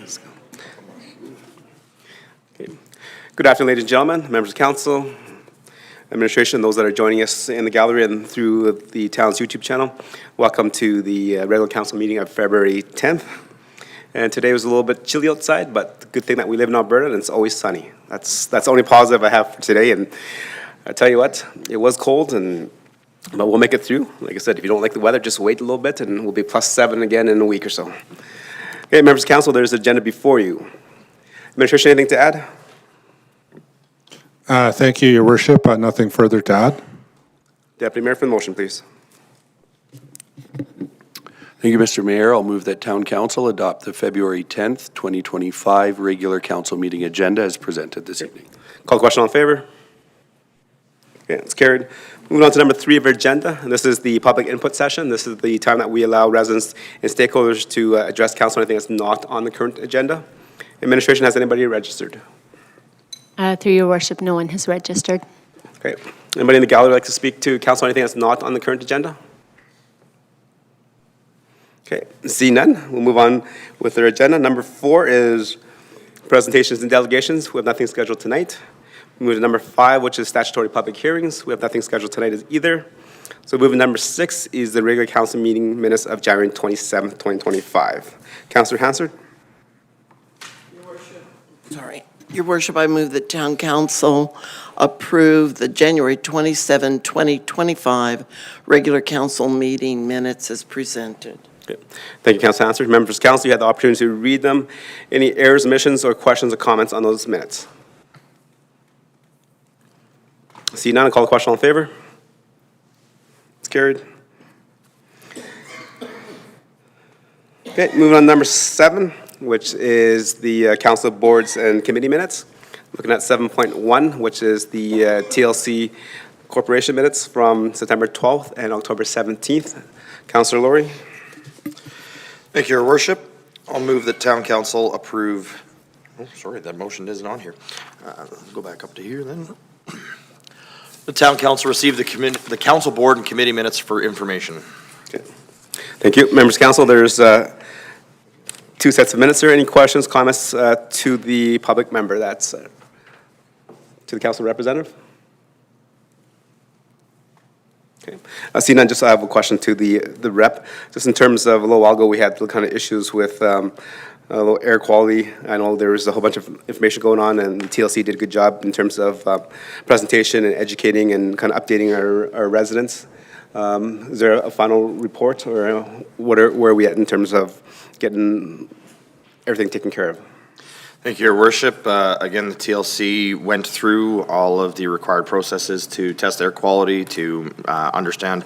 Let's go. Okay. Good afternoon, ladies and gentlemen, members of council, administration, those that are joining us in the gallery and through the town's YouTube channel. Welcome to the regular council meeting of February 10th. And today was a little bit chilly outside, but the good thing that we live in Alberta and it's always sunny. That's the only positive I have for today. And I tell you what, it was cold, but we'll make it through. Like I said, if you don't like the weather, just wait a little bit and we'll be +7 again in a week or so. Okay, members of council, there's an agenda before you. Administration, anything to add? Thank you, Your Worship. Nothing further to add. Deputy Mayor for the motion, please. Thank you, Mr. Mayor. I'll move that Town Council adopt the February 10th, 2025 regular council meeting agenda as presented this evening. Call the question, all in favor? Okay, it's carried. Moving on to number 3 of our agenda, and this is the public input session. This is the time that we allow residents and stakeholders to address council on anything that's not on the current agenda. Administration, has anybody registered? Through your worship, no one has registered. Okay. Anybody in the gallery like to speak to council on anything that's not on the current agenda? Okay, see none. We'll move on with our agenda. Number 4 is presentations and delegations. We have nothing scheduled tonight. We move to number 5, which is statutory public hearings. We have nothing scheduled tonight either. So moving to number 6 is the regular council meeting minutes of January 27th, 2025. Councillor Hansard. Your Worship, I move that Town Council approve the January 27, 2025 regular council meeting minutes as presented. Okay. Thank you, Councillor Hansard. Members of council, you had the opportunity to read them. Any errors, omissions, or questions or comments on those minutes? See none, I'll call the question, all in favor? It's carried. Okay, moving on to number 7, which is the council boards and committee minutes. Looking at 7.1, which is the TLC Corporation minutes from September 12th and October 17th. Councillor Laurie. Thank you, Your Worship. I'll move that Town Council approve. Oh, sorry, that motion isn't on here. Go back up to here then. The Town Council received the council board and committee minutes for information. Okay. Thank you. Members of council, there's 2 sets of minutes here. Any questions, comments to the public member? That's to the council representative. Okay. Seeing none, just I have a question to the rep. Just in terms of a little while ago, we had the kind of issues with a little air quality. I know there was a whole bunch of information going on, and TLC did a good job in terms of presentation and educating and kind of updating our residents. Is there a final report, or where are we at in terms of getting everything taken care of? Thank you, Your Worship. Again, the TLC went through all of the required processes to test air quality, to understand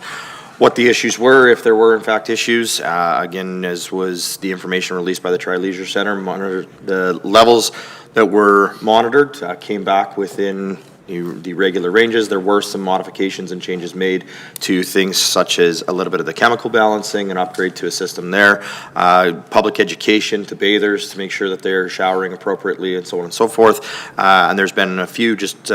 what the issues were, if there were in fact issues. Again, as was the information released by the Tri-Leisure Centre, the levels that were monitored came back within the regular ranges. There were some modifications and changes made to things such as a little bit of the chemical balancing, an upgrade to a system there, public education to bathers to make sure that they're showering appropriately, and so on and so forth. And there's been a few just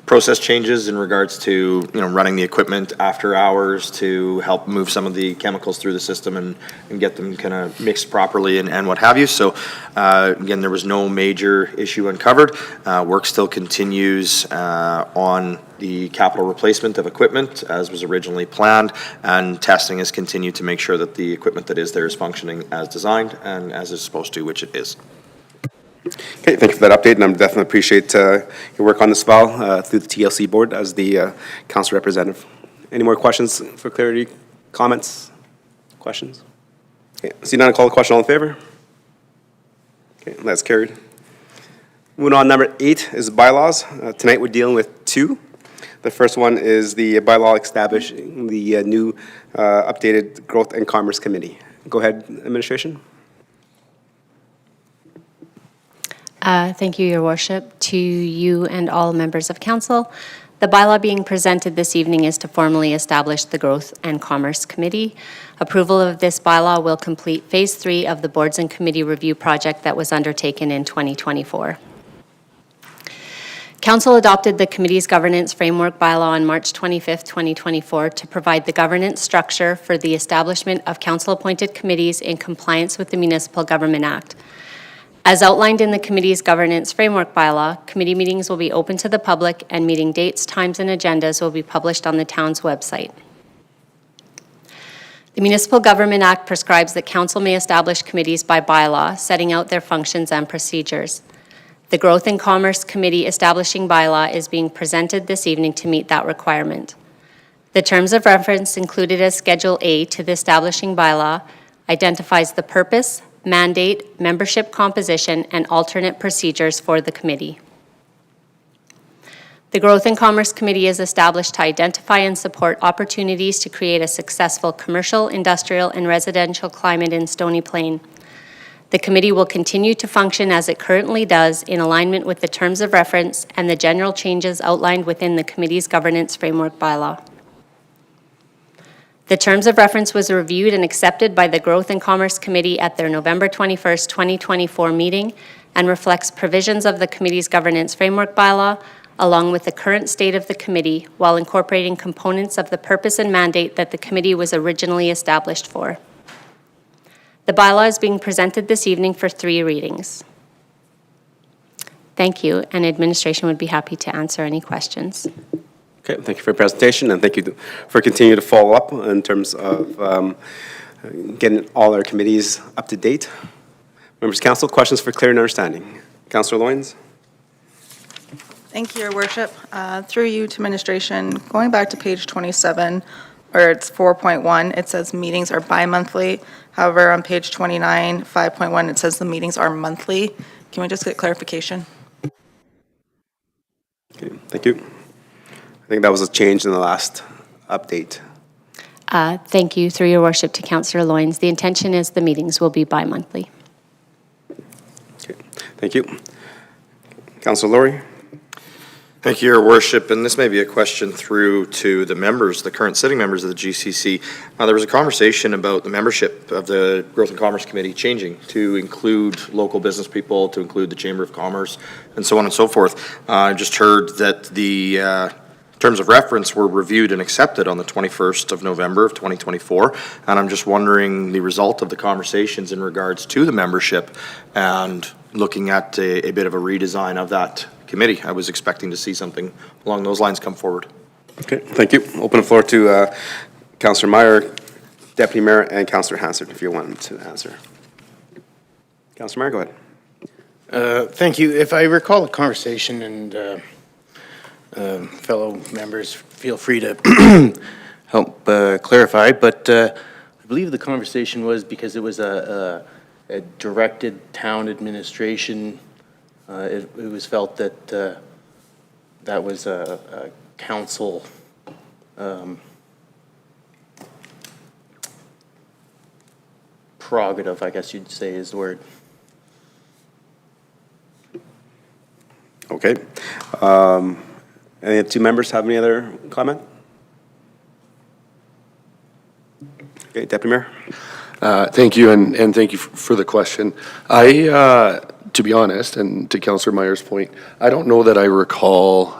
process changes in regards to running the equipment after hours to help move some of the chemicals through the system and get them kind of mixed properly and what have you. So again, there was no major issue uncovered. Work still continues on the capital replacement of equipment as was originally planned, and testing has continued to make sure that the equipment that is there is functioning as designed and as it's supposed to, which it is. Okay, thank you for that update, and I definitely appreciate your work on this file through the TLC board as the council representative. Any more questions for clarity? Comments? Questions? Okay, see none, I'll call the question, all in favor? Okay, that's carried. Moving on, number 8 is bylaws. Tonight we're dealing with 2. The first one is the bylaw establishing the new updated Growth and Commerce Committee. Go ahead, administration. Thank you, Your Worship. To you and all members of council, the bylaw being presented this evening is to formally establish the Growth and Commerce Committee. Approval of this bylaw will complete Phase 3 of the Boards and Committee Review project that was undertaken in 2024. Council adopted the committee's governance framework bylaw on March 25th, 2024 to provide the governance structure for the establishment of council-appointed committees in compliance with the Municipal Government Act. As outlined in the committee's governance framework bylaw, committee meetings will be open to the public and meeting dates, times, and agendas will be published on the town's website. The Municipal Government Act prescribes that council may establish committees by bylaw, setting out their functions and procedures. The Growth and Commerce Committee establishing bylaw is being presented this evening to meet that requirement. The terms of reference included as Schedule A to the establishing bylaw identifies the purpose, mandate, membership composition, and alternate procedures for the committee. The Growth and Commerce Committee is established to identify and support opportunities to create a successful commercial, industrial, and residential climate in Stony Plain. The committee will continue to function as it currently does in alignment with the terms of reference and the general changes outlined within the committee's governance framework bylaw. The terms of reference was reviewed and accepted by the Growth and Commerce Committee at their November 21st, 2024 meeting and reflects provisions of the committee's governance framework bylaw along with the current state of the committee while incorporating components of the purpose and mandate that the committee was originally established for. The bylaw is being presented this evening for 3 readings. Thank you, and administration would be happy to answer any questions. Okay, thank you for your presentation, and thank you for continuing to follow up in terms of getting all our committees up to date. Members of Council, questions for clear and understanding. Councillor Loynes? Thank you, Your Worship. Through you to administration, going back to page 27, or it's 4.1, it says meetings are bi-monthly. However, on page 29, 5.1, it says the meetings are monthly. Can we just get clarification? Okay, thank you. I think that was a change in the last update. Thank you, through your worship, to Councillor Loynes. The intention is the meetings will be bi-monthly. Okay, thank you. Councillor Laurie? Thank you, Your Worship, and this may be a question through to the members, the current sitting members of the GCC. There was a conversation about the membership of the Growth and Commerce Committee changing to include local business people, to include the Chamber of Commerce, and so on and so forth. I just heard that the terms of reference were reviewed and accepted on the 21st of November of 2024, and I'm just wondering the result of the conversations in regards to the membership and looking at a bit of a redesign of that committee. I was expecting to see something along those lines come forward. Okay, thank you. Open the floor to Councillor Meyer, Deputy Mayor, and Councillor Hansard, if you want to answer. Councillor Meyer, go ahead. Thank you. If I recall the conversation, and fellow members, feel free to help clarify, but I believe the conversation was because it was a directed town administration. It was felt that that was a council prerogative, I guess you'd say is the word. Okay. Any two members have any other comment? Okay, Deputy Mayor. Thank you, and thank you for the question. To be honest, and to Councillor Meyer's point, I don't know that I recall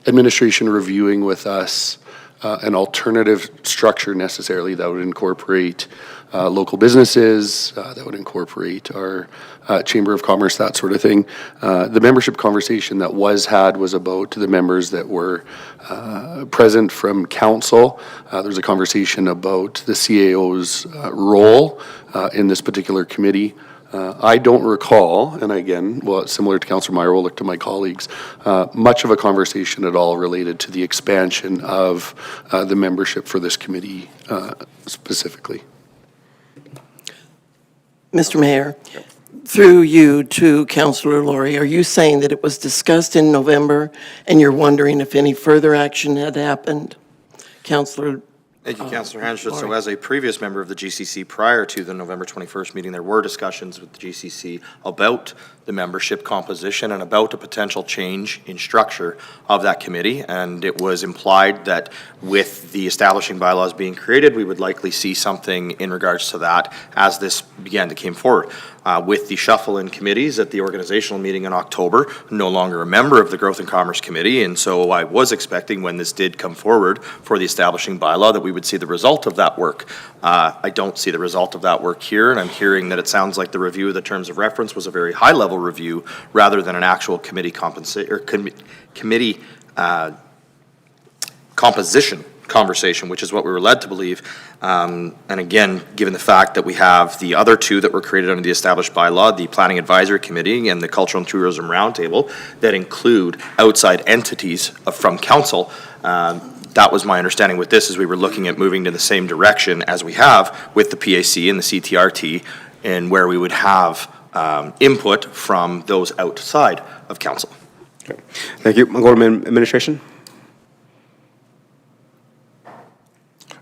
administration reviewing with us an alternative structure necessarily that would incorporate local businesses, that would incorporate our Chamber of Commerce, that sort of thing. The membership conversation that was had was about the members that were present from council. There was a conversation about the CAO's role in this particular committee. I don't recall, and again, well, similar to Councillor Meyer, we'll look to my colleagues, much of a conversation at all related to the expansion of the membership for this committee specifically. Mr. Mayor, through you to Councillor Laurie, are you saying that it was discussed in November and you're wondering if any further action had happened? Councillor Thank you, Councillor Hansard. So as a previous member of the GCC prior to the November 21st meeting, there were discussions with the GCC about the membership composition and about a potential change in structure of that committee. And it was implied that with the establishing bylaws being created, we would likely see something in regards to that as this began to come forward. with the shuffle in committees at the organizational meeting in October, no longer a member of the Growth and Commerce Committee, and so I was expecting when this did come forward for the establishing bylaw that we would see the result of that work. I don't see the result of that work here, and I'm hearing that it sounds like the review of the terms of reference was a very high-level review rather than an actual committee committee composition conversation, which is what we were led to believe. And again, given the fact that we have the other two that were created under the established bylaw, the Planning Advisory Committee and the Cultural and Tourism Roundtable, that include outside entities from council, that was my understanding with this, is we were looking at moving to the same direction as we have with the PAC and the CTRT, and where we would have input from those outside of council. Okay. Thank you. I'll go to administration.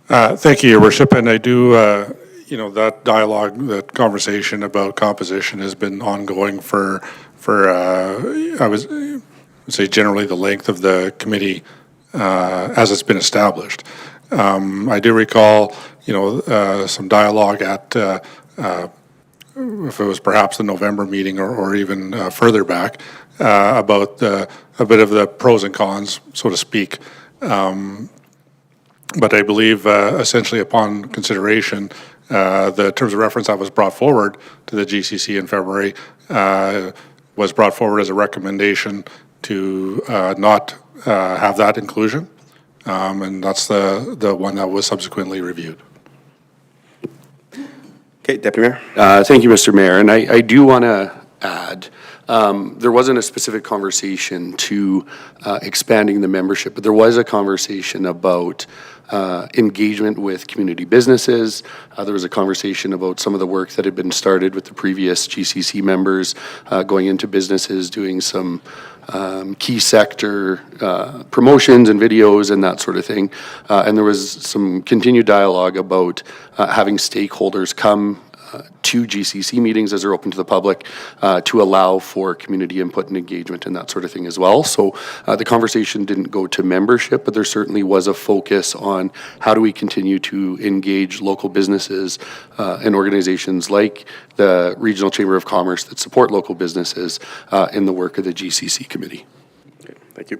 Thank you, Your Worship, and I do, that dialogue, that conversation about composition has been ongoing for I would say generally the length of the committee as it's been established. I do recall, some dialogue at, if it was perhaps the November meeting or even further back, about a bit of the pros and cons, so to speak. But I believe essentially upon consideration, the terms of reference that was brought forward to the GCC in February was brought forward as a recommendation to not have that inclusion. And that's the one that was subsequently reviewed. Okay, Deputy Mayor. Thank you, Mr. Mayor. And I do want to add, there wasn't a specific conversation to expanding the membership, but there was a conversation about engagement with community businesses. There was a conversation about some of the work that had been started with the previous GCC members, going into businesses, doing some key sector promotions and videos and that sort of thing. And there was some continued dialogue about having stakeholders come to GCC meetings as they're open to the public to allow for community input and engagement and that sort of thing as well. So the conversation didn't go to membership, but there certainly was a focus on how do we continue to engage local businesses and organizations like the Regional Chamber of Commerce that support local businesses in the work of the GCC committee. Okay, thank you.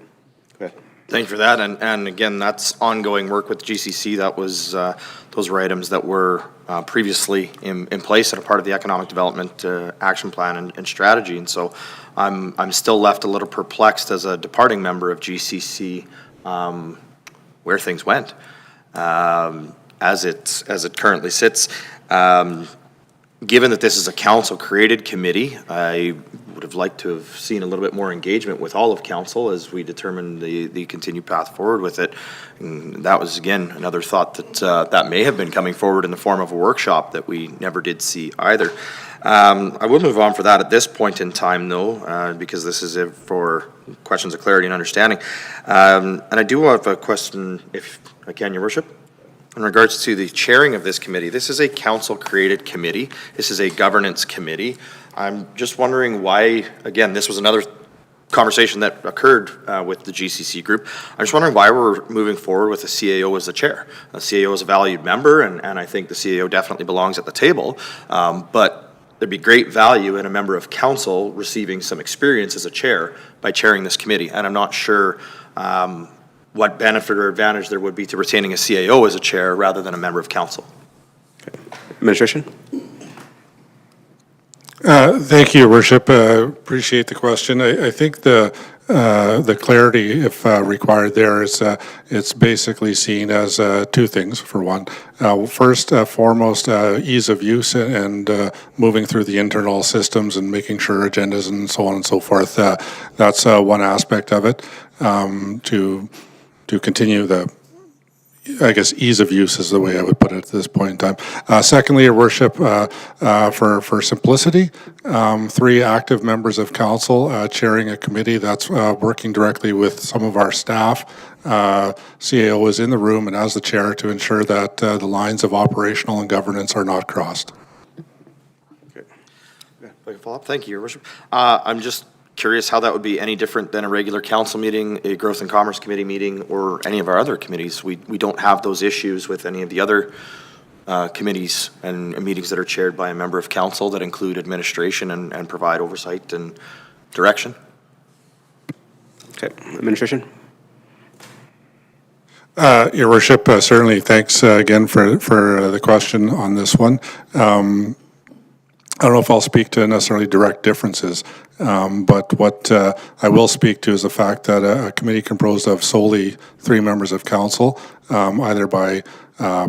Go ahead. Thank you for that, and again, that's ongoing work with GCC. That was, those were items that were previously in place and a part of the Economic Development Action Plan and strategy, and so I'm still left a little perplexed as a departing member of GCC where things went as it currently sits. Given that this is a council-created committee, I would have liked to have seen a little bit more engagement with all of council as we determine the continued path forward with it. And that was, again, another thought that that may have been coming forward in the form of a workshop that we never did see either. I will move on for that at this point in time, though, because this is it for questions of clarity and understanding. And I do have a question, if I can, Your Worship. In regards to the chairing of this committee, this is a council-created committee. This is a governance committee. I'm just wondering why, again, this was another conversation that occurred with the GCC group. I'm just wondering why we're moving forward with the CAO as the chair. The CAO is a valued member, and I think the CAO definitely belongs at the table. But there'd be great value in a member of council receiving some experience as a chair by chairing this committee. And I'm not sure what benefit or advantage there would be to retaining a CAO as a chair rather than a member of council. Okay. Administration. Thank you, Your Worship. Appreciate the question. I think the clarity, if required there, is it's basically seen as two things, for one. First, foremost, ease of use and moving through the internal systems and making sure agendas and so on and so forth. That's one aspect of it. To continue the, I guess, ease of use is the way I would put it at this point in time. Secondly, Your Worship, for simplicity, 3 active members of council chairing a committee that's working directly with some of our staff. CAO is in the room and as the chair to ensure that the lines of operational and governance are not crossed. Okay. If I can follow up. Thank you, Your Worship. I'm just curious how that would be any different than a regular council meeting, a Growth and Commerce Committee meeting, or any of our other committees. We don't have those issues with any of the other committees and meetings that are chaired by a member of council that include administration and provide oversight and direction. Okay, administration? Your worship, certainly thanks again for the question on this one. I don't know if I'll speak to necessarily direct differences, but what I will speak to is the fact that a committee composed of solely 3 members of council, either by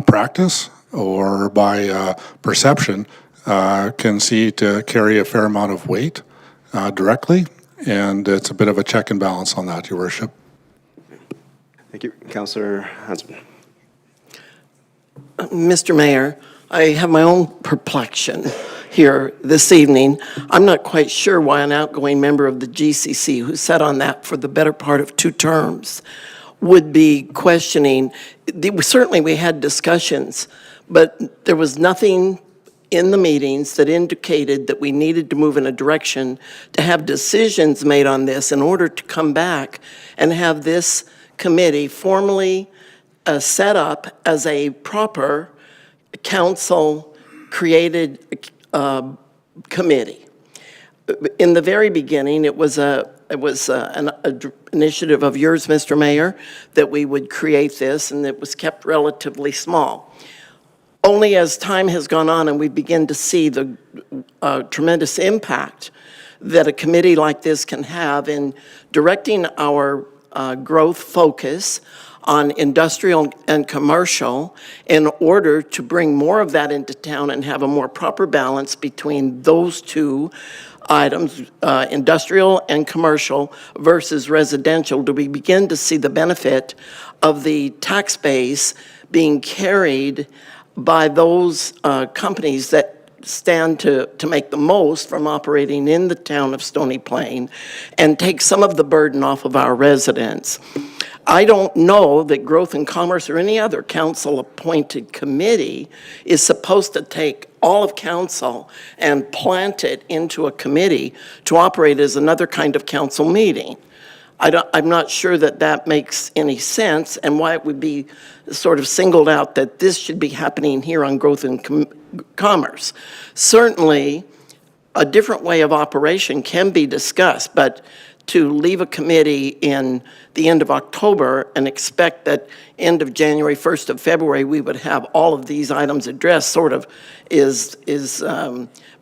practice or by perception, can see to carry a fair amount of weight directly, and it's a bit of a check and balance on that, your worship. Thank you. Councillor Hanson. Mr. Mayor, I have my own perplexion here this evening. I'm not quite sure why an outgoing member of the GCC who sat on that for the better part of 2 terms would be questioning. Certainly, we had discussions, but there was nothing in the meetings that indicated that we needed to move in a direction to have decisions made on this in order to come back and have this committee formally set up as a proper council-created committee. In the very beginning, it was an initiative of yours, Mr. Mayor, that we would create this, and it was kept relatively small. Only as time has gone on and we begin to see the tremendous impact that a committee like this can have in directing our growth focus on industrial and commercial in order to bring more of that into town and have a more proper balance between those 2 items, industrial and commercial versus residential. Do we begin to see the benefit of the tax base being carried by those companies that stand to make the most from operating in the town of Stony Plain and take some of the burden off of our residents? I don't know that Growth and Commerce or any other council-appointed committee is supposed to take all of council and plant it into a committee to operate as another kind of council meeting. I'm not sure that that makes any sense, and why it would be sort of singled out that this should be happening here on Growth and Commerce. Certainly, a different way of operation can be discussed, but to leave a committee in the end of October and expect that end of January, 1st of February, we would have all of these items addressed sort of is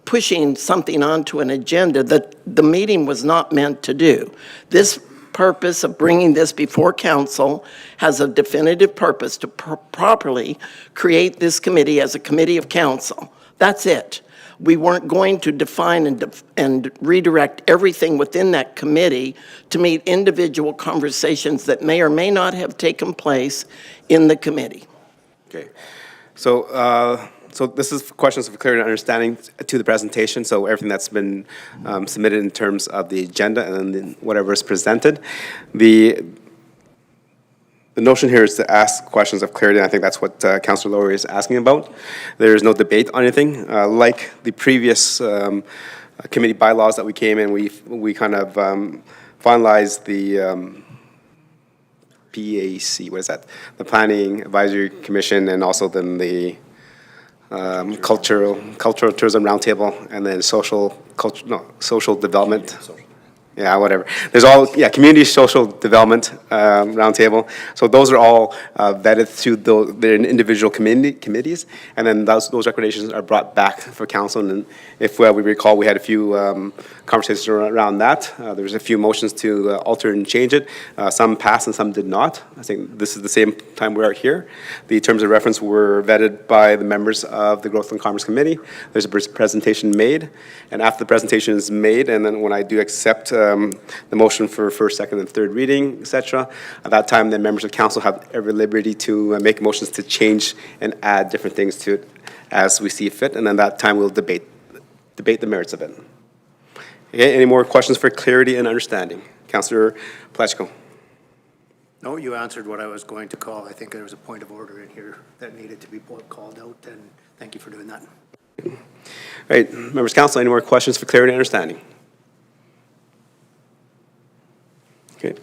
pushing something onto an agenda that the meeting was not meant to do. This purpose of bringing this before council has a definitive purpose to properly create this committee as a committee of council. That's it. We weren't going to define and redirect everything within that committee to meet individual conversations that may or may not have taken place in the committee. Okay. So this is questions of clarity and understanding to the presentation, so everything that's been submitted in terms of the agenda and then whatever is presented. The notion here is to ask questions of clarity, and I think that's what Councillor Lowry is asking about. There is no debate on anything. Like the previous committee bylaws that we came in, we kind of finalized the PAC, what is that? The Planning Advisory Commission, and also then the cultural tourism roundtable, and then social development. Yeah, whatever. There's community social development roundtable. So those are all vetted through their individual committees, and then those recommendations are brought back for council. And if we recall, we had a few conversations around that. There was a few motions to alter and change it. Some passed and some did not. I think this is the same time we are here. The terms of reference were vetted by the members of the Growth and Commerce Committee. There's a presentation made, and after the presentation is made, and then when I do accept the motion for first, second, and third reading, etc. At that time, the members of council have every liberty to make motions to change and add different things to it as we see fit, and then that time we'll debate the merits of it. Okay, any more questions for clarity and understanding? Councillor Plechko. No, you answered what I was going to call. I think there was a point of order in here that needed to be called out, and thank you for doing that. All right, members of council, any more questions for clarity and understanding? Okay.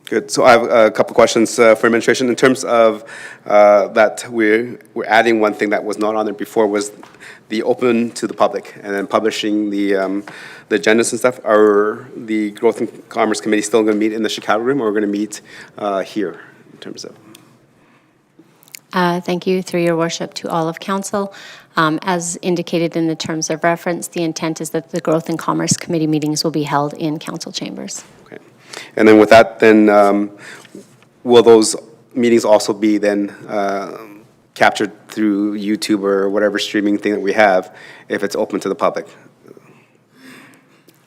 Good. So I have a couple questions for administration. In terms of that, we're adding one thing that was not on there before was the open to the public and then publishing the agendas and stuff. Are the Growth and Commerce Committee still going to meet in the Chicago room, or we're going to meet here in terms of? Thank you, through your worship, to all of council. As indicated in the terms of reference, the intent is that the Growth and Commerce Committee meetings will be held in council chambers. Okay. And then with that, then will those meetings also be then captured through YouTube or whatever streaming thing that we have if it's open to the public?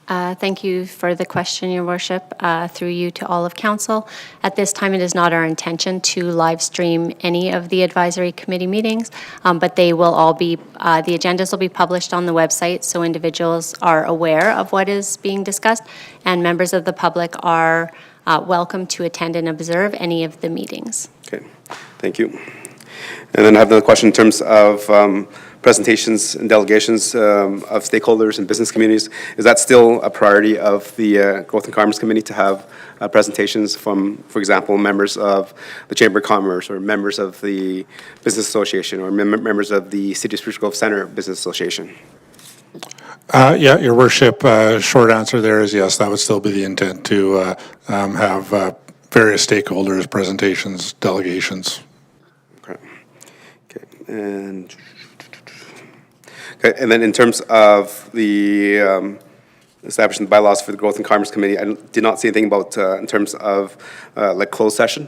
Thank you for the question, your worship, through you to all of council. At this time, it is not our intention to live stream any of the advisory committee meetings, but they will all be, the agendas will be published on the website so individuals are aware of what is being discussed, and members of the public are welcome to attend and observe any of the meetings. Okay, thank you. And then I have another question in terms of presentations and delegations of stakeholders and business communities. Is that still a priority of the Growth and Commerce Committee to have presentations from, for example, members of the Chamber of Commerce or members of the Business Association or members of the City of Spruce Grove Center Business Association? Yeah, your worship, short answer there is yes, that would still be the intent to have various stakeholders, presentations, delegations. Okay. Okay. And then in terms of the establishing the bylaws for the Growth and Commerce Committee, I did not see anything about in terms of like closed session.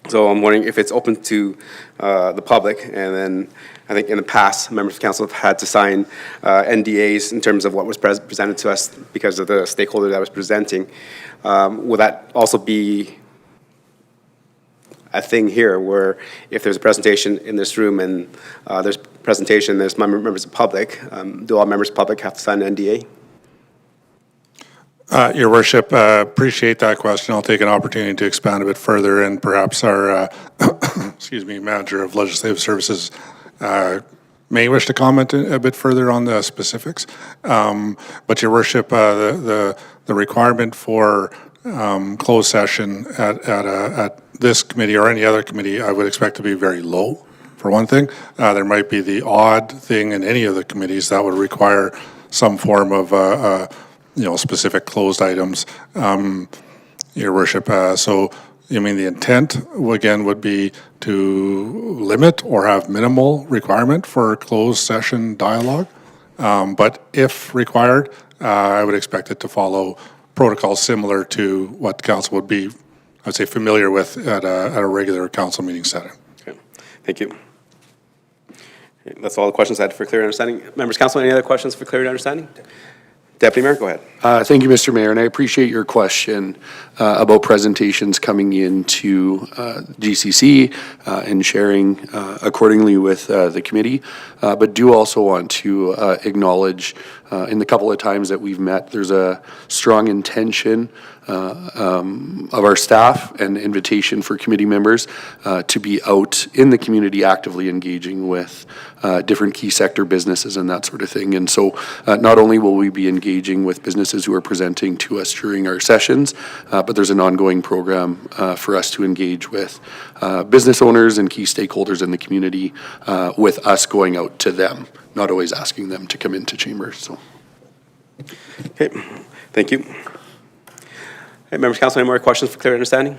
So I'm wondering if it's open to the public, and then I think in the past, members of council have had to sign NDAs in terms of what was presented to us because of the stakeholder that was presenting. Will that also be a thing here where if there's a presentation in this room and there's presentation, there's members of the public, do all members of the public have to sign an NDA? Your worship, appreciate that question. I'll take an opportunity to expand a bit further, and perhaps our, excuse me, manager of legislative services may wish to comment a bit further on the specifics. But your worship, the requirement for closed session at this committee or any other committee, I would expect to be very low, for one thing. There might be the odd thing in any of the committees that would require some form of specific closed items, your worship. So, I mean, the intent, again, would be to limit or have minimal requirement for closed session dialogue. But if required, I would expect it to follow protocols similar to what council would be, I'd say, familiar with at a regular council meeting setting. Okay, thank you. Okay, that's all the questions I had for clear understanding. Members of council, any other questions for clear understanding? Deputy Mayor, go ahead. Thank you, Mr. Mayor, and I appreciate your question about presentations coming into GCC and sharing accordingly with the committee, but do also want to acknowledge in the couple of times that we've met, there's a strong intention of our staff and invitation for committee members to be out in the community actively engaging with different key sector businesses and that sort of thing. And so not only will we be engaging with businesses who are presenting to us during our sessions, but there's an ongoing program for us to engage with business owners and key stakeholders in the community with us going out to them, not always asking them to come into chambers. So. Okay, thank you. Hey, members of council, any more questions for clear understanding?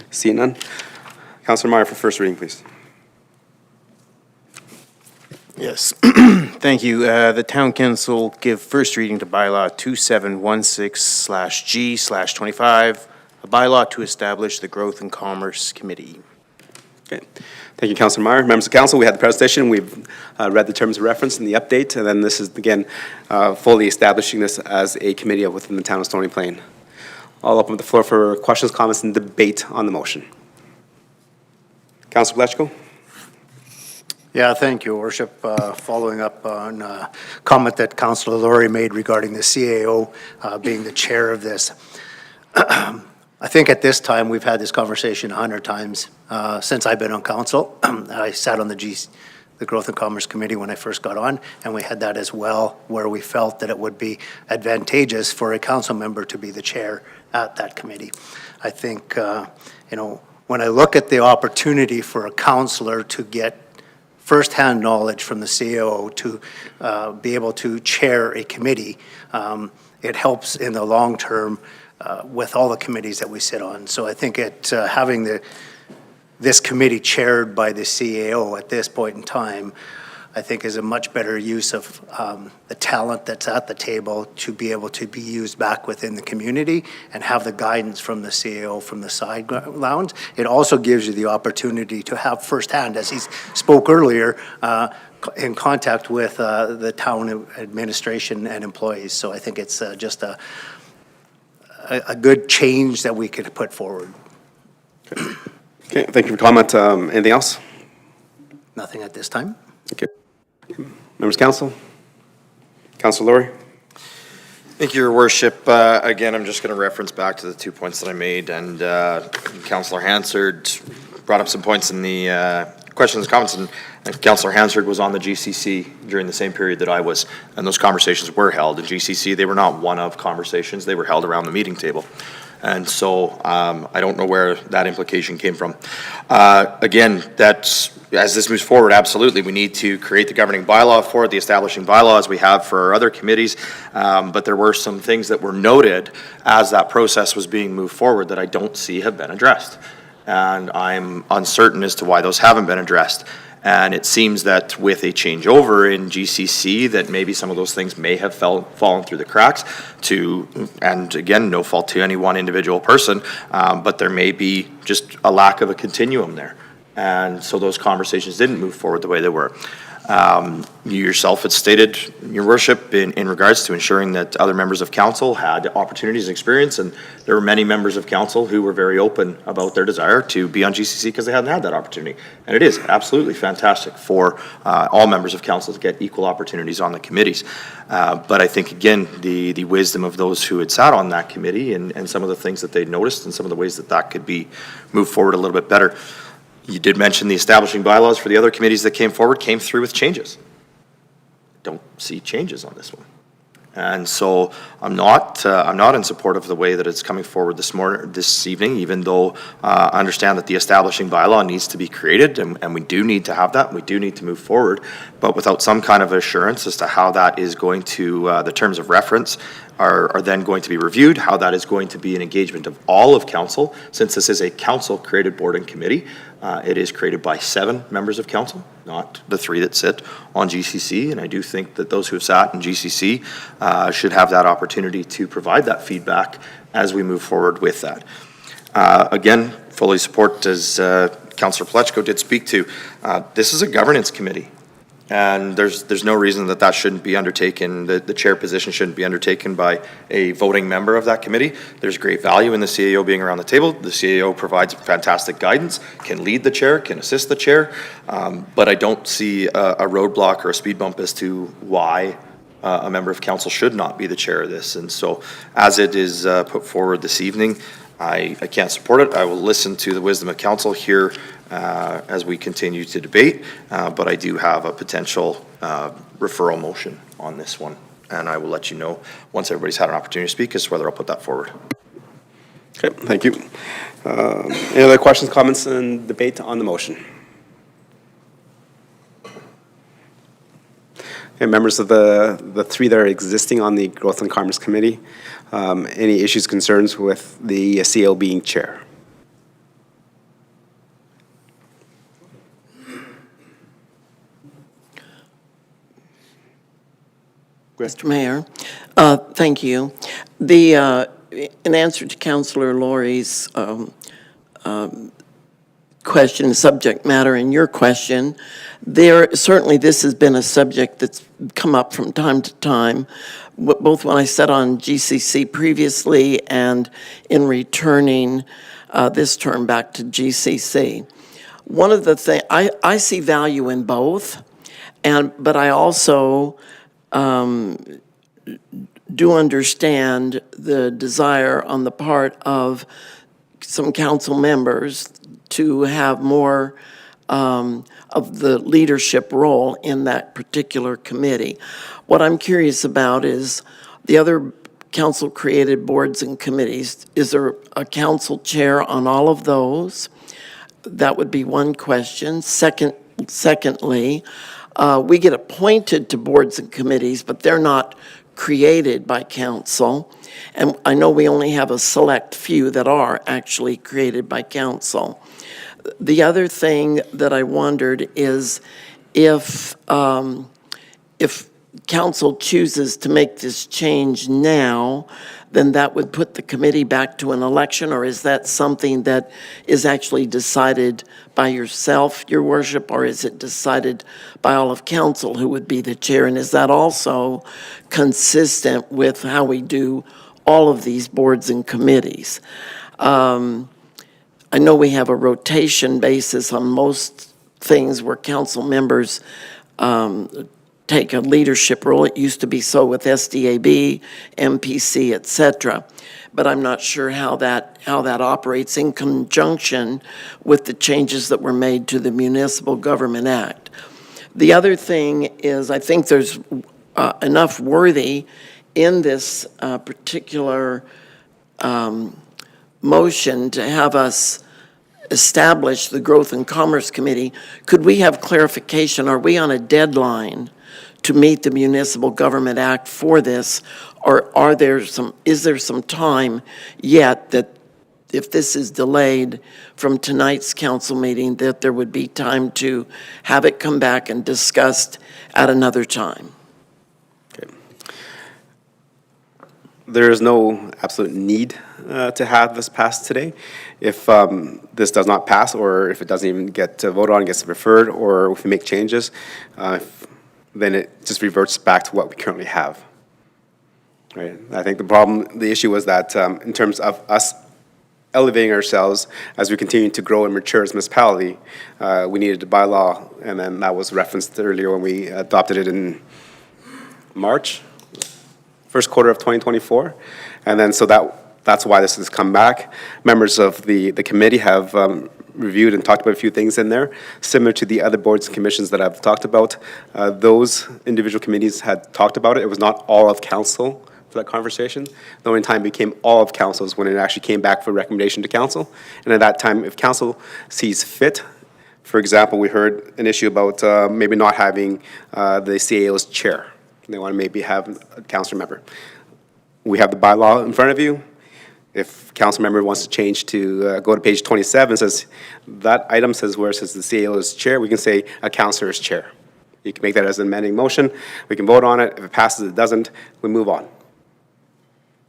Seeing none. Councilor Meyer for first reading, please. Yes, thank you. The town council give first reading to bylaw 2716/G/25, a bylaw to establish the Growth and Commerce Committee. Okay, thank you, Councilor Meyer. Members of council, we had the presentation. We've read the terms of reference and the update, and then this is, again, fully establishing this as a committee within the town of Stony Plain. I'll open the floor for questions, comments, and debate on the motion. Councilor Bletchko. Yeah, thank you, Worship. Following up on a comment that Councilor Laurie made regarding the CAO being the chair of this. I think at this time, we've had this conversation 100 times since I've been on council. I sat on the the Growth and Commerce Committee when I first got on, and we had that as well, where we felt that it would be advantageous for a council member to be the chair at that committee. I think, when I look at the opportunity for a councillor to get firsthand knowledge from the CAO to be able to chair a committee, it helps in the long term with all the committees that we sit on. So I think having this committee chaired by the CAO at this point in time, I think is a much better use of the talent that's at the table to be able to be used back within the community and have the guidance from the CAO from the side lounge. It also gives you the opportunity to have firsthand, as he spoke earlier, in contact with the town administration and employees. So I think it's just a good change that we could put forward. Okay, thank you for comment. Anything else? Nothing at this time. Okay. Members of Council? Councilor Laurie? Thank you, Your Worship. Again, I'm just going to reference back to the 2 points that I made, and Councillor Hansard brought up some points in the questions and comments, and Councillor Hansard was on the GCC during the same period that I was, and those conversations were held in GCC. They were not one-of conversations. They were held around the meeting table. And so I don't know where that implication came from. Again, as this moves forward, absolutely, we need to create the governing bylaw for it, the establishing bylaws we have for our other committees. But there were some things that were noted as that process was being moved forward that I don't see have been addressed. And I'm uncertain as to why those haven't been addressed. And it seems that with a changeover in GCC, that maybe some of those things may have fallen through the cracks and again, no fault to any one individual person, but there may be just a lack of a continuum there. And so those conversations didn't move forward the way they were. You yourself had stated, Your Worship, in regards to ensuring that other members of council had opportunities and experience, and there were many members of council who were very open about their desire to be on GCC because they hadn't had that opportunity. And it is absolutely fantastic for all members of council to get equal opportunities on the committees. But I think, again, the wisdom of those who had sat on that committee and some of the things that they noticed and some of the ways that that could be moved forward a little bit better. You did mention the establishing bylaws for the other committees that came forward came through with changes. Don't see changes on this one. And so I'm not in support of the way that it's coming forward this evening, even though I understand that the establishing bylaw needs to be created, and we do need to have that. We do need to move forward, but without some kind of assurance as to how that is going to, the terms of reference are then going to be reviewed, how that is going to be an engagement of all of council, since this is a council-created board and committee. It is created by 7 members of council, not the 3 that sit on GCC, and I do think that those who have sat in GCC should have that opportunity to provide that feedback as we move forward with that. Again, fully support, as Councillor Plechko did speak to, this is a governance committee. And there's no reason that shouldn't be undertaken, the chair position shouldn't be undertaken by a voting member of that committee. There's great value in the CAO being around the table. The CAO provides fantastic guidance, can lead the chair, can assist the chair, but I don't see a roadblock or a speed bump as to why a member of council should not be the chair of this. And so as it is put forward this evening, I can't support it. I will listen to the wisdom of council here as we continue to debate, but I do have a potential referral motion on this one, and I will let you know once everybody's had an opportunity to speak as to whether I'll put that forward. Okay, thank you. Any other questions, comments, and debate on the motion? Okay, members of the 3 that are existing on the Growth and Commerce Committee, any issues, concerns with the CAO being chair? Mr. Mayor, thank you. In answer to Councillor Laurie's question, subject matter in your question, certainly this has been a subject that's come up from time to time, both when I sat on GCC previously and in returning this term back to GCC. One of the things, I see value in both, but I also do understand the desire on the part of some council members to have more of the leadership role in that particular committee. What I'm curious about is the other council-created boards and committees. Is there a council chair on all of those? That would be one question. Secondly, we get appointed to boards and committees, but they're not created by council. And I know we only have a select few that are actually created by council. The other thing that I wondered is if council chooses to make this change now, then that would put the committee back to an election, or is that something that is actually decided by yourself, your worship, or is it decided by all of council who would be the chair? And is that also consistent with how we do all of these boards and committees? I know we have a rotation basis on most things where council members take a leadership role. It used to be so with SDAB, MPC, et cetera. But I'm not sure how that operates in conjunction with the changes that were made to the Municipal Government Act. The other thing is, I think there's enough worthy in this particular motion to have us establish the Growth and Commerce Committee. Could we have clarification? Are we on a deadline to meet the Municipal Government Act for this? Or is there some time yet that if this is delayed from tonight's council meeting, that there would be time to have it come back and discussed at another time? There is no absolute need to have this passed today. If this does not pass, or if it doesn't even get voted on, gets referred, or if we make changes, then it just reverts back to what we currently have. Right? I think the issue was that in terms of us elevating ourselves as we continue to grow and mature as a municipality, we needed a bylaw, and then that was referenced earlier when we adopted it in March. First quarter of 2024, and then so that's why this has come back. Members of the committee have reviewed and talked about a few things in there, similar to the other boards and commissions that I've talked about. Those individual committees had talked about it. It was not all of council for that conversation. The only time it became all of council is when it actually came back for recommendation to council. And at that time, if council sees fit, for example, we heard an issue about maybe not having the CAO's chair. They want to maybe have a council member. We have the bylaw in front of you. If council member wants to change to go to page 27, says that item says where it says the CAO is chair, we can say a councillor is chair. You can make that as an amending motion. We can vote on it. If it passes, it doesn't, we move on.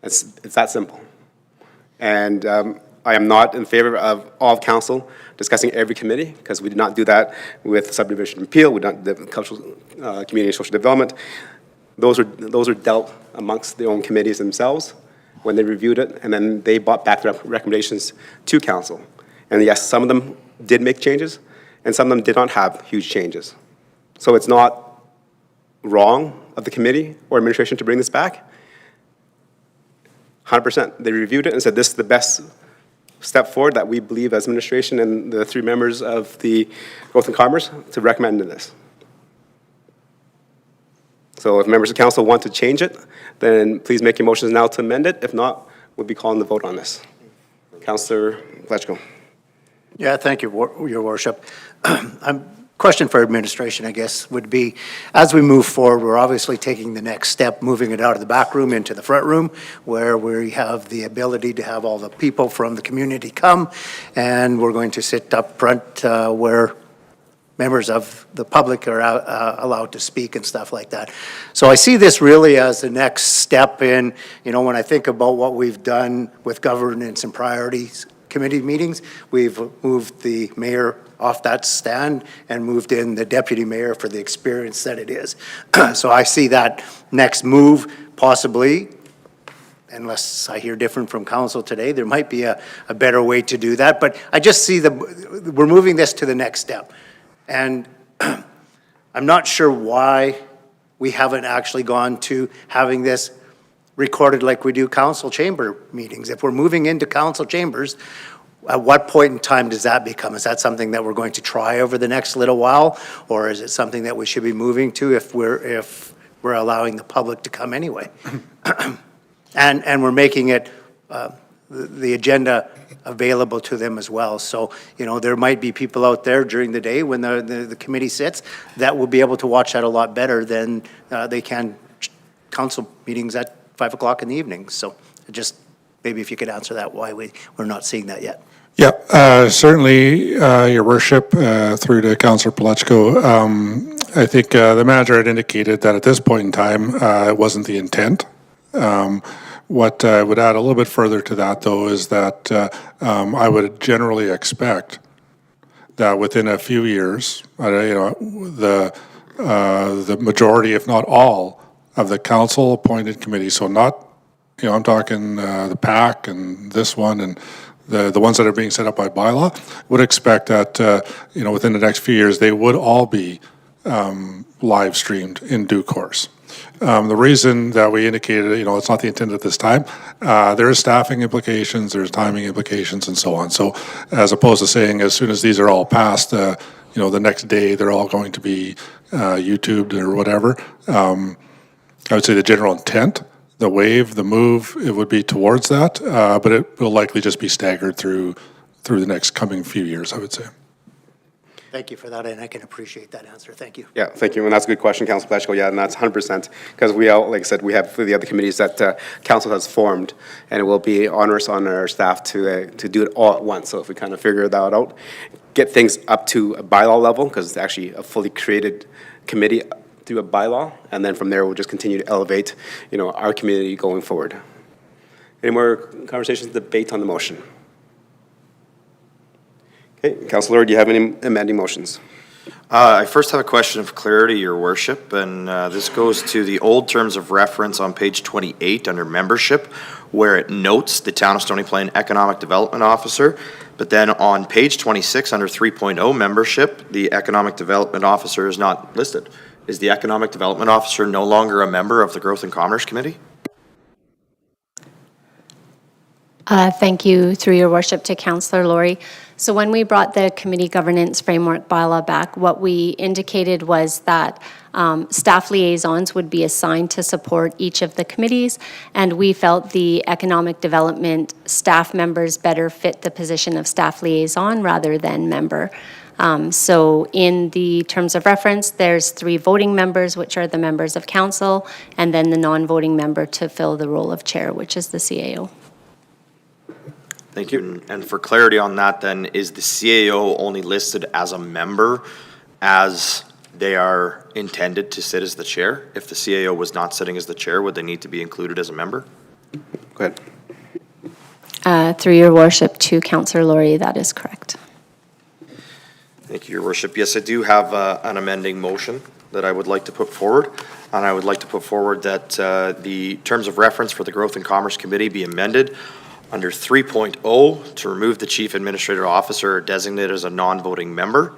It's that simple. And I am not in favor of all of council discussing every committee, because we did not do that with subdivision appeal. We don't do cultural, community and social development. Those are dealt amongst their own committees themselves when they reviewed it, and then they brought back their recommendations to council. And yes, some of them did make changes, and some of them did not have huge changes. So it's not wrong of the committee or administration to bring this back. 100%. They reviewed it and said this is the best step forward that we believe as administration and the three members of the Growth and Commerce to recommend in this. So if members of council want to change it, then please make your motions now to amend it. If not, we'll be calling the vote on this. Councillor Lechko. Yeah, thank you, Your Worship. Question for administration, I guess, would be, as we move forward, we're obviously taking the next step, moving it out of the back room into the front room, where we have the ability to have all the people from the community come, and we're going to sit up front where members of the public are allowed to speak and stuff like that. So I see this really as the next step in, when I think about what we've done with governance and priorities committee meetings, we've moved the mayor off that stand and moved in the deputy mayor for the experience that it is. So I see that next move possibly, unless I hear different from council today, there might be a better way to do that. But I just see we're moving this to the next step. And I'm not sure why we haven't actually gone to having this recorded like we do council chamber meetings. If we're moving into council chambers, at what point in time does that become? Is that something that we're going to try over the next little while? Or is it something that we should be moving to if we're allowing the public to come anyway? And we're making it, the agenda available to them as well. So, there might be people out there during the day when the committee sits that will be able to watch that a lot better than they can council meetings at 5 o'clock in the evening. So just maybe if you could answer that, why we're not seeing that yet. Yeah, certainly, Your Worship, through to Councillor Palechko. I think the manager had indicated that at this point in time, it wasn't the intent. What I would add a little bit further to that, though, is that I would generally expect that within a few years, the majority, if not all, of the council-appointed committees, so not, I'm talking the PAC and this one and the ones that are being set up by bylaw, would expect that, within the next few years, they would all be live streamed in due course. The reason that we indicated, it's not the intent at this time, there is staffing implications, there's timing implications and so on. So as opposed to saying as soon as these are all passed, the next day they're all going to be YouTubed or whatever, I would say the general intent, the wave, the move, it would be towards that, but it will likely just be staggered through the next coming few years, I would say. Thank you for that, and I can appreciate that answer. Thank you. Yeah, thank you, and that's a good question, Councilor Palechko. Yeah, and that's 100%, because we all, like I said, we have the other committees that council has formed, and it will be onerous on our staff to do it all at once. So if we kind of figure that out, get things up to a bylaw level, because it's actually a fully created committee through a bylaw, and then from there we'll just continue to elevate, our community going forward. Any more conversations, debate on the motion? Okay, Councilor, do you have any amending motions? I first have a question of clarity, Your Worship, and this goes to the old terms of reference on page 28 under membership, where it notes the Town of Stony Plain Economic Development Officer, but then on page 26 under 3.0 membership, the Economic Development Officer is not listed. Is the Economic Development Officer no longer a member of the Growth and Commerce Committee? Thank you, through Your Worship, to Councillor Laurie. So when we brought the committee governance framework bylaw back, what we indicated was that staff liaisons would be assigned to support each of the committees, and we felt the economic development staff members better fit the position of staff liaison rather than member. So in the terms of reference, there's 3 voting members, which are the members of council, and then the non-voting member to fill the role of chair, which is the CAO. Thank you. And for clarity on that, then, is the CAO only listed as a member as they are intended to sit as the chair? If the CAO was not sitting as the chair, would they need to be included as a member? Go ahead. Through Your Worship, to Councillor Laurie, that is correct. Thank you, Your Worship. Yes, I do have an amending motion that I would like to put forward. And I would like to put forward that the terms of reference for the Growth and Commerce Committee be amended under 3.0 to remove the Chief Administrative Officer designated as a non-voting member.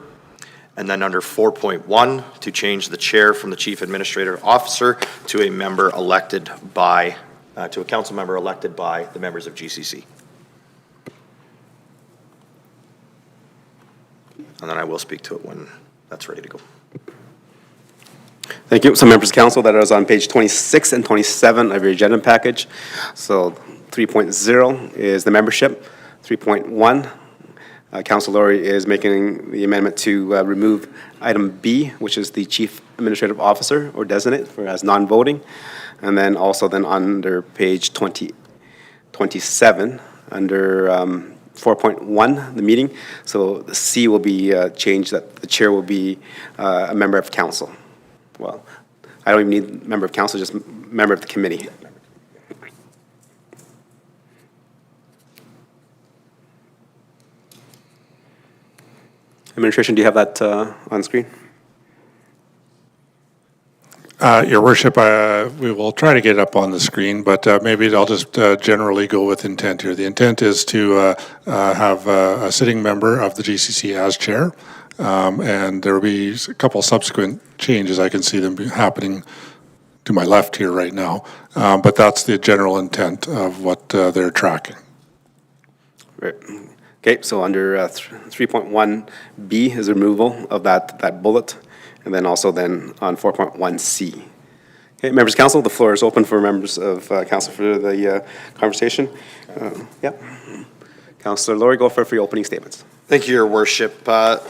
And then under 4.1 to change the chair from the Chief Administrative Officer to a member elected by, to a council member elected by the members of GCC. And then I will speak to it when that's ready to go. Thank you. So members of council, that is on page 26 and 27 of your agenda package. So 3.0 is the membership. 3.1, Councilor Laurie is making the amendment to remove item B, which is the Chief Administrative Officer or designate for as non-voting. And then also then under page 27, under 4.1, the meeting. So the C will be changed, that the chair will be a member of council. Well, I don't even need member of council, just member of the committee. Administration, do you have that on screen? Your Worship, we will try to get it up on the screen, but maybe I'll just generally go with intent here. The intent is to have a sitting member of the GCC as chair, and there will be a couple subsequent changes. I can see them happening to my left here right now, but that's the general intent of what they're tracking. Right. Okay, so under 3.1B is removal of that bullet, and then also then on 4.1C. Okay, members of council, the floor is open for members of council for the conversation. Yep. Councillor Laurie, go for your opening statements. Thank you, Your Worship.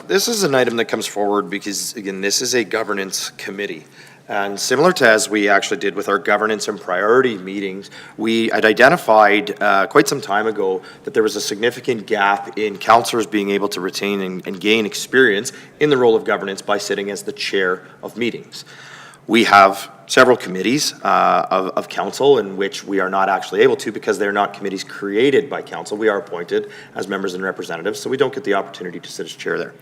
This is an item that comes forward because, again, this is a governance committee. And similar to as we actually did with our governance and priority meetings, we had identified quite some time ago that there was a significant gap in councillors being able to retain and gain experience in the role of governance by sitting as the chair of meetings. We have several committees of council in which we are not actually able to because they're not committees created by council. We are appointed as members and representatives, so we don't get the opportunity to sit as chair there.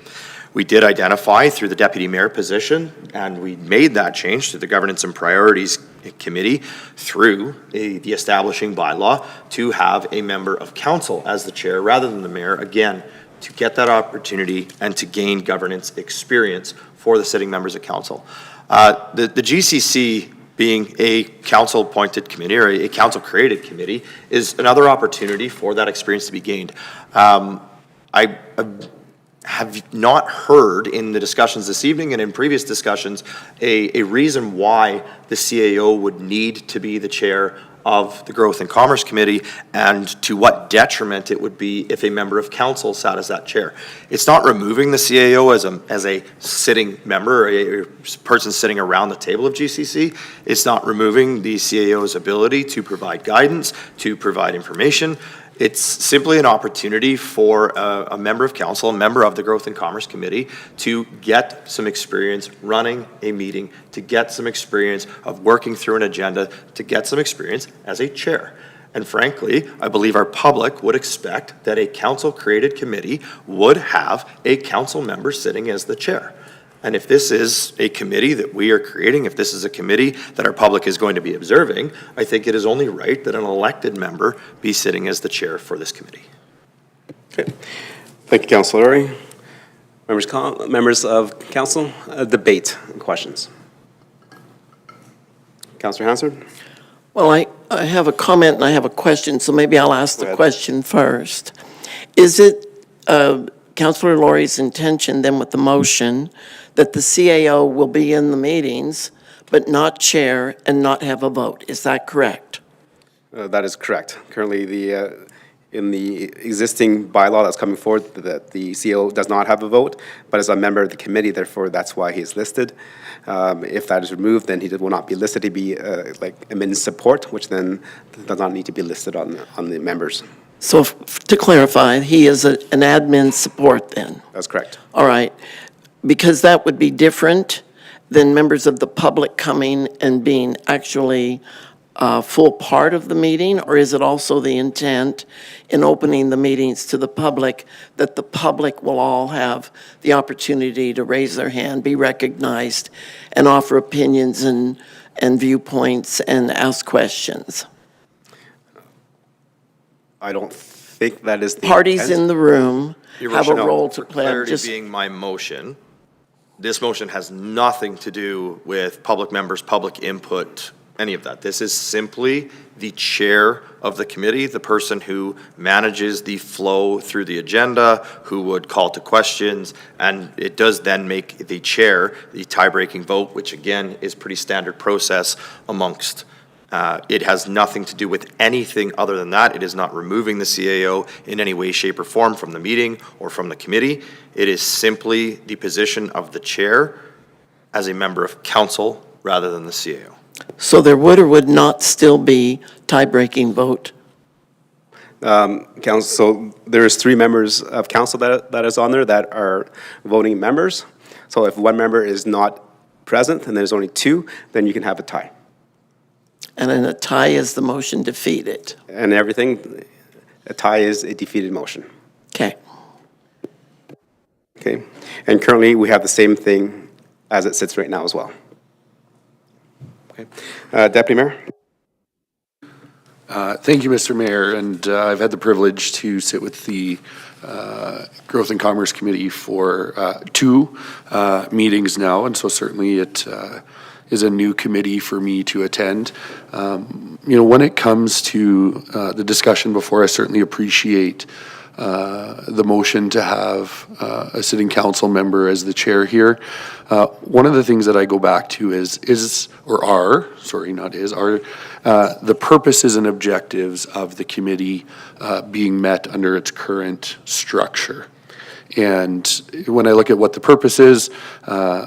We did identify through the deputy mayor position, and we made that change to the governance and priorities committee through the establishing bylaw to have a member of council as the chair rather than the mayor, again, to get that opportunity and to gain governance experience for the sitting members of council. The GCC being a council-appointed committee or a council-created committee is another opportunity for that experience to be gained. I have not heard in the discussions this evening and in previous discussions a reason why the CAO would need to be the chair of the Growth and Commerce Committee and to what detriment it would be if a member of council sat as that chair. It's not removing the CAO as a sitting member, or a person sitting around the table of GCC. It's not removing the CAO's ability to provide guidance, to provide information. It's simply an opportunity for a member of council, a member of the Growth and Commerce Committee, to get some experience running a meeting, to get some experience of working through an agenda, to get some experience as a chair. And frankly, I believe our public would expect that a council-created committee would have a council member sitting as the chair. And if this is a committee that we are creating, if this is a committee that our public is going to be observing, I think it is only right that an elected member be sitting as the chair for this committee. Okay. Thank you, Councillor Laurie. Members of council, debate and questions. Councillor Hansard? Well, I have a comment and I have a question, so maybe I'll ask the question first. Is it Councillor Laurie's intention then with the motion that the CAO will be in the meetings but not chair and not have a vote? Is that correct? That is correct. Currently, in the existing bylaw that's coming forward, that the CEO does not have a vote, but as a member of the committee, therefore, that's why he is listed. If that is removed, then he will not be listed. He'd be like admin support, which then does not need to be listed on the members. So to clarify, he is an admin support then? That's correct. All right. Because that would be different than members of the public coming and being actually a full part of the meeting? Or is it also the intent in opening the meetings to the public that the public will all have the opportunity to raise their hand, be recognized, and offer opinions and viewpoints and ask questions? I don't think that is the Parties intent. in the room Your have a Worship, role to for play. clarity Just- being my motion, this motion has nothing to do with public members, public input, any of that. This is simply the chair of the committee, the person who manages the flow through the agenda, who would call to questions, and it does then make the chair the tie-breaking vote, which again is pretty standard process amongst. It has nothing to do with anything other than that. It is not removing the CAO in any way, shape, or form from the meeting or from the committee. It is simply the position of the chair as a member of council rather than the CAO. So there would or would not still be tie-breaking vote? Council, so there's 3 members of council that is on there that are voting members. So if one member is not present and there's only 2, then you can have a tie. And then a tie is the motion defeated. And everything, a tie is a defeated motion. Okay. Okay? And currently, we have the same thing as it sits right now as well. Okay. Deputy Mayor? Thank you, Mr. Mayor, and I've had the privilege to sit with the Growth and Commerce Committee for 2 meetings now, and so certainly it is a new committee for me to attend. When it comes to the discussion before, I certainly appreciate the motion to have a sitting council member as the chair here. One of the things that I go back to are the purposes and objectives of the committee being met under its current structure. And when I look at what the purpose is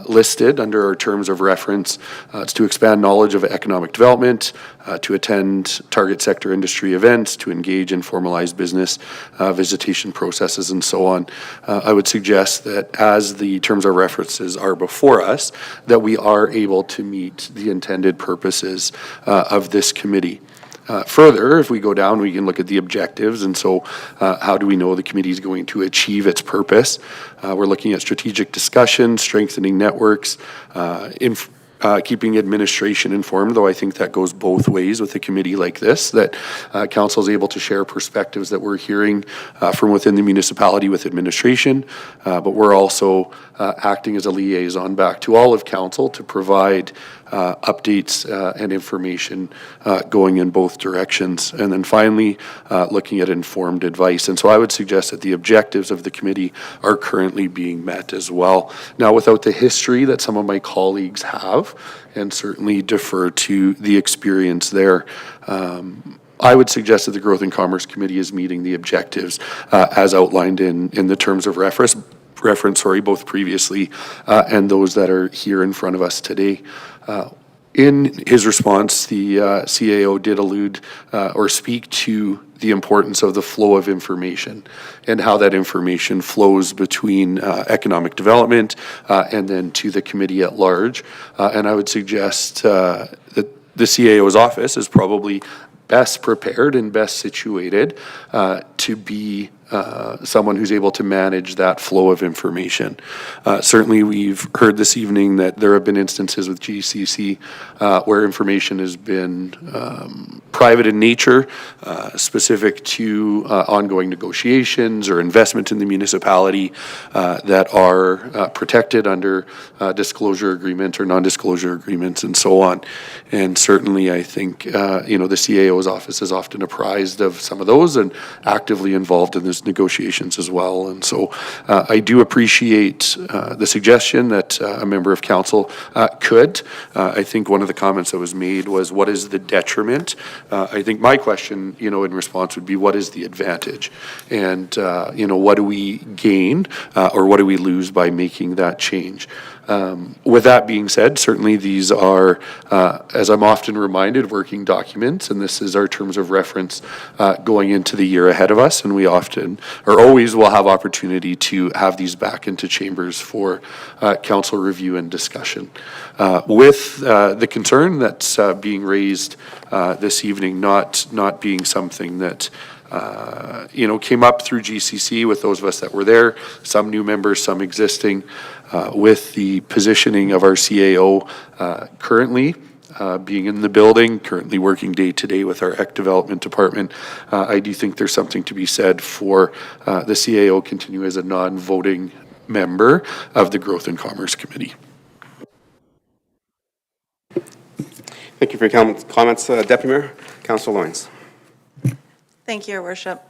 listed under our terms of reference, it's to expand knowledge of economic development, to attend target sector industry events, to engage in formalized business visitation processes, and so on. I would suggest that as the terms of references are before us, that we are able to meet the intended purposes of this committee. Further, if we go down, we can look at the objectives, and so how do we know the committee is going to achieve its purpose? We're looking at strategic discussion, strengthening networks, keeping administration informed, though I think that goes both ways with a committee like this, that council is able to share perspectives that we're hearing from within the municipality with administration, but we're also acting as a liaison back to all of council to provide updates and information going in both directions. And then finally, looking at informed advice. And so I would suggest that the objectives of the committee are currently being met as well. Now, without the history that some of my colleagues have, and certainly defer to the experience there, I would suggest that the Growth and Commerce Committee is meeting the objectives as outlined in the terms of reference, both previously and those that are here in front of us today. In his response, the CAO did allude or speak to the importance of the flow of information and how that information flows between economic development and then to the committee at large. And I would suggest that the CAO's office is probably best prepared and best situated to be someone who's able to manage that flow of information. Certainly, we've heard this evening that there have been instances with GCC where information has been private in nature, specific to ongoing negotiations or investment in the municipality that are protected under disclosure agreement or non-disclosure agreements and so on. And certainly, I think, the CAO's office is often apprised of some of those and actively involved in those negotiations as well. And so I do appreciate the suggestion that a member of council could. I think one of the comments that was made was, what is the detriment? I think my question, in response would be, what is the advantage? And, what do we gain or what do we lose by making that change? With that being said, certainly these are, as I'm often reminded, working documents, and this is our terms of reference going into the year ahead of us, and we often, or always, will have opportunity to have these back into chambers for council review and discussion. With the concern that's being raised this evening not being something that came up through GCC with those of us that were there, some new members, some existing, with the positioning of our CAO currently being in the building, currently working day to day with our EC development department. I do think there's something to be said for the CAO continue as a non-voting member of the Growth and Commerce Committee. Thank you for your comments, Deputy Mayor. Councilor Lawrence. Thank you, Your Worship.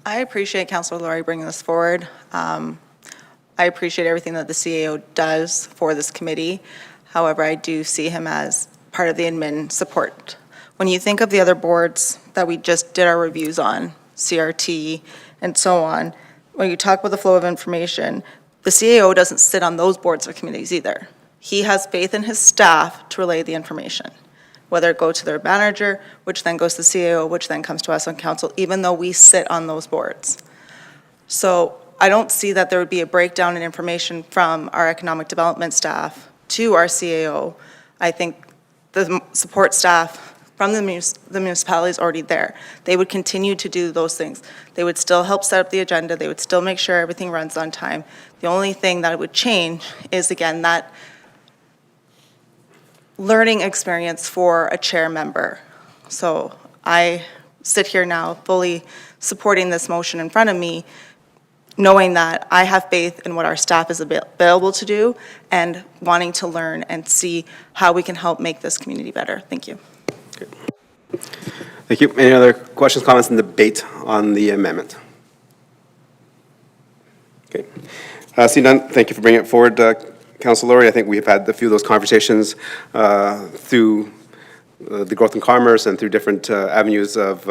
I appreciate Councilor Laurie bringing this forward. I appreciate everything that the CAO does for this committee. However, I do see him as part of the admin support. When you think of the other boards that we just did our reviews on, CRT and so on, when you talk about the flow of information, the CAO doesn't sit on those boards or committees either. He has faith in his staff to relay the information, whether it go to their manager, which then goes to the CAO, which then comes to us on council, even though we sit on those boards. So I don't see that there would be a breakdown in information from our economic development staff to our CAO. I think the support staff from the municipality is already there. They would continue to do those things. They would still help set up the agenda. They would still make sure everything runs on time. The only thing that would change is, again, that learning experience for a chair member. So I sit here now fully supporting this motion in front of me, knowing that I have faith in what our staff is available to do and wanting to learn and see how we can help make this community better. Thank you. Thank you. Any other questions, comments, and debate on the amendment? Okay. Seeing none, thank you for bringing it forward, Councilor Laurie. I think we've had a few of those conversations through the growth in commerce and through different avenues of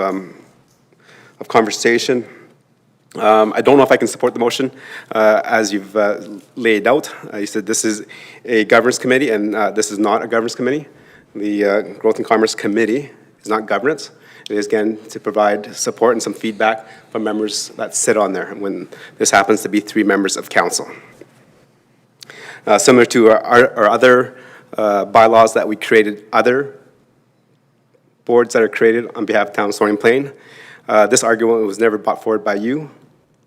conversation. I don't know if I can support the motion as you've laid out. You said this is a governance committee, and this is not a governance committee. The Growth and Commerce Committee is not governance. It is, again, to provide support and some feedback from members that sit on there, when this happens to be 3 members of council. Similar to our other bylaws that we created, other boards that are created on behalf of Town of Soaring Plain, this argument was never brought forward by you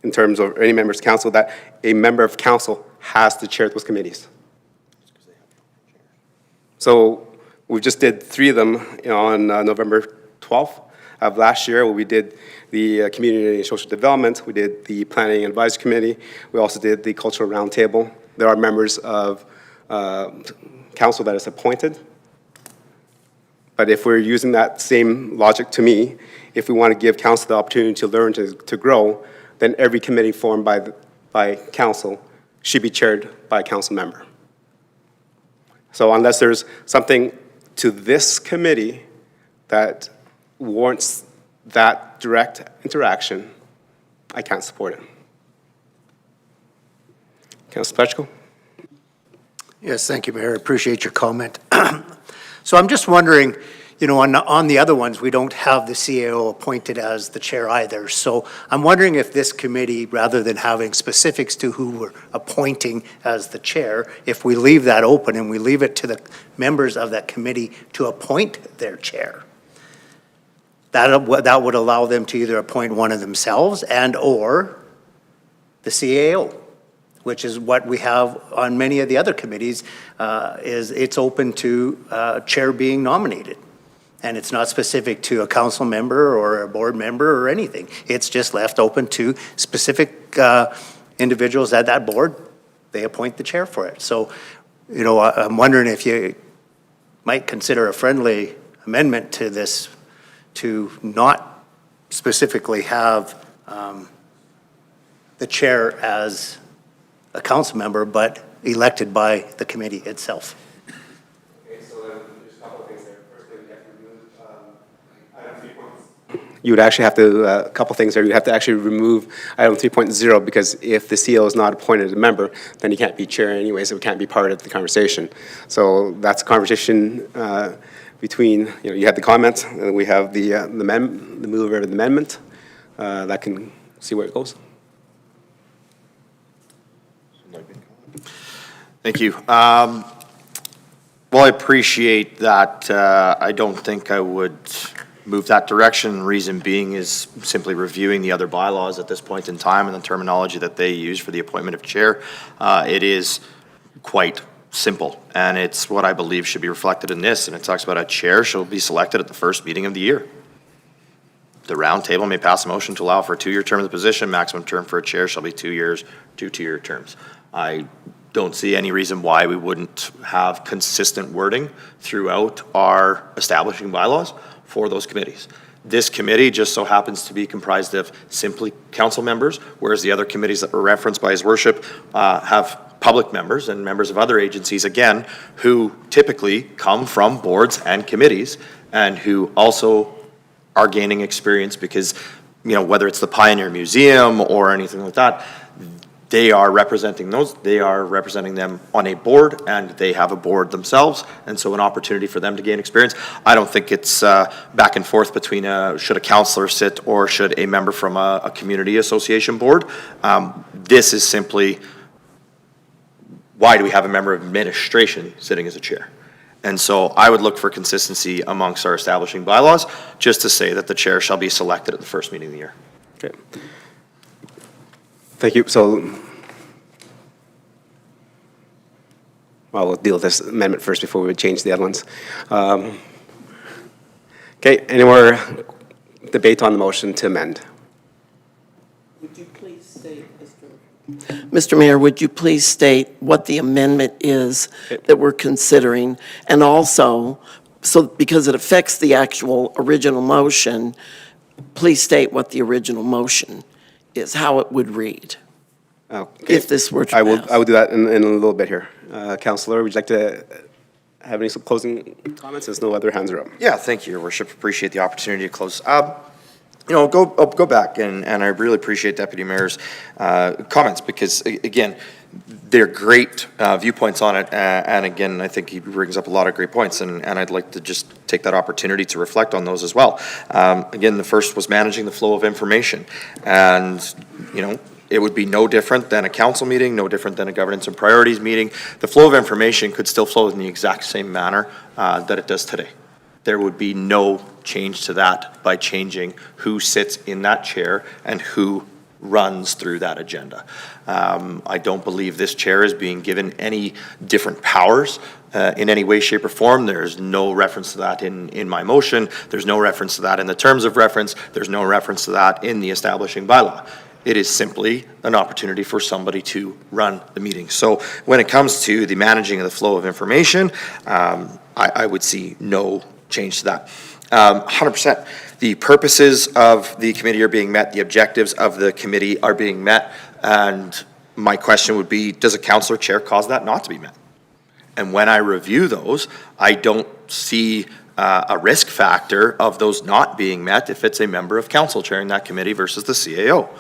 in terms of any members of council that a member of council has to chair those committees. So we just did 3 of them on November 12th of last year, where we did the Community and Social Development, we did the Planning and Advisory Committee, we also did the Cultural Roundtable. There are members of council that is appointed. But if we're using that same logic to me, if we want to give council the opportunity to learn, to grow, then every committee formed by council should be chaired by a council member. So unless there's something to this committee that warrants that direct interaction, I can't support it. Councilor Pletchko? Yes, thank you, Mayor. I appreciate your comment. So I'm just wondering, on the other ones, we don't have the CAO appointed as the chair either. So I'm wondering if this committee, rather than having specifics to who we're appointing as the chair, if we leave that open and we leave it to the members of that committee to appoint their chair, that would allow them to either appoint one of themselves and/or the CAO, which is what we have on many of the other committees, is it's open to chair being nominated. And it's not specific to a council member or a board member or anything. It's just left open to specific individuals at that board. They appoint the chair for it. So, I'm wondering if you might consider a friendly amendment to this to not specifically have the chair as a council member, but elected by the committee itself. Okay, so then there's a couple of things there. First, you have to remove item 3 points. You would actually have to, a couple things there. You have to actually remove item 3.0, because if the CEO is not appointed as a member, then he can't be chair anyway, so it can't be part of the conversation. So that's a conversation between, you have the comments, and we have the mover of the amendment that can see where it goes. Thank you. Well, I appreciate that. I don't think I would move that direction. Reason being is simply reviewing the other bylaws at this point in time and the terminology that they use for the appointment of chair. It is quite simple, and it's what I believe should be reflected in this, and it talks about a chair shall be selected at the first meeting of the year. The round table may pass a motion to allow for a 2-year term of the position. Maximum term for a chair shall be 2 years, 2 2-year terms. I don't see any reason why we wouldn't have consistent wording throughout our establishing bylaws for those committees. This committee just so happens to be comprised of simply council members, whereas the other committees that were referenced by His Worship have public members and members of other agencies, again, who typically come from boards and committees and who also are gaining experience because, whether it's the Pioneer Museum or anything like that, they are representing those, they are representing them on a board, and they have a board themselves, and so an opportunity for them to gain experience. I don't think it's back and forth between should a councillor sit or should a member from a community association board. This is simply, why do we have a member of administration sitting as a chair? And so I would look for consistency amongst our establishing bylaws, just to say that the chair shall be selected at the first meeting of the year. Okay. Thank you. So, we'll deal with this amendment first before we change the other ones. Okay, any more debate on the motion to amend? Would you please state, Mr. Mayor, would you please state what the amendment is that we're considering? And also, because it affects the actual original motion, please state what the original motion is, how it would read. Okay. if this were to I will pass. do that in a little bit here. Counselor, would you like to have any closing comments? There's no other hands are up. Yeah, thank you, Your Worship. Appreciate the opportunity to close. I'll go back, and I really appreciate Deputy Mayor's comments, because, again, they're great viewpoints on it, and again, I think he brings up a lot of great points, and I'd like to just take that opportunity to reflect on those as well. Again, the first was managing the flow of information, and, it would be no different than a council meeting, no different than a governance and priorities meeting. The flow of information could still flow in the exact same manner that it does today. There would be no change to that by changing who sits in that chair and who runs through that agenda. I don't believe this chair is being given any different powers in any way, shape, or form. There's no reference to that in my motion. There's no reference to that in the terms of reference. There's no reference to that in the establishing bylaw. It is simply an opportunity for somebody to run the meeting. So when it comes to the managing of the flow of information, I would see no change to that. 100%. The purposes of the committee are being met, the objectives of the committee are being met, and my question would be, does a councillor chair cause that not to be met? And when I review those, I don't see a risk factor of those not being met if it's a member of council chairing that committee versus the CAO.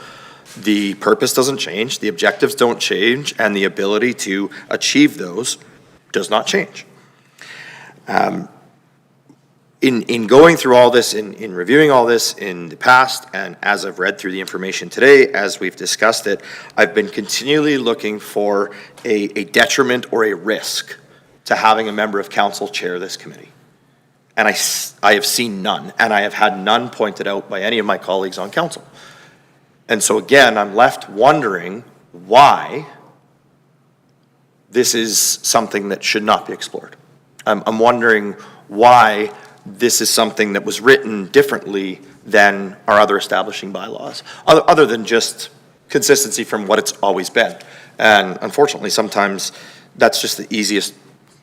The purpose doesn't change, the objectives don't change, and the ability to achieve those does not change. In going through all this, in reviewing all this in the past, and as I've read through the information today, as we've discussed it, I've been continually looking for a detriment or a risk to having a member of council chair this committee. And I have seen none, and I have had none pointed out by any of my colleagues on council. And so again, I'm left wondering why this is something that should not be explored. I'm wondering why this is something that was written differently than our other establishing bylaws, other than just consistency from what it's always been. And unfortunately, sometimes that's just the easiest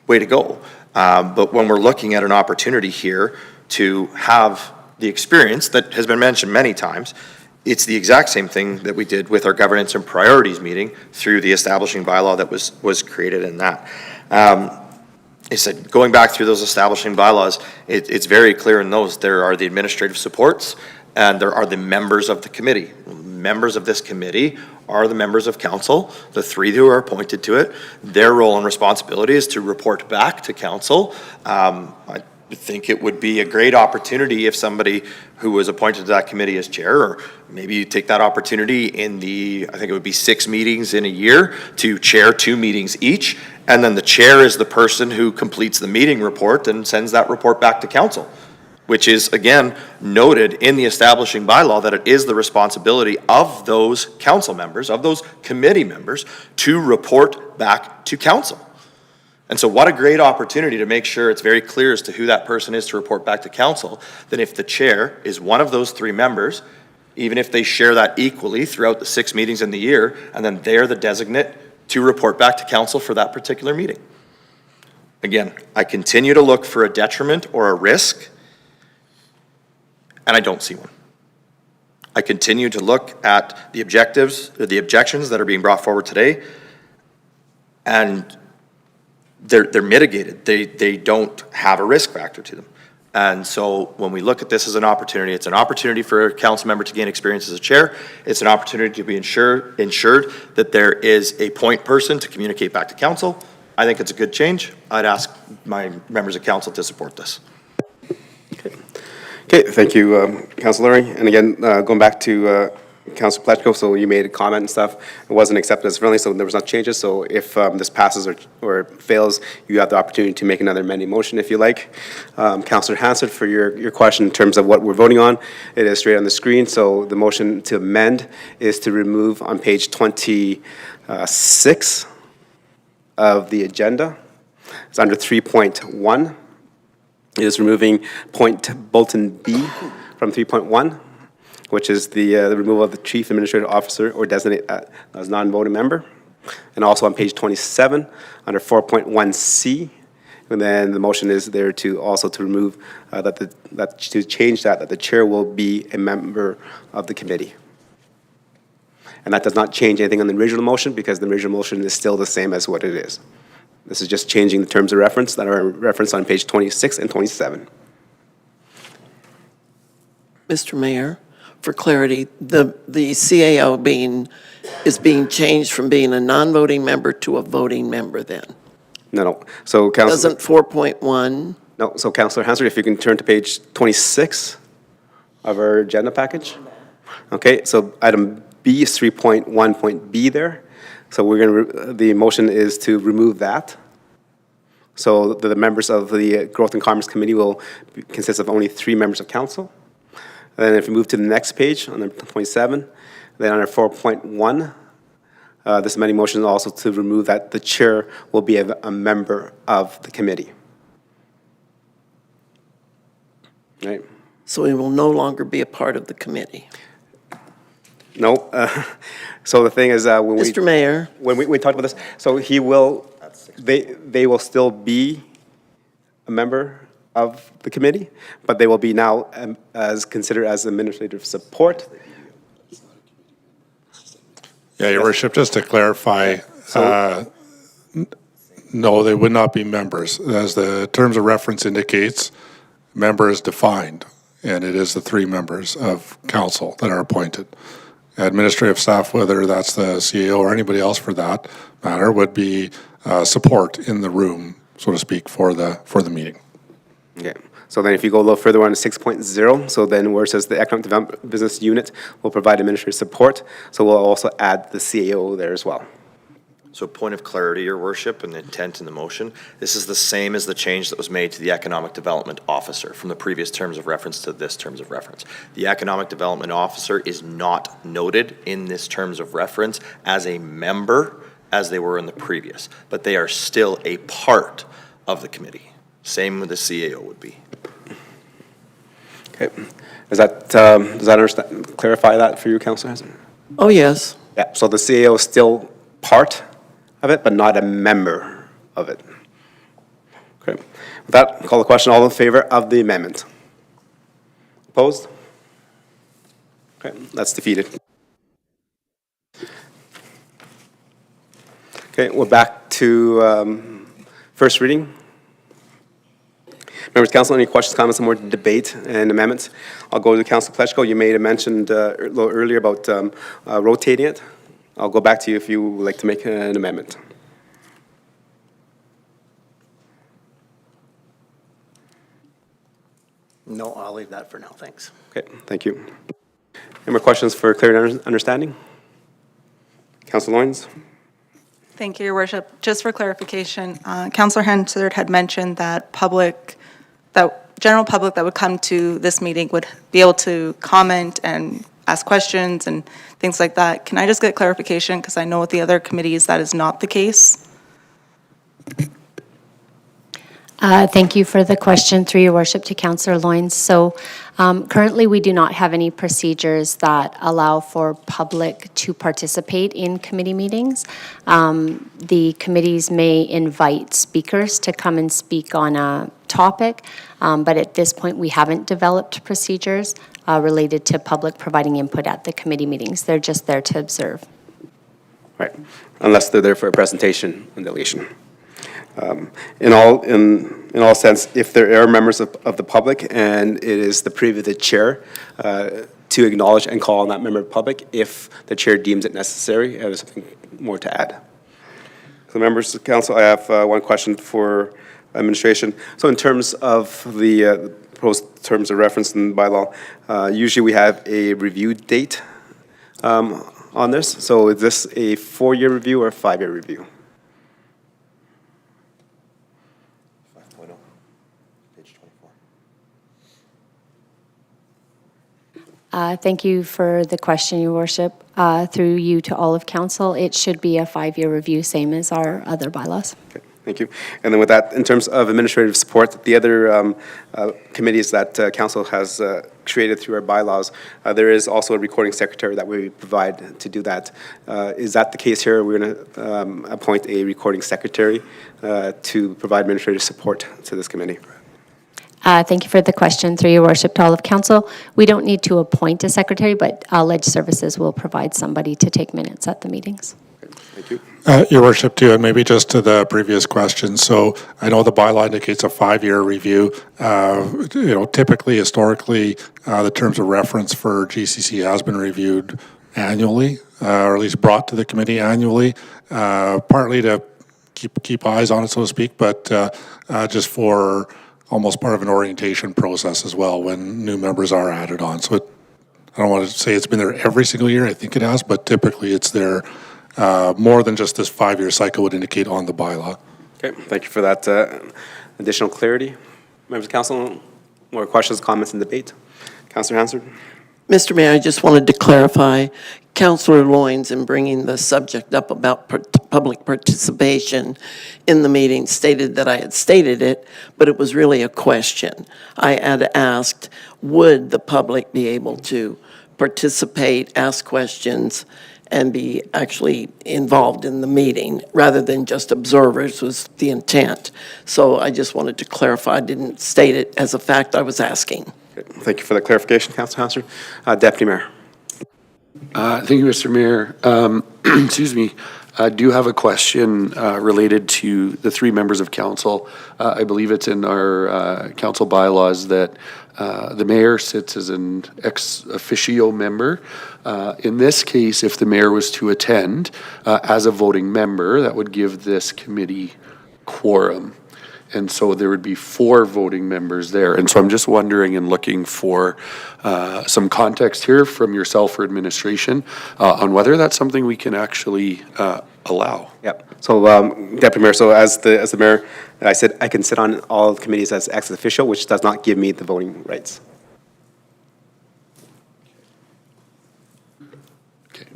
way to go. But when we're looking at an opportunity here to have the experience that has been mentioned many times, it's the exact same thing that we did with our governance and priorities meeting through the establishing bylaw that was created in that. I said, going back through those establishing bylaws, it's very clear in those there are the administrative supports and there are the members of the committee. Members of this committee are the members of council, the three who are appointed to it. Their role and responsibility is to report back to council. I think it would be a great opportunity if somebody who was appointed to that committee as chair, or maybe you take that opportunity in I think it would be 6 meetings in a year, to chair 2 meetings each, and then the chair is the person who completes the meeting report and sends that report back to council, which is, again, noted in the establishing bylaw that it is the responsibility of those council members, of those committee members, to report back to council. And so what a great opportunity to make sure it's very clear as to who that person is to report back to council, then if the chair is one of those 3 members, even if they share that equally throughout the 6 meetings in the year, and then they're the designate to report back to council for that particular meeting. Again, I continue to look for a detriment or a risk, and I don't see one. I continue to look at the objectives, or the objections that are being brought forward today, and they're mitigated. They don't have a risk factor to them. And so when we look at this as an opportunity, it's an opportunity for a council member to gain experience as a chair. It's an opportunity to be ensured that there is a point person to communicate back to council. I think it's a good change. I'd ask my members of council to support this. Okay, thank you, Councilor Laurie. And again, going back to Councilor Pletko, so you made a comment and stuff. It wasn't accepted as friendly, so there was no changes. So if this passes or fails, you have the opportunity to make another amending motion if you like. Councilor Hansard, for your question in terms of what we're voting on, it is straight on the screen. So the motion to amend is to remove on page 26 of the agenda. It's under 3.1. It is removing point Bolton B from 3.1. which is the removal of the chief administrative officer or designate as non-voting member. And also on page 27, under 4.1C, and then the motion is there to also to remove, to change that the chair will be a member of the committee. And that does not change anything on the original motion because the original motion is still the same as what it is. This is just changing the terms of reference that are referenced on page 26 and 27. Mr. Mayor, for clarity, the CAO is being changed from being a non-voting member to a voting member then? No. So Councilor, Doesn't 4.1, no, so Councilor Hansard, if you can turn to page 26 of our agenda package. Okay, so item B is 3.1.B there. So the motion is to remove that. So the members of the Growth and Commerce Committee will consist of only 3 members of council. Then if we move to the next page, on number 27, then under 4.1, this amending motion is also to remove that the chair will be a member of the committee. Right? so he will no longer be a part of the committee? No. So the thing is, Mr. Mayor, when we talked about this, so he will, they will still be a member of the committee, but they will be now as considered as administrative support. Yeah, Your Worship, just to clarify, no, they would not be members. As the terms of reference indicates, member is defined, and it is the 3 members of council that are appointed. Administrative staff, whether that's the CAO or anybody else for that matter, would be support in the room, so to speak, for the meeting. Okay, so then if you go a little further on to 6.0, so then where it says the Economic Development Business Unit will provide administrative support, so we'll also add the CAO there as well. So point of clarity, Your Worship, and the intent in the motion, this is the same as the change that was made to the Economic Development Officer from the previous terms of reference to this terms of reference. The Economic Development Officer is not noted in this terms of reference as a member as they were in the previous, but they are still a part of the committee. Same with the CAO would be. Okay, does that clarify that for you, Councilor Hanson? oh, yes. Yeah, so the CAO is still part of it, but not a member of it. Okay, with that, call the question. All in favor of the amendment? Opposed? Okay, that's defeated. Okay, we're back to first reading. Members of council, any questions, comments, and more debate and amendments? I'll go to Councilor Pleshko. You made a mention a little earlier about rotating it. I'll go back to you if you would like to make an amendment. No, I'll leave that for now, thanks. Okay, thank you. Any more questions for clarity and understanding? Councilor Loynes? Thank you, Your Worship. Just for clarification, Councillor Hansard had mentioned that general public that would come to this meeting would be able to comment and ask questions and things like that. Can I just get clarification? Because I know with the other committees, that is not the case. Thank you for the question, through your worship, to Councillor Loynes. So currently, we do not have any procedures that allow for public to participate in committee meetings. The committees may invite speakers to come and speak on a topic, but at this point, we haven't developed procedures related to public providing input at the committee meetings. They're just there to observe. Right, unless they're there for a presentation and deletion. In all sense, if there are members of the public and it is the privy of the chair to acknowledge and call on that member of the public if the chair deems it necessary, there's something more to add. So members of council, I have one question for administration. So in terms of the proposed terms of reference in the bylaw, usually we have a review date on this. So is this a 4-year review or a 5-year review? Thank you for the question, Your Worship. Through you to all of council, it should be a 5-year review, same as our other bylaws. Okay, thank you. And then with that, in terms of administrative support, the other committees that council has created through our bylaws, there is also a recording secretary that we provide to do that. Is that the case here? We're going to appoint a recording secretary to provide administrative support to this committee. Thank you for the question, through your worship, to all of council. We don't need to appoint a secretary, but Ledge Services will provide somebody to take minutes at the meetings. Thank you. Your worship, too, and maybe just to the previous question. So I know the bylaw indicates a 5-year review. Typically, historically, the terms of reference for GCC has been reviewed annually, or at least brought to the committee annually, partly to keep eyes on it, so to speak, but just for almost part of an orientation process as well when new members are added on. So I don't want to say it's been there every single year. I think it has, but typically it's there more than just this 5-year cycle would indicate on the bylaw. Okay, thank you for that additional clarity. Members of council, more questions, comments, and debate? Councillor Hansard? Mr. Mayor, I just wanted to clarify, Councillor Loynes, in bringing the subject up about public participation in the meeting, stated that I had stated it, but it was really a question. I had asked, would the public be able to participate, ask questions, and be actually involved in the meeting, rather than just observers was the intent. So I just wanted to clarify, I didn't state it as a fact, I was asking. Thank you for the clarification, Councillor Hansard. Deputy Mayor. Thank you, Mr. Mayor. Excuse me. I do have a question related to the 3 members of council. I believe it's in our council bylaws that the mayor sits as an ex officio member. In this case, if the mayor was to attend as a voting member, that would give this committee quorum. And so there would be 4 voting members there. And so I'm just wondering and looking for some context here from yourself or administration on whether that's something we can actually allow. Yep. So, Deputy Mayor, so as the mayor, I said I can sit on all the committees as ex officio, which does not give me the voting rights. Okay.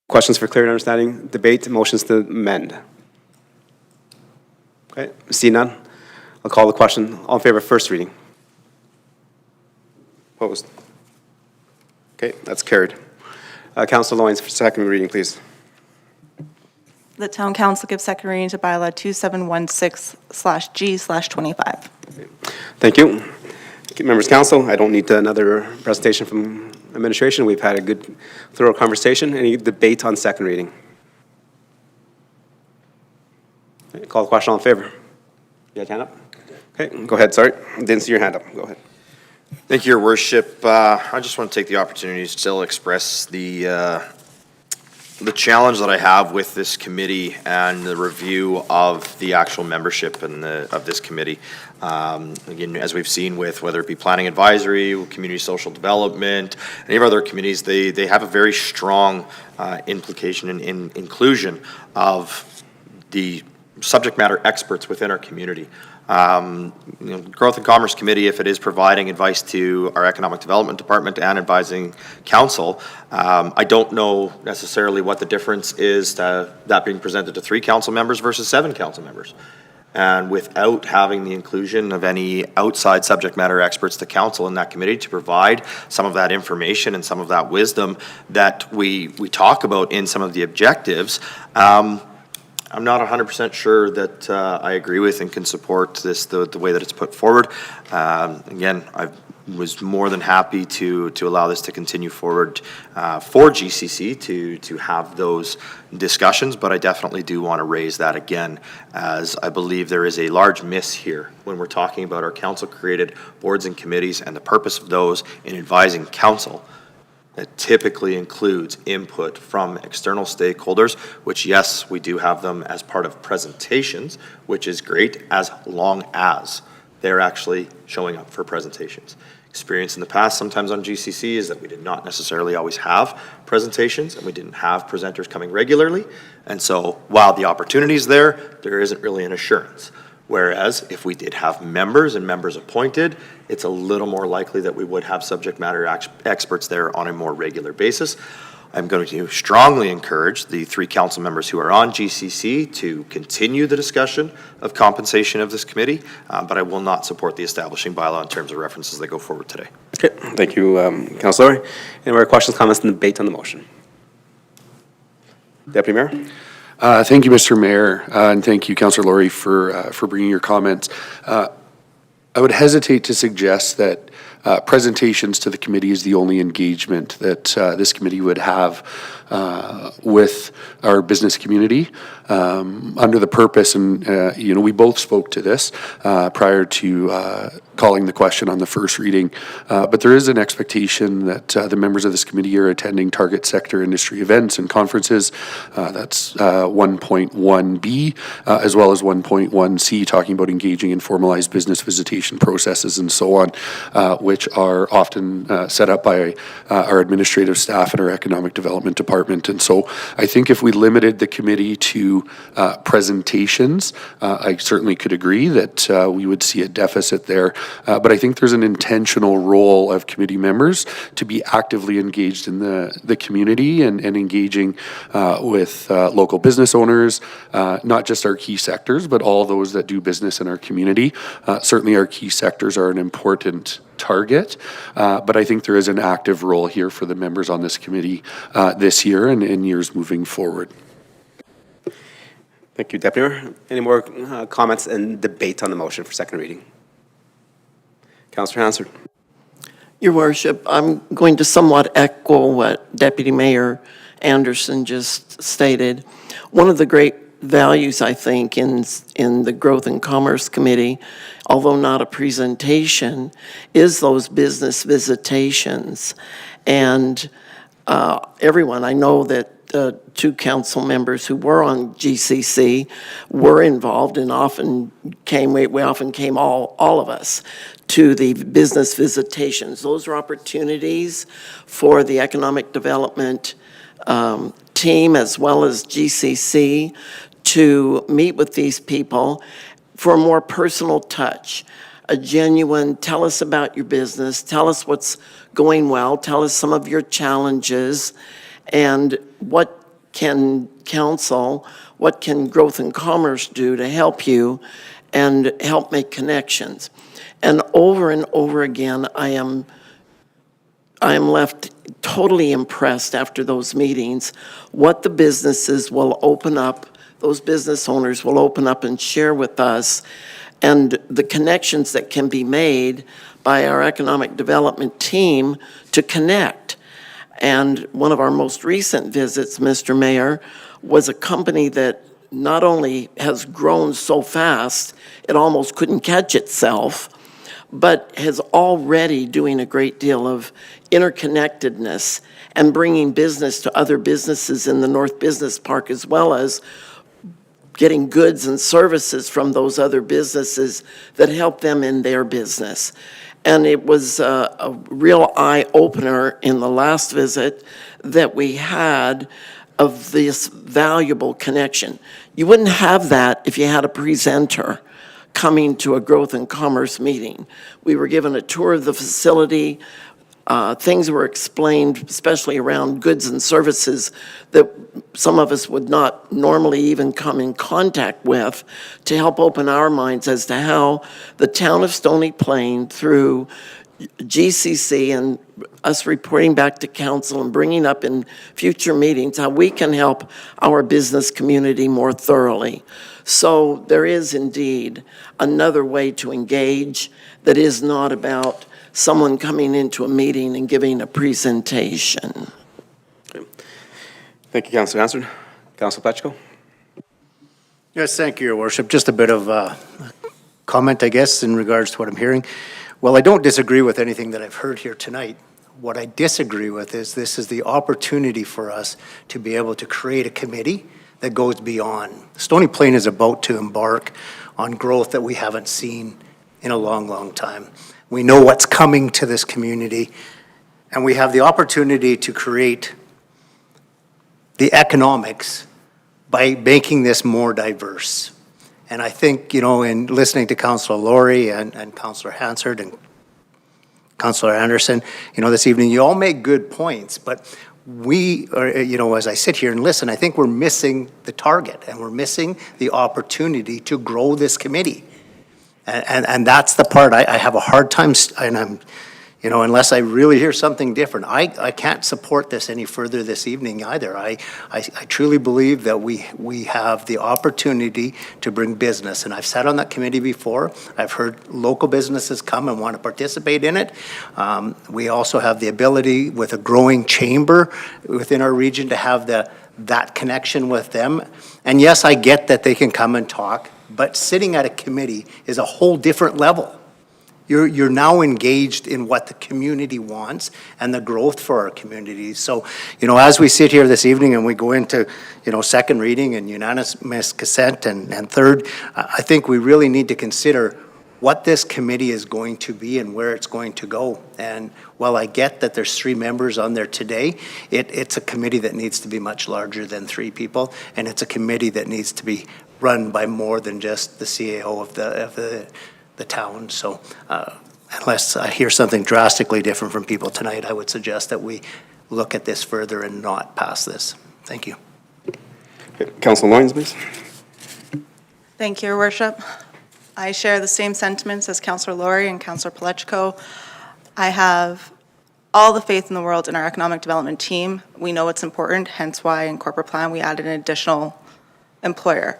Questions for clear and understanding, debate, motions to amend? Okay, see none. I'll call the question. All in favor of first reading? Opposed? Okay, that's carried. Councillor Loynes for second reading, please. The town council gives second reading to bylaw 2716/G/25. Thank you. Okay, members of council, I don't need another presentation from administration. We've had a good, thorough conversation. Any debate on second reading? Okay, call the question. All in favor? You had your hand up? Okay, go ahead. Sorry, didn't see your hand up. Go ahead. Thank you, Your Worship. I just want to take the opportunity to still express the challenge that I have with this committee and the review of the actual membership and of this committee. Again, as we've seen with whether it be planning advisory, community social development, any of our other committees, they have a very strong implication and inclusion of the subject matter experts within our community. Growth and Commerce Committee, if it is providing advice to our Economic Development Department and advising council, I don't know necessarily what the difference is to that being presented to 3 council members versus 7 council members. And without having the inclusion of any outside subject matter experts to council in that committee to provide some of that information and some of that wisdom that we talk about in some of the objectives, I'm not 100% sure that I agree with and can support this the way that it's put forward. Again, I was more than happy to allow this to continue forward for GCC to have those discussions, but I definitely do want to raise that again, as I believe there is a large miss here when we're talking about our council-created boards and committees and the purpose of those in advising council. It typically includes input from external stakeholders, which, yes, we do have them as part of presentations, which is great as long as they're actually showing up for presentations. Experience in the past, sometimes on GCC, is that we did not necessarily always have presentations and we didn't have presenters coming regularly. And so while the opportunity is there isn't really an assurance. Whereas if we did have members and members appointed, it's a little more likely that we would have subject matter experts there on a more regular basis. I'm going to strongly encourage the 3 council members who are on GCC to continue the discussion of compensation of this committee, but I will not support the establishing bylaw in terms of references that go forward today. Okay, thank you, Councillor. Any more questions, comments, and debate on the motion? Deputy Mayor? Thank you, Mr. Mayor, and thank you, Councillor Laurie, for bringing your comments. I would hesitate to suggest that presentations to the committee is the only engagement that this committee would have with our business community under the purpose, and we both spoke to this prior to calling the question on the first reading, but there is an expectation that the members of this committee are attending target sector industry events and conferences. That's 1.1B as well as 1.1C, talking about engaging in formalized business visitation processes and so on, which are often set up by our administrative staff and our economic development department. And so I think if we limited the committee to presentations, I certainly could agree that we would see a deficit there. But I think there's an intentional role of committee members to be actively engaged in the community and engaging with local business owners, not just our key sectors, but all those that do business in our community. Certainly our key sectors are an important target, but I think there is an active role here for the members on this committee this year and in years moving forward. Thank you, Deputy Mayor. Any more comments and debate on the motion for second reading? Councillor Hansard. Your Worship, I'm going to somewhat echo what Deputy Mayor Anderson just stated. One of the great values, I think, in the Growth and Commerce Committee, although not a presentation, is those business visitations. And everyone, I know that two council members who were on GCC were involved and often came, we often came, all of us, to the business visitations. Those are opportunities for the economic development team as well as GCC to meet with these people for a more personal touch, a genuine, tell us about your business, tell us what's going well, tell us some of your challenges, and what can council, what can Growth and Commerce do to help you and help make connections. And over again, I am left totally impressed after those meetings, what the businesses will open up, those business owners will open up and share with us, and the connections that can be made by our economic development team to connect. And one of our most recent visits, Mr. Mayor, was a company that not only has grown so fast, it almost couldn't catch itself, but is already doing a great deal of interconnectedness and bringing business to other businesses in the North Business Park, as well as getting goods and services from those other businesses that help them in their business. And it was a real eye-opener in the last visit that we had of this valuable connection. You wouldn't have that if you had a presenter coming to a Growth and Commerce meeting. We were given a tour of the facility. Things were explained, especially around goods and services that some of us would not normally even come in contact with, to help open our minds as to how the town of Stony Plain, through GCC and us reporting back to council and bringing up in future meetings, how we can help our business community more thoroughly. So there is indeed another way to engage that is not about someone coming into a meeting and giving a presentation. Thank you, Councillor Hansard. Councillor Pacheco. Yes, thank you, Your Worship. Just a bit of comment, I guess, in regards to what I'm hearing. Well, I don't disagree with anything that I've heard here tonight. What I disagree with is this is the opportunity for us to be able to create a committee that goes beyond. Stony Plain is about to embark on growth that we haven't seen in a long, long time. We know what's coming to this community, and we have the opportunity to create the economics by making this more diverse. And I think, in listening to Councillor Laurie and Councillor Hansard and Councillor Anderson, this evening, you all make good points, but we are, as I sit here and listen, I think we're missing the target and we're missing the opportunity to grow this committee. And that's the part I have a hard time, and I'm, You know, unless I really hear something different, I can't support this any further this evening either. I truly believe that we have the opportunity to bring business, and I've sat on that committee before. I've heard local businesses come and want to participate in it. We also have the ability with a growing chamber within our region to have that connection with them. And yes, I get that they can come and talk, but sitting at a committee is a whole different level. You're now engaged in what the community wants and the growth for our communities. So, you know, as we sit here this evening and we go into, you know, second reading and unanimous consent and third, I think we really need to consider what this committee is going to be and where it's going to go. And while I get that there's 3 members on there today, it's a committee that needs to be much larger than 3 people, and it's a committee that needs to be run by more than just the CAO of the town. So unless I hear something drastically different from people tonight, I would suggest that we look at this further and not pass this. Thank you. Councilor Loyens, please. Thank you, Your Worship. I share the same sentiments as Councillor Laurie and Councillor Palechko. I have all the faith in the world in our economic development team. We know it's important, hence why in corporate plan we added an additional employee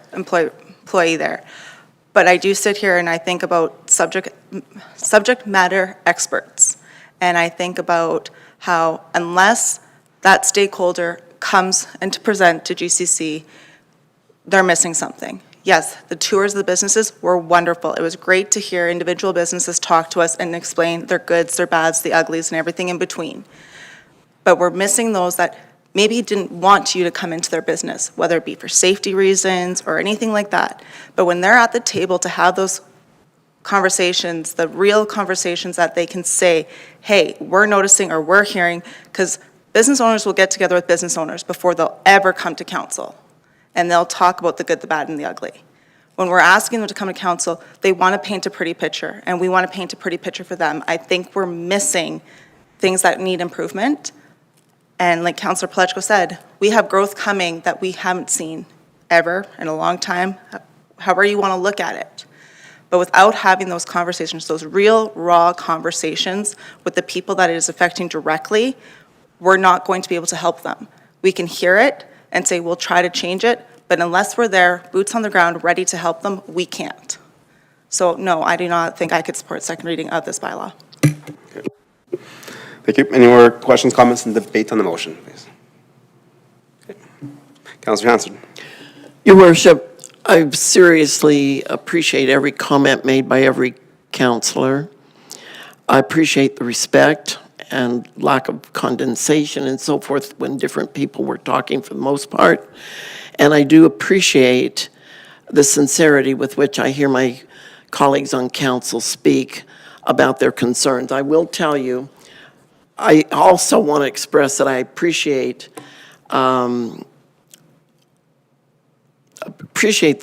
there. But I do sit here and I think about subject matter experts. And I think about how unless that stakeholder comes and to present to GCC, they're missing something. Yes, the tours of the businesses were wonderful. It was great to hear individual businesses talk to us and explain their goods, their bads, the uglies, and everything in between. But we're missing those that maybe didn't want you to come into their business, whether it be for safety reasons or anything like that. But when they're at the table to have those conversations, the real conversations that they can say, hey, we're noticing or we're hearing, because business owners will get together with business owners before they'll ever come to council. And they'll talk about the good, the bad, and the ugly. When we're asking them to come to council, they want to paint a pretty picture, and we want to paint a pretty picture for them. I think we're missing things that need improvement. And like Councillor Palechko said, we have growth coming that we haven't seen ever in a long time, however you want to look at it. But without having those conversations, those real, raw conversations with the people that it is affecting directly, we're not going to be able to help them. We can hear it and say, we'll try to change it, but unless we're there, boots on the ground, ready to help them, we can't. So no, I do not think I could support second reading of this bylaw. Thank you. Any more questions, comments, and debate on the motion, please? Okay. Councillor Hanson. Your Worship, I seriously appreciate every comment made by every councillor. I appreciate the respect and lack of condensation and so forth when different people were talking for the most part. And I do appreciate the sincerity with which I hear my colleagues on council speak about their concerns. I will tell you, I also want to express that I appreciate the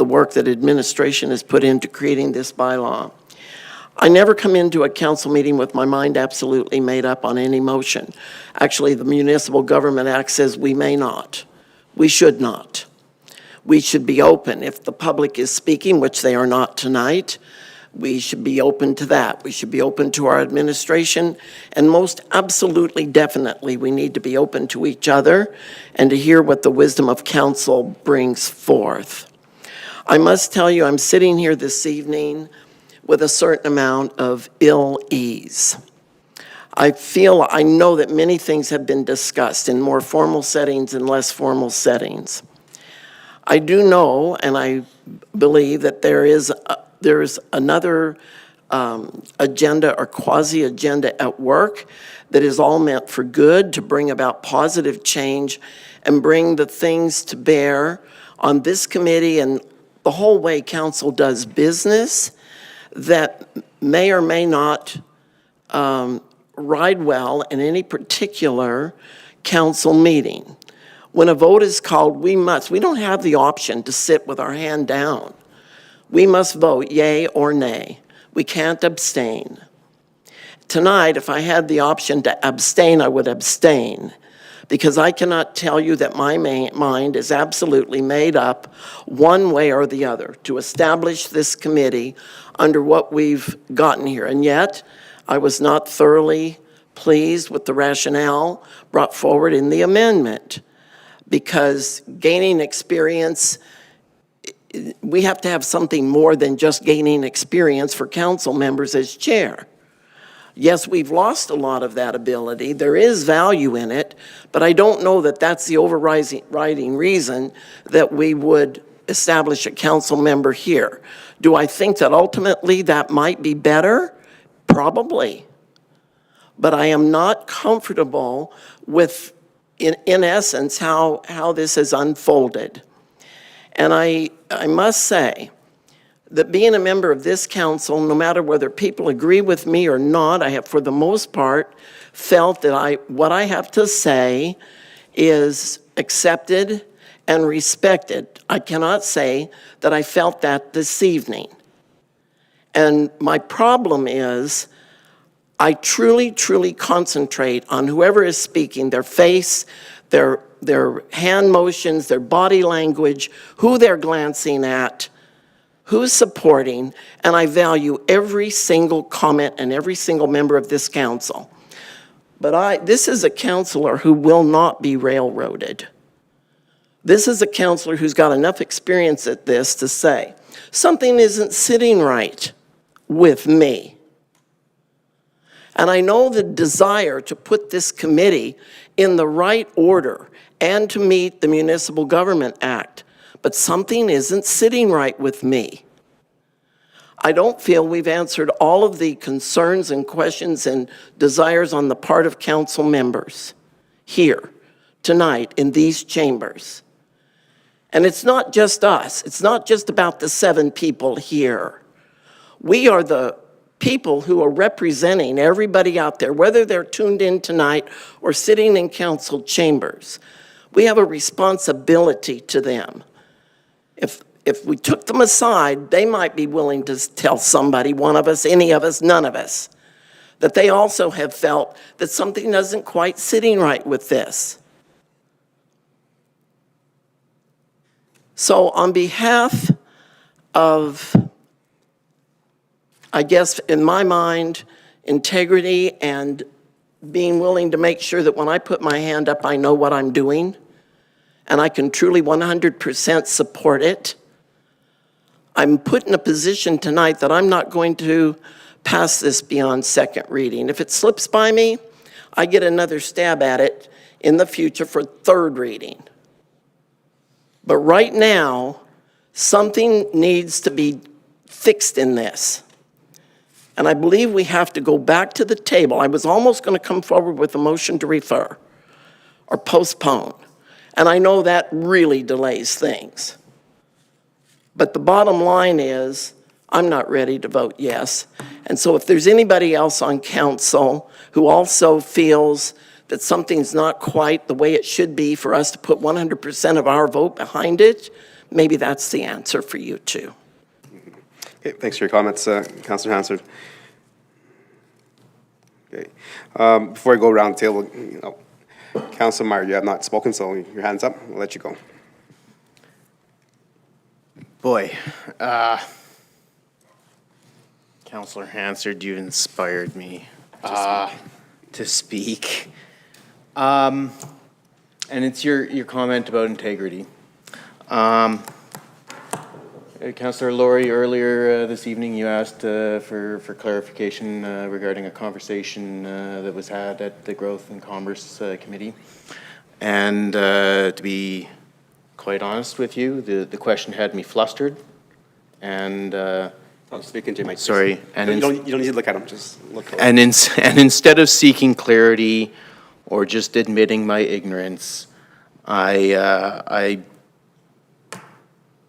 work that administration has put into creating this bylaw. I never come into a council meeting with my mind absolutely made up on any motion. Actually, the Municipal Government Act says we may not. We should not. We should be open. If the public is speaking, which they are not tonight, we should be open to that. We should be open to our administration, and most absolutely, definitely, we need to be open to each other and to hear what the wisdom of council brings forth. I must tell you, I'm sitting here this evening with a certain amount of ill ease. I know that many things have been discussed in more formal settings and less formal settings. I do know, and I believe that there's another agenda or quasi-agenda at work that is all meant for good, to bring about positive change and bring the things to bear on this committee and the whole way council does business that may or may not ride well in any particular council meeting. When a vote is called, we don't have the option to sit with our hand down. We must vote yea or nay. We can't abstain. Tonight, if I had the option to abstain, I would abstain, because I cannot tell you that my mind is absolutely made up one way or the other to establish this committee under what we've gotten here. And yet, I was not thoroughly pleased with the rationale brought forward in the amendment, because gaining experience, we have to have something more than just gaining experience for council members as chair. Yes, we've lost a lot of that ability. There is value in it, but I don't know that that's the overriding reason that we would establish a council member here. Do I think that ultimately that might be better? Probably. But I am not comfortable with, in essence, how this has unfolded. And I must say that being a member of this council, no matter whether people agree with me or not, I have, for the most part, felt that what I have to say is accepted and respected. I cannot say that I felt that this evening. And my problem is, I truly, truly concentrate on whoever is speaking, their face, their hand motions, their body language, who they're glancing at, who's supporting, and I value every single comment and every single member of this council. But this is a councilor who will not be railroaded. This is a councilor who's got enough experience at this to say, something isn't sitting right with me. And I know the desire to put this committee in the right order and to meet the Municipal Government Act, but something isn't sitting right with me. I don't feel we've answered all of the concerns and questions and desires on the part of council members here tonight in these chambers. And it's not just us. It's not just about the 7 people here. We are the people who are representing everybody out there, whether they're tuned in tonight or sitting in council chambers. We have a responsibility to them. If we took them aside, they might be willing to tell somebody, one of us, any of us, none of us, that they also have felt that something isn't quite sitting right with this. So on behalf of, I guess, in my mind, integrity and being willing to make sure that when I put my hand up, I know what I'm doing, and I can truly 100% support it, I'm put in a position tonight that I'm not going to pass this beyond second reading. If it slips by me, I get another stab at it in the future for third reading. But right now, something needs to be fixed in this. And I believe we have to go back to the table. I was almost going to come forward with a motion to refer or postpone. And I know that really delays things. But the bottom line is, I'm not ready to vote yes. And so if there's anybody else on council who also feels that something's not quite the way it should be for us to put 100% of our vote behind it, maybe that's the answer for you too. Okay, thanks for your comments, Councillor Hansard. Okay, before I go around the table, Councillor Meyer, you have not spoken, so your hand's up. I'll let you go. Boy, Councillor Hansard, you inspired me to speak. And it's your comment about integrity. Councillor Laurie, earlier this evening, you asked for clarification regarding a conversation that was had at the Growth and Commerce Committee. And to be quite honest with you, the question had me flustered. And Speaking to your mic, please. sorry. And You don't need to look at him, just look. and instead of seeking clarity or just admitting my ignorance, I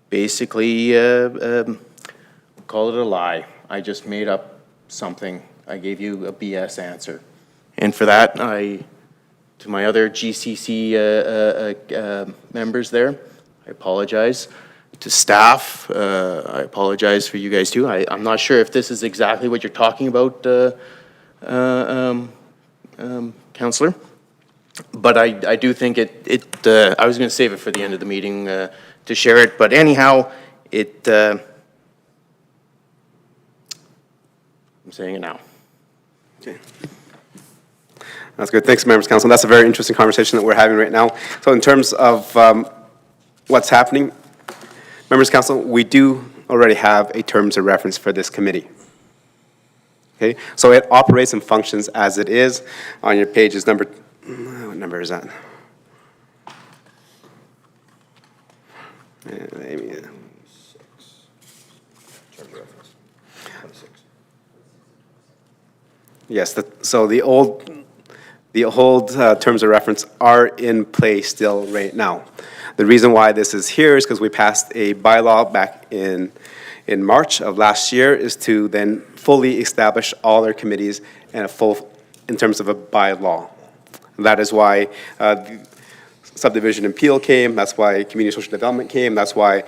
basically call it a lie. I just made up something. I gave you a BS answer. And for that, to my other GCC members there, I apologize. To staff, I apologize for you guys too. I'm not sure if this is exactly what you're talking about, Councillor, but I do think I was going to save it for the end of the meeting to share it, but anyhow, I'm saying it now. Okay. That's good. Thanks, members of council. That's a very interesting conversation that we're having right now. So in terms of what's happening, members of council, we do already have a terms of reference for this committee. Okay, so it operates and functions as it is. On your page is number, what number is that? Maybe, yes, so the old terms of reference are in place still right now. The reason why this is here is because we passed a bylaw back in March of last year, is to then fully establish all our committees in terms of a bylaw. That is why subdivision appeal came, that's why community social development came, that's why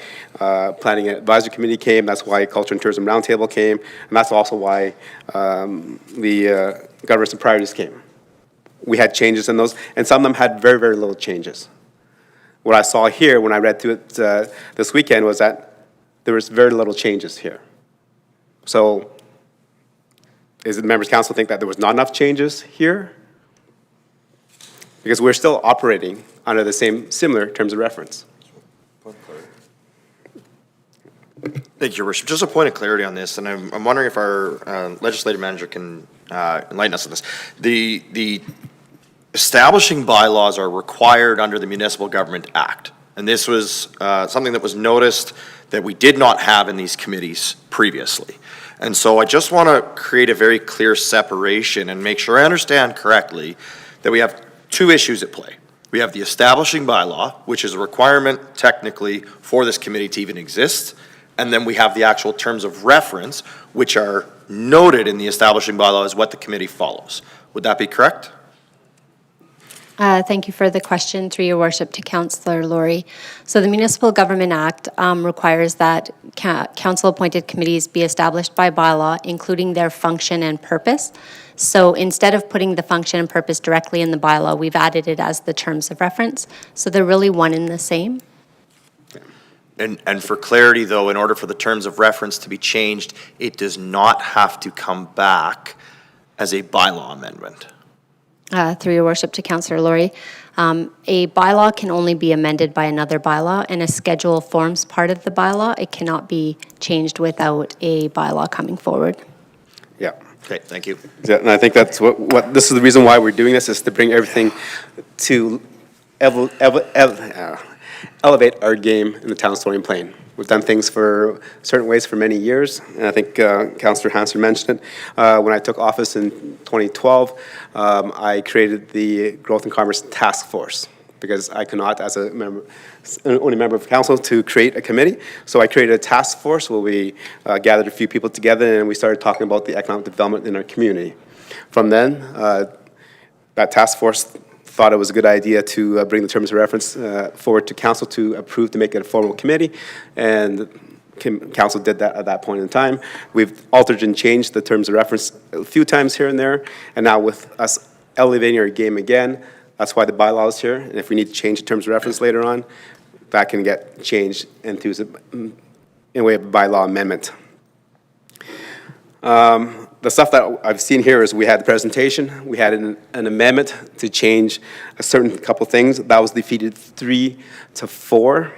planning and advisory committee came, that's why culture and tourism roundtable came, and that's also why the governance and priorities came. We had changes in those, and some of them had very, very little changes. What I saw here when I read through it this weekend was that there was very little changes here. So is the members' council think that there was not enough changes here? Because we're still operating under the similar terms of reference. Thank you, Your Worship. Just a point of clarity on this, and I'm wondering if our legislative manager can enlighten us on this. The establishing bylaws are required under the Municipal Government Act, and this was something that was noticed that we did not have in these committees previously. And so I just want to create a very clear separation and make sure I understand correctly that we have two issues at play. We have the establishing bylaw, which is a requirement technically for this committee to even exist, and then we have the actual terms of reference, which are noted in the establishing bylaw as what the committee follows. Would that be correct? Thank you for the question, through your worship, to Councillor Laurie. So the Municipal Government Act requires that council-appointed committees be established by bylaw, including their function and purpose. So instead of putting the function and purpose directly in the bylaw, we've added it as the terms of reference. So they're really one and the same. And for clarity, though, in order for the terms of reference to be changed, it does not have to come back as a bylaw amendment. Through your worship, to Councillor Laurie. A bylaw can only be amended by another bylaw, and a schedule forms part of the bylaw. It cannot be changed without a bylaw coming forward. Yeah. Okay, thank you. Yeah, and I think that's what this is the reason why we're doing this, is to bring everything to elevate our game in the town of Stony Plain. We've done things for certain ways for many years, and I think Councillor Hanser mentioned it. When I took office in 2012, I created the Growth and Commerce Task Force, because I could not, as only member of council, to create a committee. So I created a task force where we gathered a few people together, and we started talking about the economic development in our community. From then, that task force thought it was a good idea to bring the terms of reference forward to council to approve, to make it a formal committee, and council did that at that point in time. We've altered and changed the terms of reference a few times here and there, and now with us elevating our game again, that's why the bylaw is here, and if we need to change the terms of reference later on, that can get changed into in way of a bylaw amendment. The stuff that I've seen here is we had the presentation, we had an amendment to change a certain couple things. That was defeated 3-4.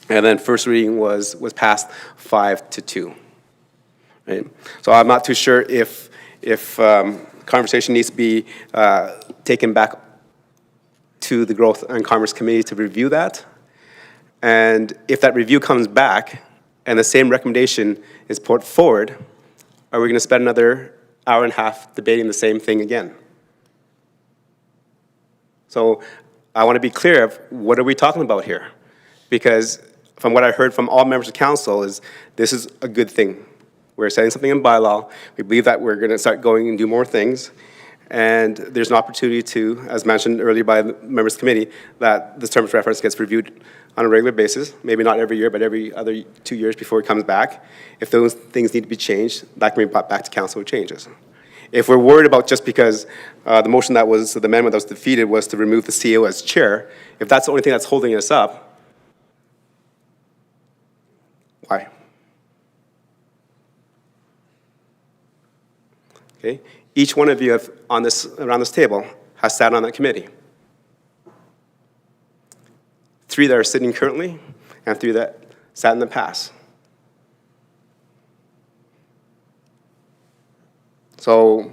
And then first reading was passed 5-2. Right? So I'm not too sure if conversation needs to be taken back to the Growth and Commerce Committee to review that. And if that review comes back and the same recommendation is put forward, are we going to spend another hour and a half debating the same thing again? So I want to be clear of what are we talking about here? Because from what I heard from all members of council is this is a good thing. We're setting something in bylaw. We believe that we're going to start going and do more things. And there's an opportunity to, as mentioned earlier by the members of the committee, that the terms of reference gets reviewed on a regular basis, maybe not every year, but every other 2 years before it comes back. If those things need to be changed, that can be brought back to council with changes. If we're worried about just because the motion that was, the amendment that was defeated was to remove the CEO as chair, if that's the only thing that's holding us up, why? Okay? Each one of you around this table has sat on that committee. 3 that are sitting currently, and 3 that sat in the past. So,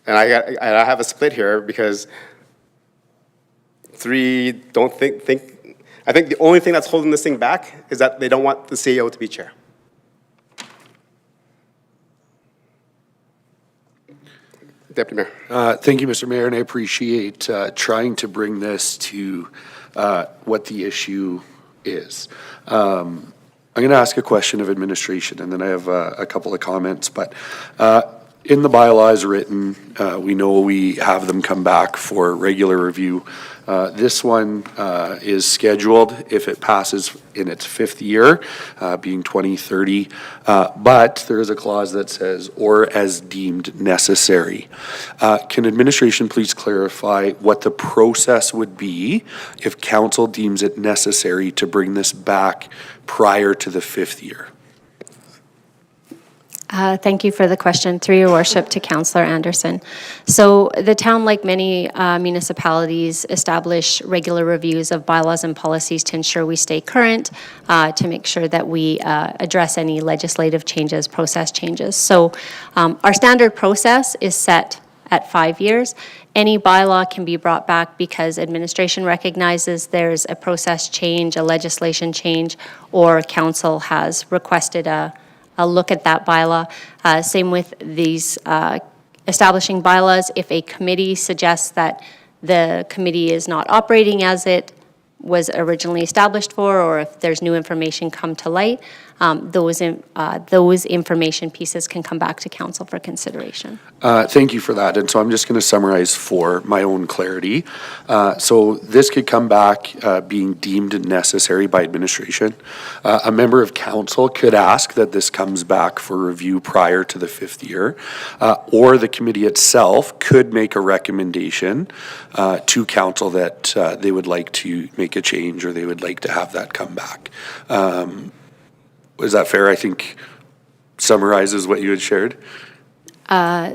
and I have a split here because 3 don't think, I think the only thing that's holding this thing back is that they don't want the CEO to be chair. Deputy Mayor. Thank you, Mr. Mayor, and I appreciate trying to bring this to what the issue is. I'm going to ask a question of administration, and then I have a couple of comments. But in the bylaws written, we know we have them come back for regular review. This one is scheduled if it passes in its 5th year, being 2030. But there is a clause that says, or as deemed necessary. Can administration please clarify what the process would be if council deems it necessary to bring this back prior to the 5th year? Thank you for the question. Through your worship to Councillor Anderson. So the town, like many municipalities, establish regular reviews of bylaws and policies to ensure we stay current, to make sure that we address any legislative changes, process changes. So our standard process is set at 5 years. Any bylaw can be brought back because administration recognizes there's a process change, a legislation change, or council has requested a look at that bylaw. Same with these establishing bylaws. If a committee suggests that the committee is not operating as it was originally established for, or if there's new information come to light, those information pieces can come back to council for consideration. Thank you for that. And so I'm just going to summarize for my own clarity. So this could come back being deemed necessary by administration. A member of council could ask that this comes back for review prior to the 5th year, or the committee itself could make a recommendation to council that they would like to make a change or they would like to have that come back. Is that fair? I think summarizes what you had shared.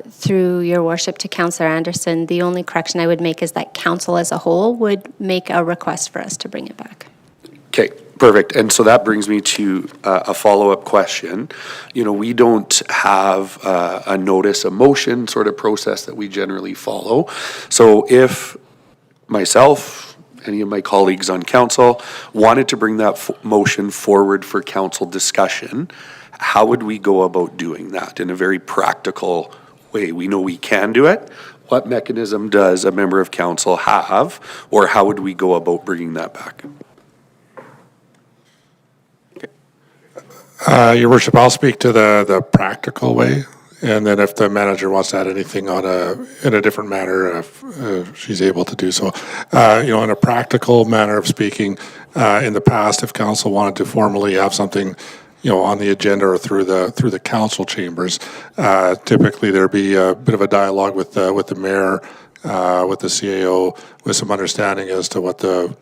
Through your worship to Councillor Anderson, the only correction I would make is that council as a whole would make a request for us to bring it back. Okay, perfect. And so that brings me to a follow-up question. You know, we don't have a notice, a motion sort of process that we generally follow. So if myself, any of my colleagues on council wanted to bring that motion forward for council discussion, how would we go about doing that in a very practical way? We know we can do it. What mechanism does a member of council have, or how would we go about bringing that back? Your worship, I'll speak to the practical way, and then if the manager wants to add anything in a different manner, if she's able to do so. In a practical manner of speaking, in the past, if council wanted to formally have something, on the agenda or through the council chambers, typically there'd be a bit of a dialogue with the mayor, with the CAO, with some understanding as to what the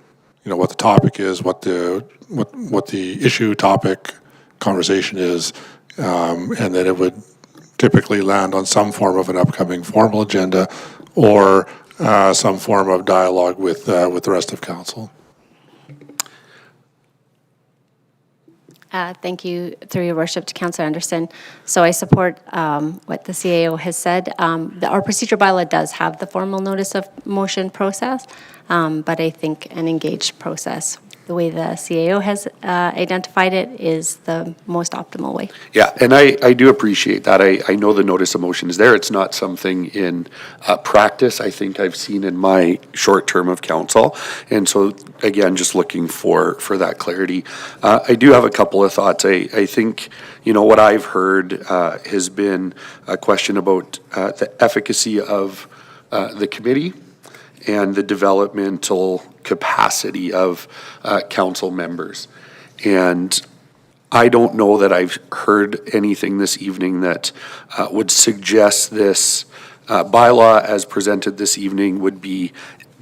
topic is, what the issue, topic, conversation is, and then it would typically land on some form of an upcoming formal agenda or some form of dialogue with the rest of council. Thank you, through your worship, to Councillor Anderson. So I support what the CAO has said. Our procedure bylaw does have the formal notice of motion process, but I think an engaged process, the way the CAO has identified it, is the most optimal way. Yeah, and I do appreciate that. I know the notice of motion is there. It's not something in practice I think I've seen in my short term of council. And so, again, just looking for that clarity. I do have a couple of thoughts. I think, what I've heard has been a question about the efficacy of the committee and the developmental capacity of council members. And I don't know that I've heard anything this evening that would suggest this bylaw as presented this evening would be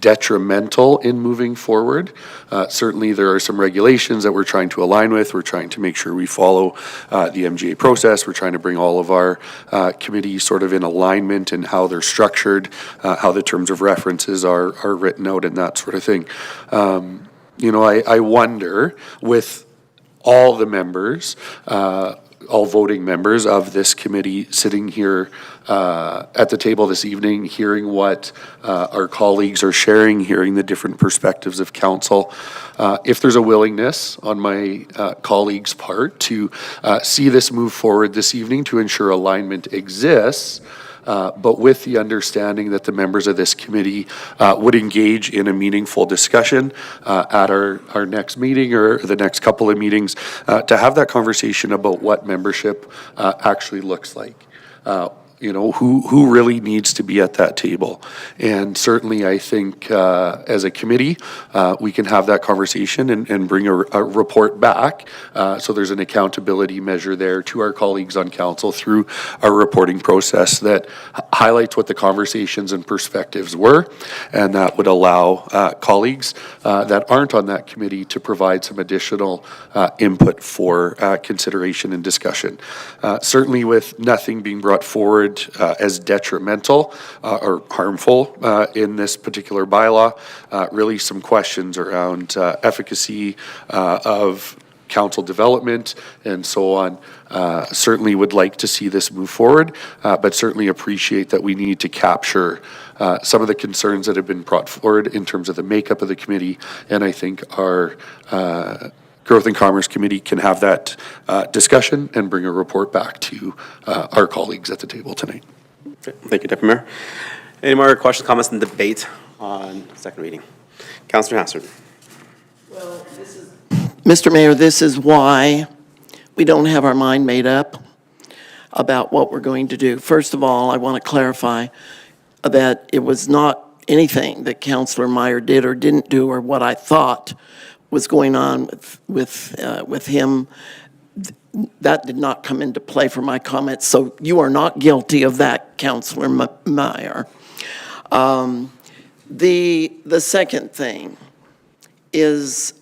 detrimental in moving forward. Certainly, there are some regulations that we're trying to align with. We're trying to make sure we follow the MGA process. We're trying to bring all of our committees sort of in alignment in how they're structured, how the terms of references are written out and that sort of thing. I wonder with all the members, all voting members of this committee sitting here at the table this evening, hearing what our colleagues are sharing, hearing the different perspectives of council. If there's a willingness on my colleagues' part to see this move forward this evening to ensure alignment exists, but with the understanding that the members of this committee would engage in a meaningful discussion at our next meeting or the next couple of meetings to have that conversation about what membership actually looks like. Who really needs to be at that table. And certainly I think as a committee, we can have that conversation and bring a report back. So there's an accountability measure there to our colleagues on council through our reporting process that highlights what the conversations and perspectives were. And that would allow colleagues that aren't on that committee to provide some additional input for consideration and discussion. Certainly with nothing being brought forward as detrimental or harmful in this particular bylaw. Really some questions around efficacy of council development and so on. Certainly would like to see this move forward, but certainly appreciate that we need to capture some of the concerns that have been brought forward in terms of the makeup of the committee, and I think our Growth and Commerce Committee can have that discussion and bring a report back to our colleagues at the table tonight. Okay. Thank you, Deputy Mayor. Any more questions, comments, and debate on second reading? Councillor Hassard. Well, Mr. Mayor, this is why we don't have our mind made up about what we're going to do. First of all, I want to clarify that it was not anything that Councillor Meyer did or didn't do or what I thought was going on with him. That did not come into play for my comments, so you are not guilty of that, Councillor Meyer. The second thing is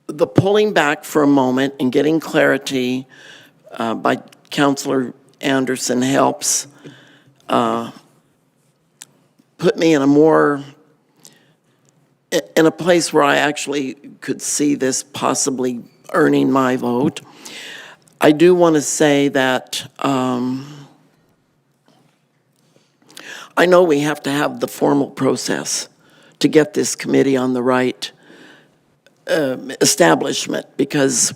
the pulling back for a moment and getting clarity by Councillor Anderson helps put me in a place where I actually could see this possibly earning my vote. I do want to say that I know we have to have the formal process to get this committee on the right establishment because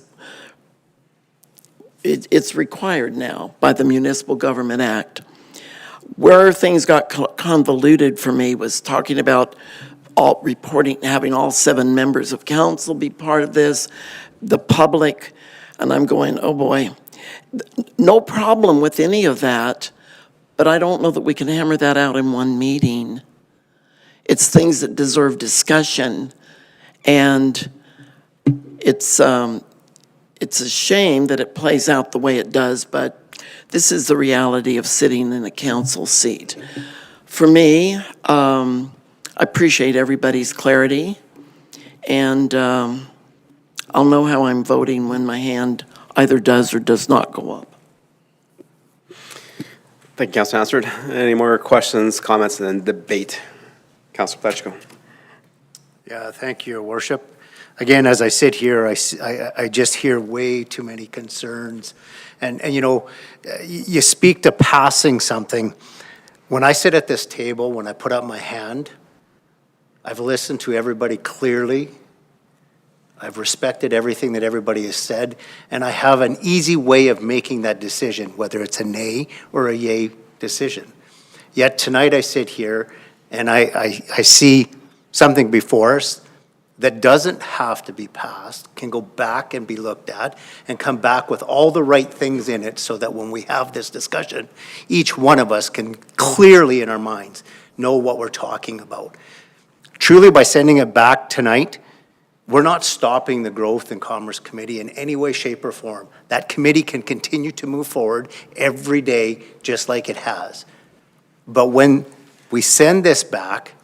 it's required now by the Municipal Government Act. Where things got convoluted for me was talking about all reporting, having all 7 members of council be part of this, the public, and I'm going, oh boy, no problem with any of that, but I don't know that we can hammer that out in one meeting. It's things that deserve discussion, and it's a shame that it plays out the way it does, but this is the reality of sitting in a council seat. For me, I appreciate everybody's clarity, and I'll know how I'm voting when my hand either does or does not go up. Thank you, Councillor Hassard. Any more questions, comments, and debate? Councillor Pletchko. Yeah, thank you, Your Worship. Again, as I sit here, I just hear way too many concerns. And you speak to passing something. When I sit at this table, when I put up my hand, I've listened to everybody clearly. I've respected everything that everybody has said, and I have an easy way of making that decision, whether it's a nay or a yay decision. Yet tonight I sit here and I see something before us that doesn't have to be passed, can go back and be looked at, and come back with all the right things in it so that when we have this discussion, each one of us can clearly in our minds know what we're talking about. Truly, by sending it back tonight, we're not stopping the Growth and Commerce Committee in any way, shape, or form. That committee can continue to move forward every day just like it has. But when we send this back,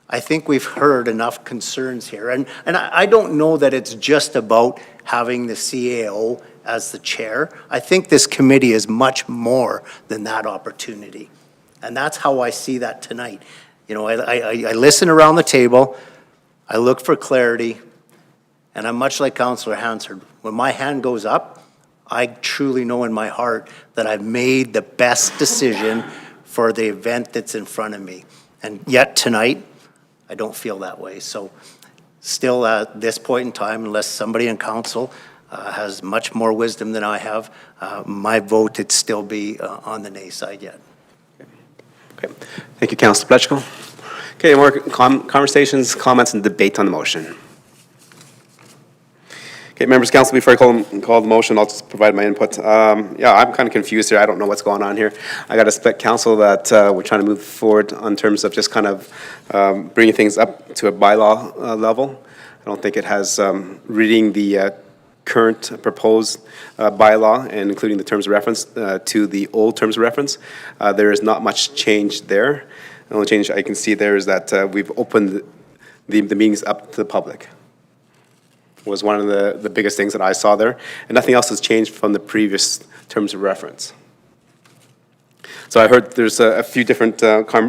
I think we've heard enough concerns here. And I don't know that it's just about having the CAO as the chair. I think this committee is much more than that opportunity. And that's how I see that tonight. You know, I listen around the table, I look for clarity, and I'm much like Councillor Hansard. When my hand goes up, I truly know in my heart that I've made the best decision for the event that's in front of me. And yet tonight, I don't feel that way. So still at this point in time, unless somebody in council has much more wisdom than I have, my vote would still be on the nay side yet. Okay. Thank you, Councilor Pletchko. Okay, more conversations, comments, and debate on the motion. Okay, members of council, before I call the motion, I'll just provide my input. Yeah, I'm kind of confused here. I don't know what's going on here. I got to expect council that we're trying to move forward on terms of just kind of bringing things up to a bylaw level. I don't think it has, reading the current proposed bylaw and including the terms of reference to the old terms of reference, there is not much change there. The only change I can see there is that we've opened the meetings up to the public. Was one of the biggest things that I saw there, and nothing else has changed from the previous terms of reference. So I heard there's a few different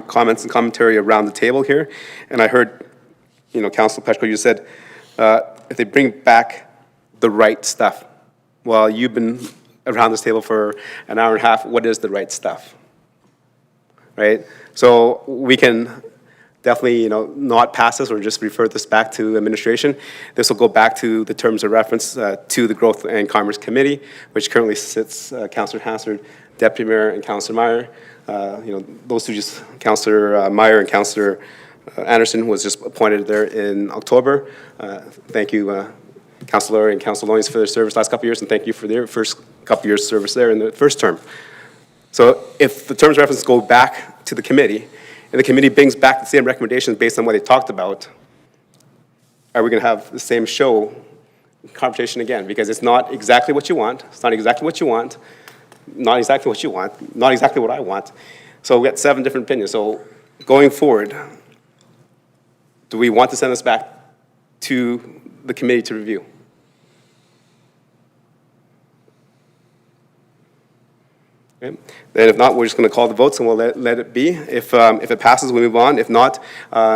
comments and commentary around the table here, and I heard, you know, Councilor Pletchko, you said if they bring back the right stuff. Well, you've been around this table for an hour and a half. What is the right stuff? Right? So we can definitely, you know, not pass this or just refer this back to administration. This will go back to the terms of reference to the Growth and Commerce Committee, which currently sits Councillor Hansard, Deputy Mayor, and Councillor Meyer. You know, those two just, Councillor Meyer and Councillor Anderson was just appointed there in October. Thank you, Councillor and Councillor Loyens for their service last couple of years, and thank you for their first couple of years service there in the first term. So if the terms of reference go back to the committee, and the committee brings back the same recommendations based on what they talked about, are we going to have the same show conversation again? Because it's not exactly what you want. It's not exactly what you want. Not exactly what you want. Not exactly what I want. So we got 7 different opinions. So going forward, do we want to send this back to the committee to review? Okay. Then if not, we're just going to call the votes and we'll let it be. If it passes, we move on. If not,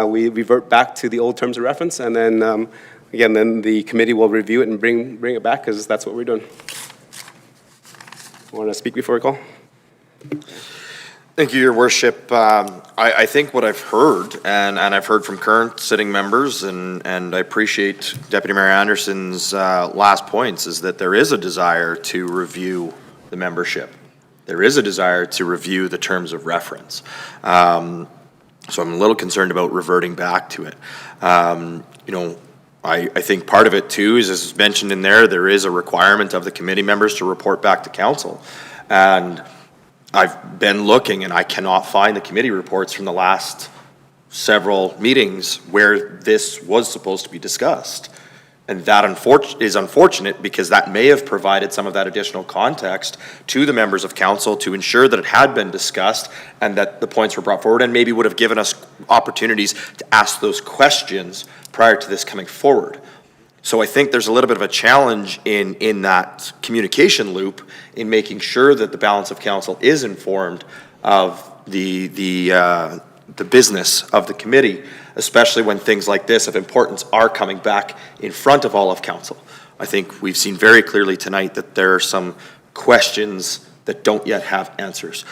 we revert back to the old terms of reference, and then again, then the committee will review it and bring it back, because that's what we're doing. Want to speak before I call? Thank you, Your Worship. I think what I've heard, and I've heard from current sitting members, and I appreciate Deputy Mayor Anderson's last points, is that there is a desire to review the membership. There is a desire to review the terms of reference. So I'm a little concerned about reverting back to it. You know, I think part of it too is, as mentioned in there is a requirement of the committee members to report back to council. And I've been looking and I cannot find the committee reports from the last several meetings where this was supposed to be discussed. And that is unfortunate, because that may have provided some of that additional context to the members of council to ensure that it had been discussed and that the points were brought forward, and maybe would have given us opportunities to ask those questions prior to this coming forward. So I think there's a little bit of a challenge in that communication loop in making sure that the balance of council is informed of the business of the committee, especially when things like this of importance are coming back in front of all of council. I think we've seen very clearly tonight that there are some questions that don't yet have answers.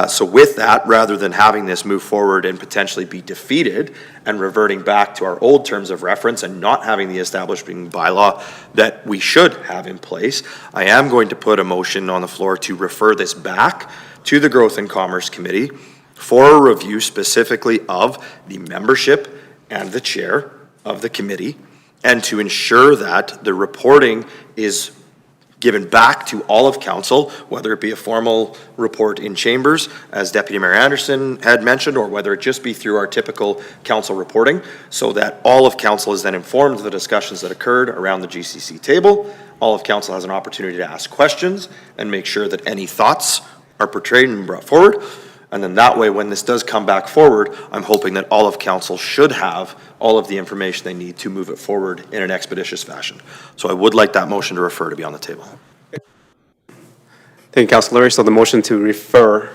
So with that, rather than having this move forward and potentially be defeated and reverting back to our old terms of reference and not having the establishing bylaw that we should have in place, I am going to put a motion on the floor to refer this back to the Growth and Commerce Committee for a review specifically of the membership and the chair of the committee, and to ensure that the reporting is given back to all of council, whether it be a formal report in chambers, as Deputy Mayor Anderson had mentioned, or whether it just be through our typical council reporting, so that all of council is then informed of the discussions that occurred around the GCC table. All of council has an opportunity to ask questions and make sure that any thoughts are portrayed and brought forward. And then that way, when this does come back forward, I'm hoping that all of council should have all of the information they need to move it forward in an expeditious fashion. So I would like that motion to refer to be on the table. Thank you, Councilor Laurie. So the motion to refer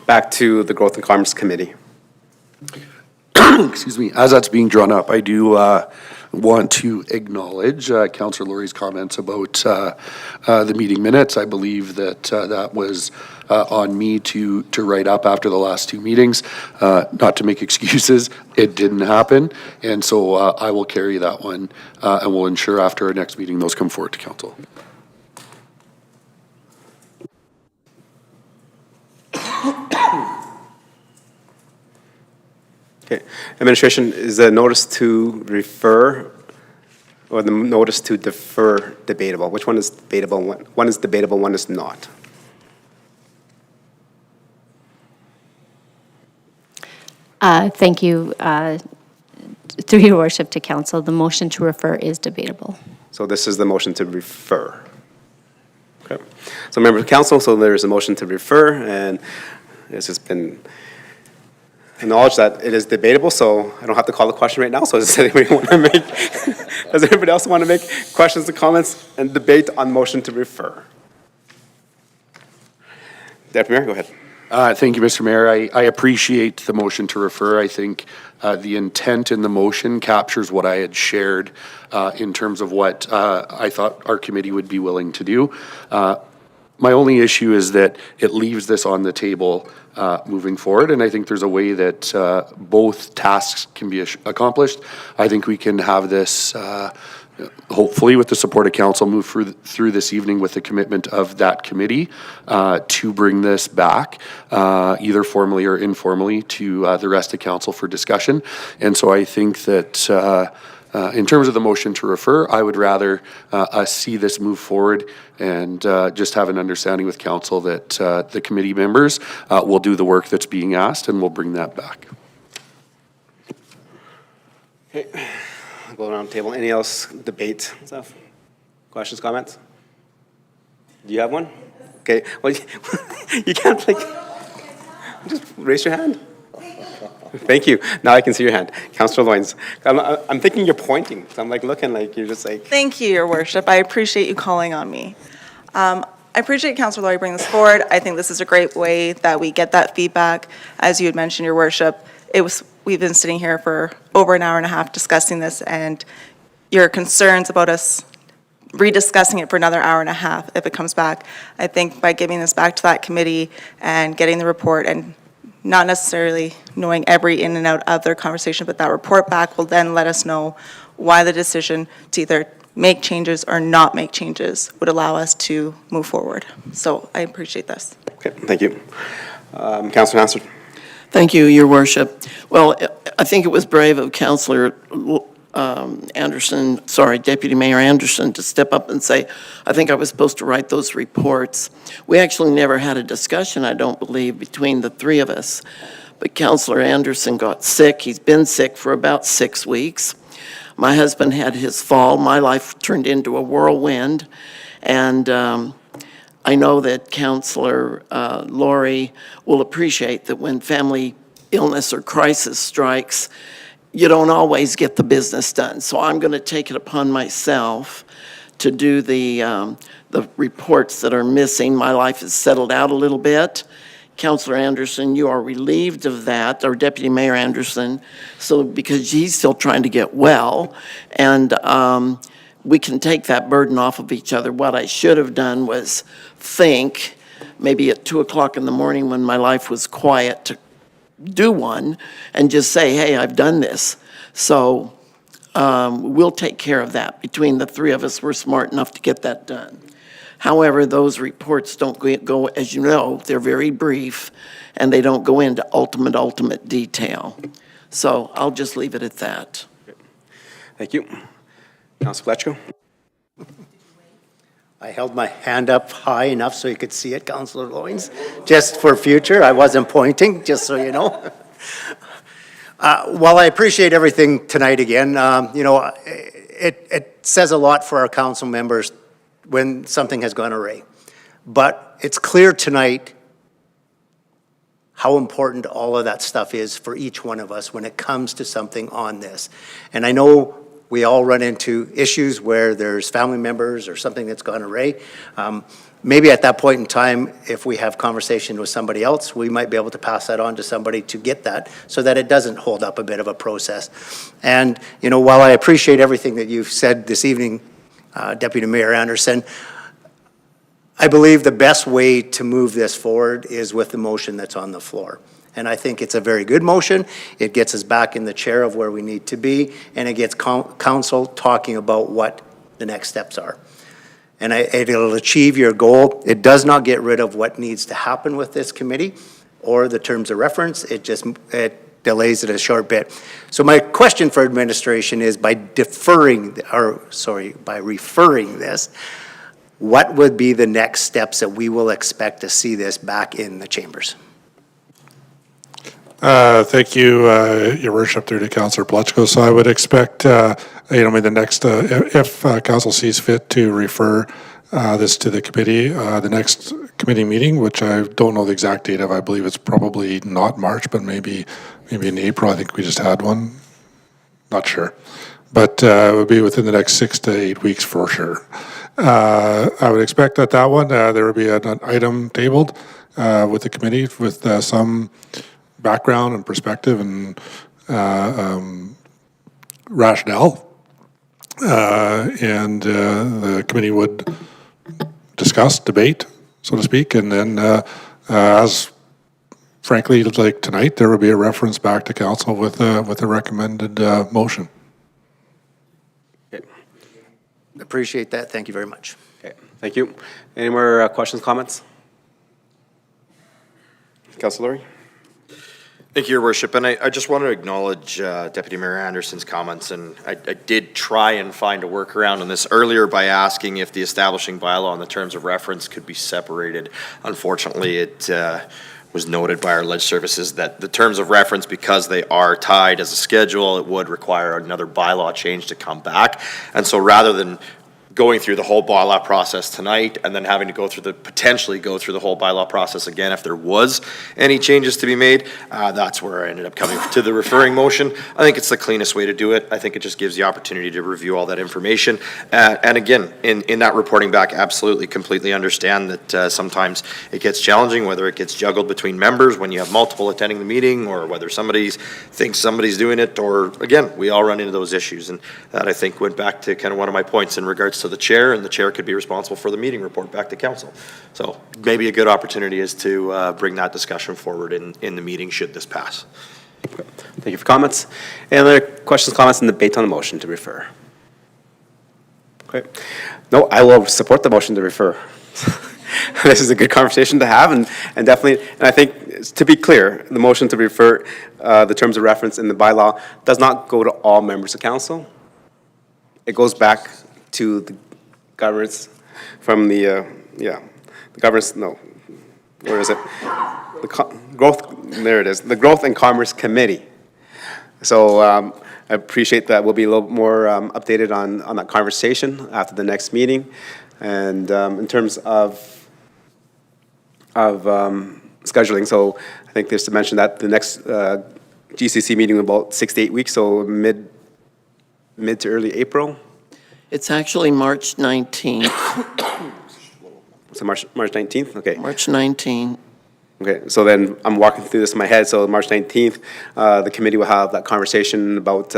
back to the Growth and Commerce Committee. Excuse me, as that's being drawn up, I do want to acknowledge Councillor Laurie's comments about the meeting minutes. I believe that that was on me to write up after the last two meetings. Not to make excuses, it didn't happen, and so I will carry that one, and we'll ensure after our next meeting those come forward to council. Okay. Administration, is the notice to refer or the notice to defer debatable? Which one is debatable? One is debatable, one is not. Thank you. Through your worship to council, the motion to refer is debatable. So this is the motion to refer. Okay. So members of council, so there is a motion to refer, and it's just been acknowledged that it is debatable, so I don't have to call the question right now. So does anybody want to make, does anybody else want to make questions and comments and debate on motion to refer? Deputy Mayor, go ahead. Thank you, Mr. Mayor. I appreciate the motion to refer. I think the intent in the motion captures what I had shared in terms of what I thought our committee would be willing to do. My only issue is that it leaves this on the table moving forward, and I think there's a way that both tasks can be accomplished. I think we can have this, hopefully with the support of council, move through this evening with the commitment of that committee to bring this back, either formally or informally, to the rest of council for discussion. And so I think that in terms of the motion to refer, I would rather us see this move forward and just have an understanding with council that the committee members will do the work that's being asked, and we'll bring that back. Okay, I'll go around the table. Any else debate stuff? Questions, comments? Do you have one? Okay, well, you can't like, just raise your hand. Thank you. Now I can see your hand. Councillor Loynes. I'm thinking you're pointing. So I'm like looking like you're just like. Thank you, Your Worship. I appreciate you calling on me. I appreciate Councillor Laurie bringing this forward. I think this is a great way that we get that feedback. As you had mentioned, Your Worship, we've been sitting here for over an hour and a half discussing this, and your concerns about us rediscussing it for another hour and a half if it comes back. I think by giving this back to that committee and getting the report and not necessarily knowing every in and out of their conversation, but that report back will then let us know why the decision to either make changes or not make changes would allow us to move forward. So I appreciate this. Okay, thank you. Councillor Hansard. Thank you, Your Worship. Well, I think it was brave of Councillor Deputy Mayor Anderson to step up and say, I think I was supposed to write those reports. We actually never had a discussion, I don't believe, between the three of us. But Councillor Anderson got sick. He's been sick for about 6 weeks. My husband had his fall. My life turned into a whirlwind. And I know that Councillor Laurie will appreciate that when family illness or crisis strikes, you don't always get the business done. So I'm going to take it upon myself to do the reports that are missing. My life has settled out a little bit. Councillor Anderson, you are relieved of that, or Deputy Mayor Anderson, so because he's still trying to get well, and we can take that burden off of each other. What I should have done was think, maybe at 2 o'clock in the morning when my life was quiet, to do one and just say, hey, I've done this. So we'll take care of that. Between the three of us, we're smart enough to get that done. However, those reports don't go, as you know, they're very brief, and they don't go into ultimate detail. So I'll just leave it at that. Thank you. Councillor Fletcher. I held my hand up high enough so you could see it, Councillor Loynes, just for future. I wasn't pointing, just so you know. While I appreciate everything tonight again, it says a lot for our council members when something has gone awry. But it's clear tonight how important all of that stuff is for each one of us when it comes to something on this. And I know we all run into issues where there's family members or something that's gone awry. Maybe at that point in time, if we have conversation with somebody else, we might be able to pass that on to somebody to get that so that it doesn't hold up a bit of a process. And, you know, while I appreciate everything that you've said this evening, Deputy Mayor Anderson, I believe the best way to move this forward is with the motion that's on the floor. And I think it's a very good motion. It gets us back in the chair of where we need to be, and it gets council talking about what the next steps are. And it'll achieve your goal. It does not get rid of what needs to happen with this committee or the terms of reference. It delays it a short bit. So my question for administration is, by referring this, what would be the next steps that we will expect to see this back in the chambers? Thank you, Your Worship, through to Councillor Pletchko. So I would expect, maybe the next, if council sees fit to refer this to the committee, the next committee meeting, which I don't know the exact date of, I believe it's probably not March, but maybe in April. I think we just had one. Not sure. But it would be within the next 6 to 8 weeks for sure. I would expect that one, there would be an item tabled with the committee with some background and perspective and rationale. And the committee would discuss, debate, so to speak, and then as frankly, like tonight, there would be a reference back to council with a recommended motion. Okay. Appreciate that. Thank you very much. Okay, thank you. Any more questions, comments? Councillor Lori? Thank you, Your Worship, and I just want to acknowledge Deputy Mayor Anderson's comments, and I did try and find a workaround on this earlier by asking if the establishing bylaw and the terms of reference could be separated. Unfortunately, it was noted by our ledge services that the terms of reference, because they are tied as a schedule, it would require another bylaw change to come back. And so rather than going through the whole bylaw process tonight and then having to potentially go through the whole bylaw process again if there was any changes to be made, that's where I ended up coming to the referring motion. I think it's the cleanest way to do it. I think it just gives the opportunity to review all that information. And again, in that reporting back, absolutely, completely understand that sometimes it gets challenging, whether it gets juggled between members when you have multiple attending the meeting, or whether somebody thinks somebody's doing it, or again, we all run into those issues. And that, I think, went back to kind of one of my points in regards to the chair, and the chair could be responsible for the meeting report back to council. So maybe a good opportunity is to bring that discussion forward in the meeting should this pass. Thank you for comments. Any other questions, comments, and debate on the motion to refer? Okay. No, I will support the motion to refer. This is a good conversation to have, and definitely, and I think, to be clear, the motion to refer the terms of reference in the bylaw does not go to all members of council. It goes back to the governance from the governance, no, where is it? There it is, the Growth and Commerce Committee. So I appreciate that. We'll be a little more updated on that conversation after the next meeting. And in terms of scheduling, so I think there's to mention that the next GCC meeting in about 6 to 8 weeks, so mid to early April. It's actually March 19th. So March 19th? Okay. March 19th. Okay, so then I'm walking through this in my head. So March 19th, the committee will have that conversation about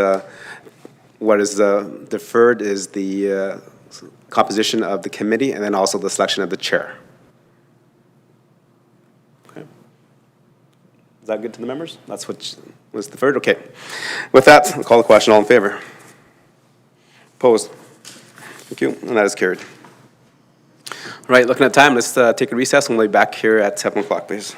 what is deferred is the composition of the committee, and then also the selection of the chair. Okay. Is that good to the members? That's what was deferred? Okay. With that, I'll call the question. All in favor? Opposed? Thank you, and that is carried. All right, looking at time, let's take a recess, and we'll be back here at 7 o'clock, please.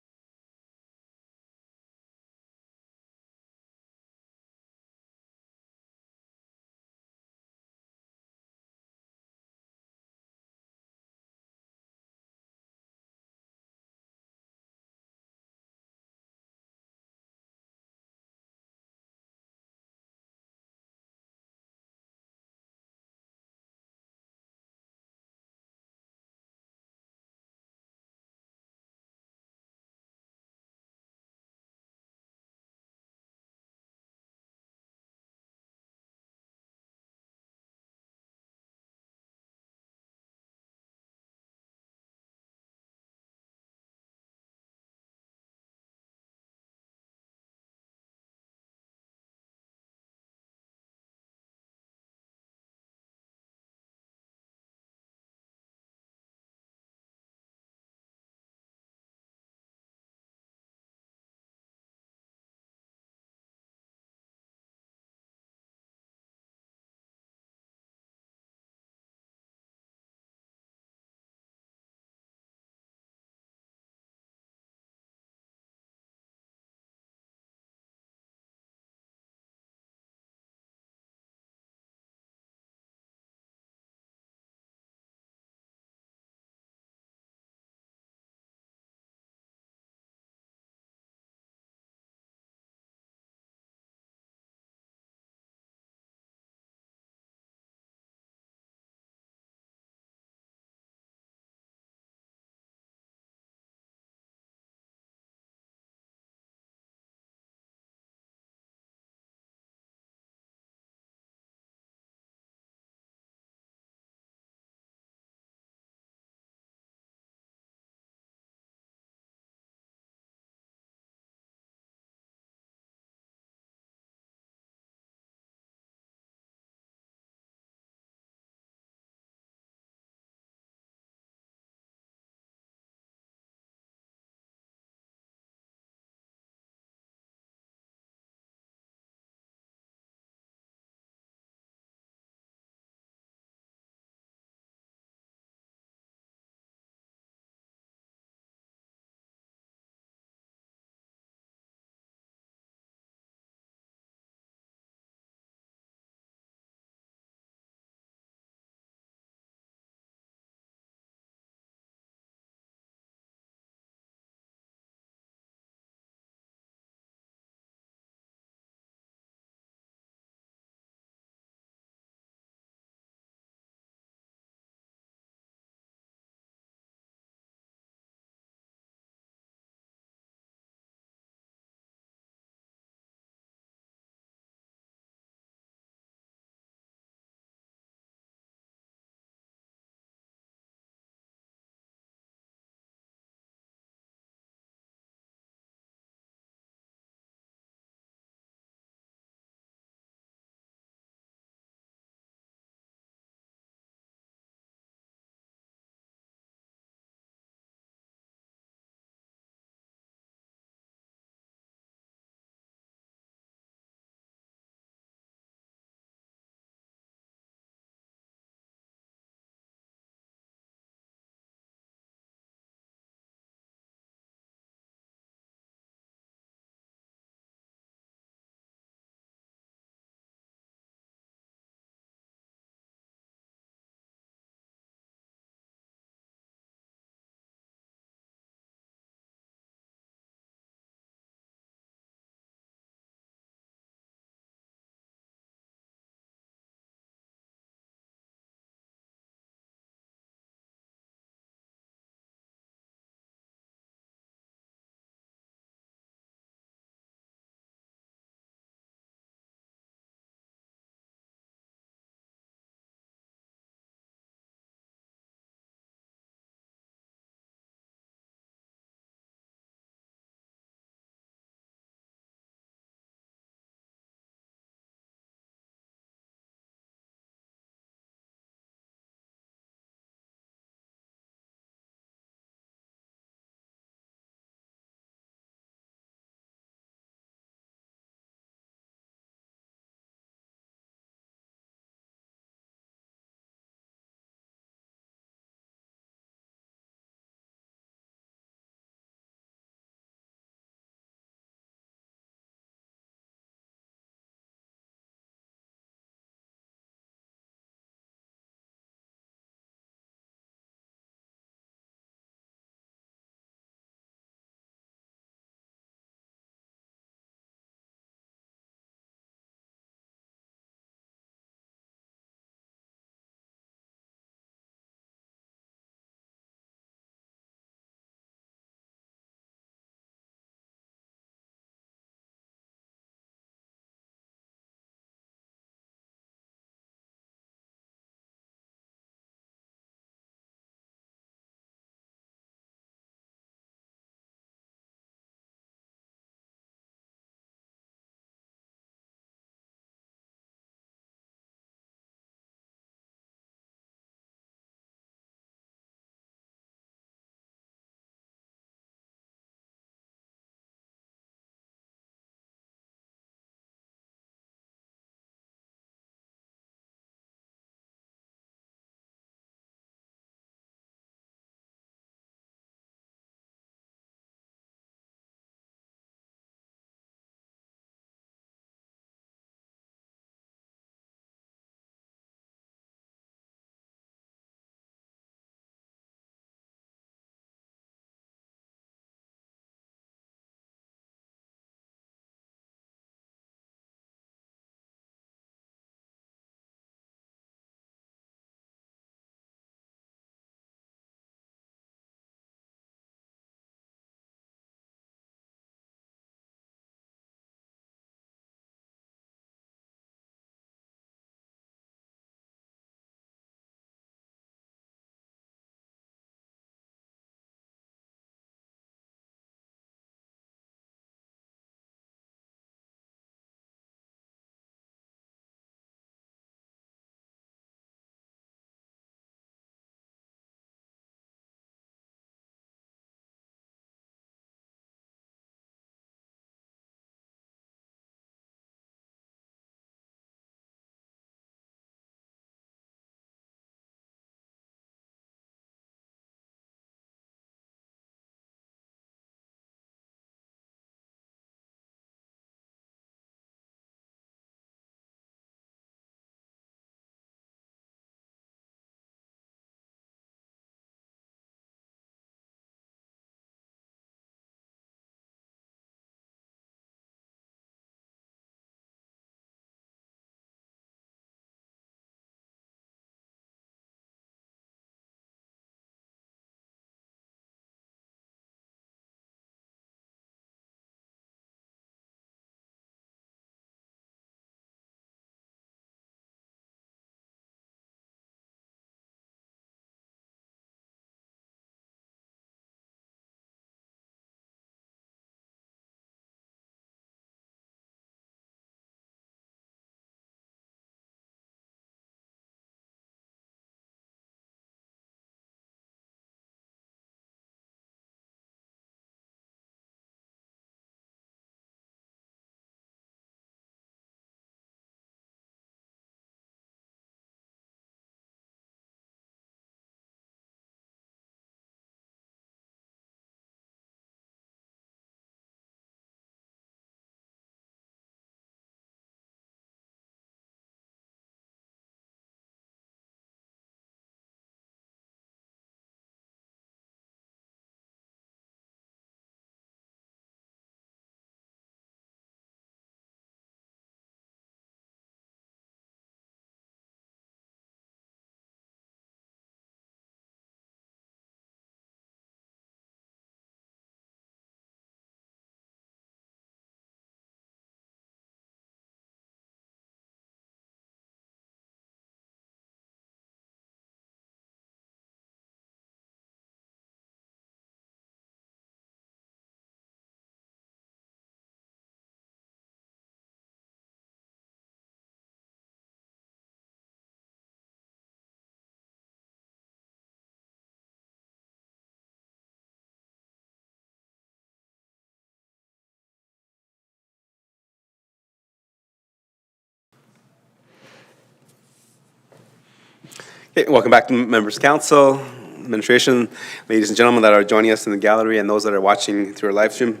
Okay, welcome back to members' council, administration, ladies and gentlemen that are joining us in the gallery and those that are watching through our live stream.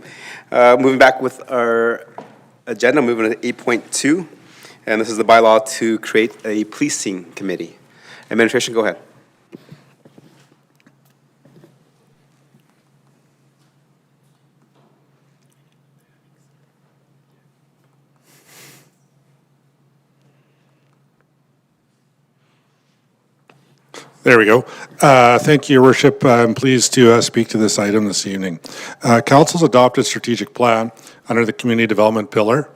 Moving back with our agenda, moving to 8.2, and this is the bylaw to create a policing committee. Administration, go ahead. There we go. Thank you, Your Worship. I'm pleased to speak to this item this evening. Council's adopted strategic plan under the community development pillar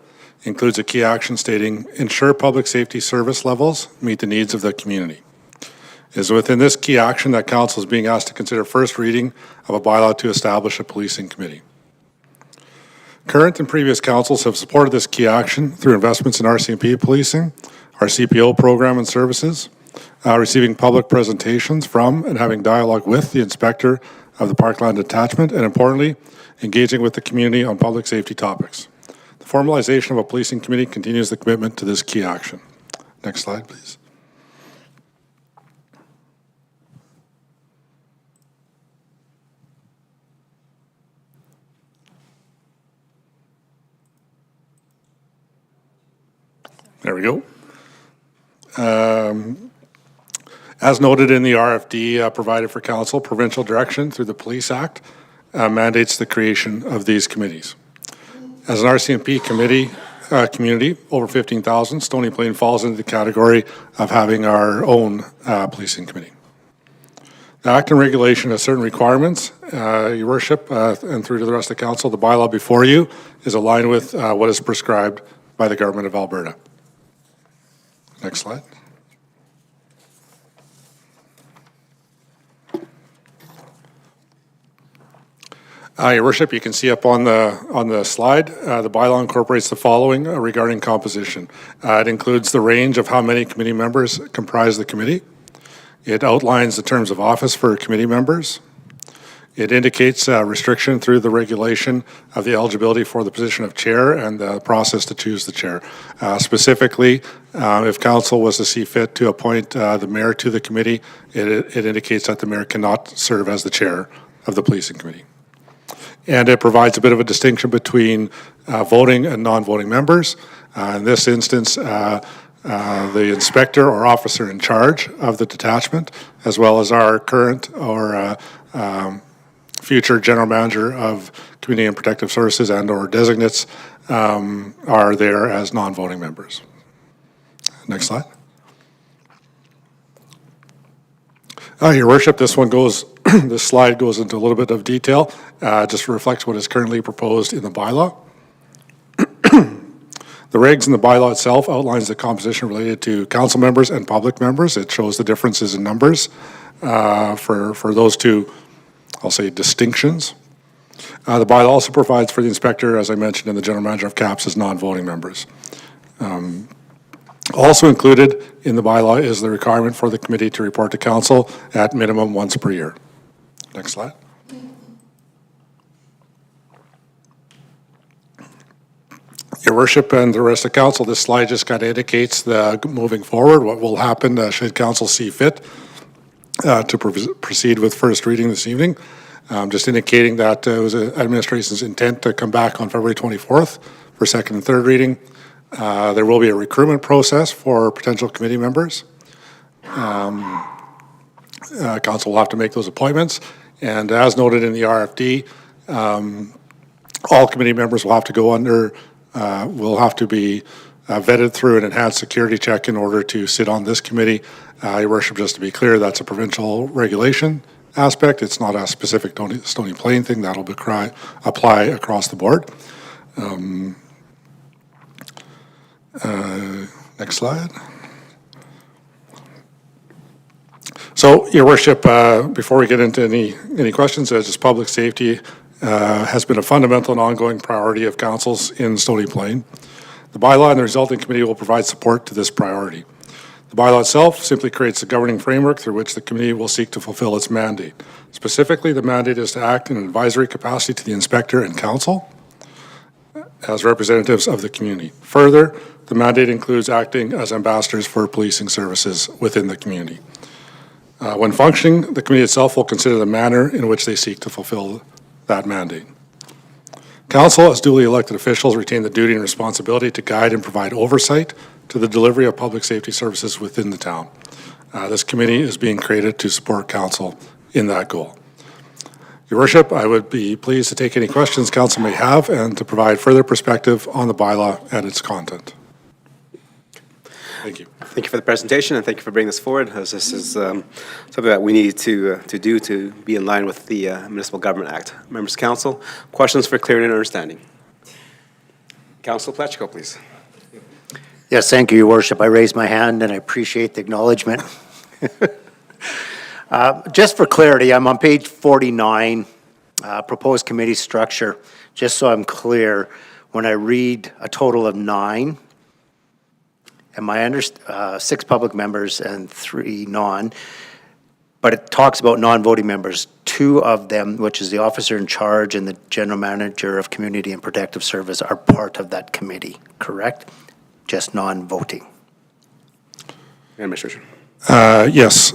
includes a key action stating, ensure public safety service levels meet the needs of the community. It is within this key action that Council is being asked to consider first reading of a bylaw to establish a policing committee. Current and previous councils have supported this key action through investments in RCMP policing, our CPO program and services, receiving public presentations from and having dialogue with the inspector of the Parkland Detachment, and importantly, engaging with the community on public safety topics. The formalization of a policing committee continues the commitment to this key action. Next slide, please. There we go. As noted in the RFD provided for council, provincial direction through the Police Act mandates the creation of these committees. As an RCMP community, over 15,000, Stony Plain falls into the category of having our own policing committee. The Act and regulation has certain requirements. Your Worship, and through to the rest of the council, the bylaw before you is aligned with what is prescribed by the Government of Alberta. Next slide. Your Worship, you can see up on the slide, the bylaw incorporates the following regarding composition. It includes the range of how many committee members comprise the committee. It outlines the terms of office for committee members. It indicates restriction through the regulation of the eligibility for the position of chair and the process to choose the chair. Specifically, if council was to see fit to appoint the mayor to the committee, it indicates that the mayor cannot serve as the chair of the policing committee. And it provides a bit of a distinction between voting and non-voting members. In this instance, the inspector or officer in charge of the detachment, as well as our current or future general manager of community and protective services and or designates are there as non-voting members. Next slide. Your Worship, this slide goes into a little bit of detail, just reflects what is currently proposed in the bylaw. The regs in the bylaw itself outlines the composition related to council members and public members. It shows the differences in numbers for those two, I'll say, distinctions. The bylaw also provides for the inspector, as I mentioned, and the general manager of CAPS as non-voting members. Also included in the bylaw is the requirement for the committee to report to council at minimum once per year. Next slide. Your Worship and the rest of council, this slide just kind of indicates the moving forward, what will happen should council see fit to proceed with first reading this evening. Just indicating that it was administration's intent to come back on February 24th for second and third reading. There will be a recruitment process for potential committee members. Council will have to make those appointments. And as noted in the RFD, all committee members will have to go under, will have to be vetted through an enhanced security check in order to sit on this committee. Your Worship, just to be clear, that's a provincial regulation aspect. It's not a specific Stony Plain thing. That'll apply across the board. Next slide. So, Your Worship, before we get into any questions, just public safety has been a fundamental and ongoing priority of councils in Stony Plain. The bylaw and the resulting committee will provide support to this priority. The bylaw itself simply creates a governing framework through which the committee will seek to fulfill its mandate. Specifically, the mandate is to act in an advisory capacity to the inspector and council as representatives of the community. Further, the mandate includes acting as ambassadors for policing services within the community. When functioning, the committee itself will consider the manner in which they seek to fulfill that mandate. Council, as duly elected officials, retain the duty and responsibility to guide and provide oversight to the delivery of public safety services within the town. This committee is being created to support council in that goal. Your Worship, I would be pleased to take any questions council may have and to provide further perspective on the bylaw and its content. Thank you. Thank you for the presentation, and thank you for bringing this forward, as this is something that we need to do to be in line with the Municipal Government Act. Members of Council, questions for clarity and understanding? Councilor Pletchko, please. Yes, thank you, Your Worship. I raise my hand and I appreciate the acknowledgement. Just for clarity, I'm on page 49, proposed committee structure. Just so I'm clear, when I read a total of 9, and my 6 public members and 3 non, but it talks about non-voting members. 2 of them, which is the officer in charge and the general manager of community and protective service, are part of that committee, correct? Just non-voting. Administration. Yes.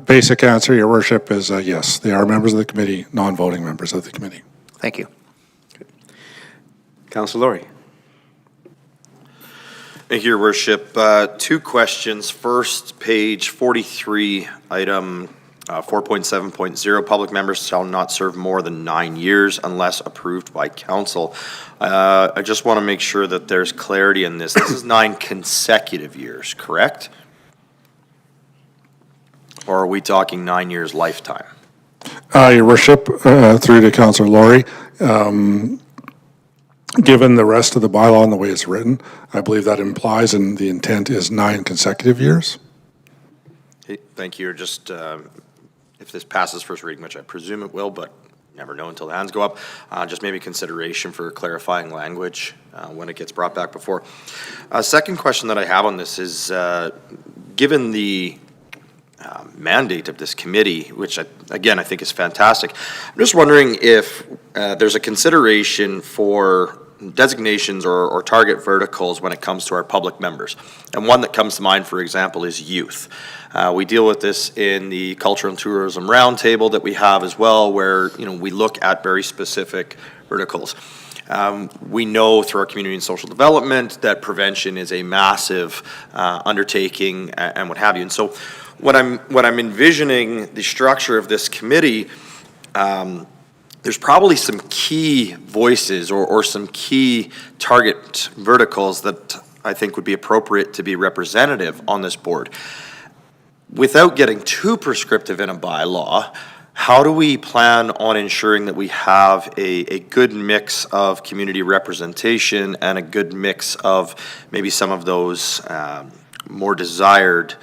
Basic answer, Your Worship, is yes. They are members of the committee, non-voting members of the committee. Thank you. Councilor Laurie. Thank you, Your Worship. 2 questions. First, page 43, item 4.7.0, public members shall not serve more than 9 years unless approved by council. I just want to make sure that there's clarity in this. This is 9 consecutive years, correct? Or are we talking 9 years lifetime? Your Worship, through to Councillor Laurie, given the rest of the bylaw and the way it's written, I believe that implies and the intent is 9 consecutive years. Okay, thank you. Just, if this passes first reading, which I presume it will, but never know until the hands go up, just maybe consideration for clarifying language when it gets brought back before. Second question that I have on this is, given the mandate of this committee, which again I think is fantastic, I'm just wondering if there's a consideration for designations or target verticals when it comes to our public members. And one that comes to mind, for example, is youth. We deal with this in the Culture and Tourism Roundtable that we have as well, where we look at very specific verticals. We know through our community and social development that prevention is a massive undertaking and what have you. And so when I'm envisioning the structure of this committee, there's probably some key voices or some key target verticals that I think would be appropriate to be representative on this board. Without getting too prescriptive in a bylaw, how do we plan on ensuring that we have a good mix of community representation and a good mix of maybe some of those more desired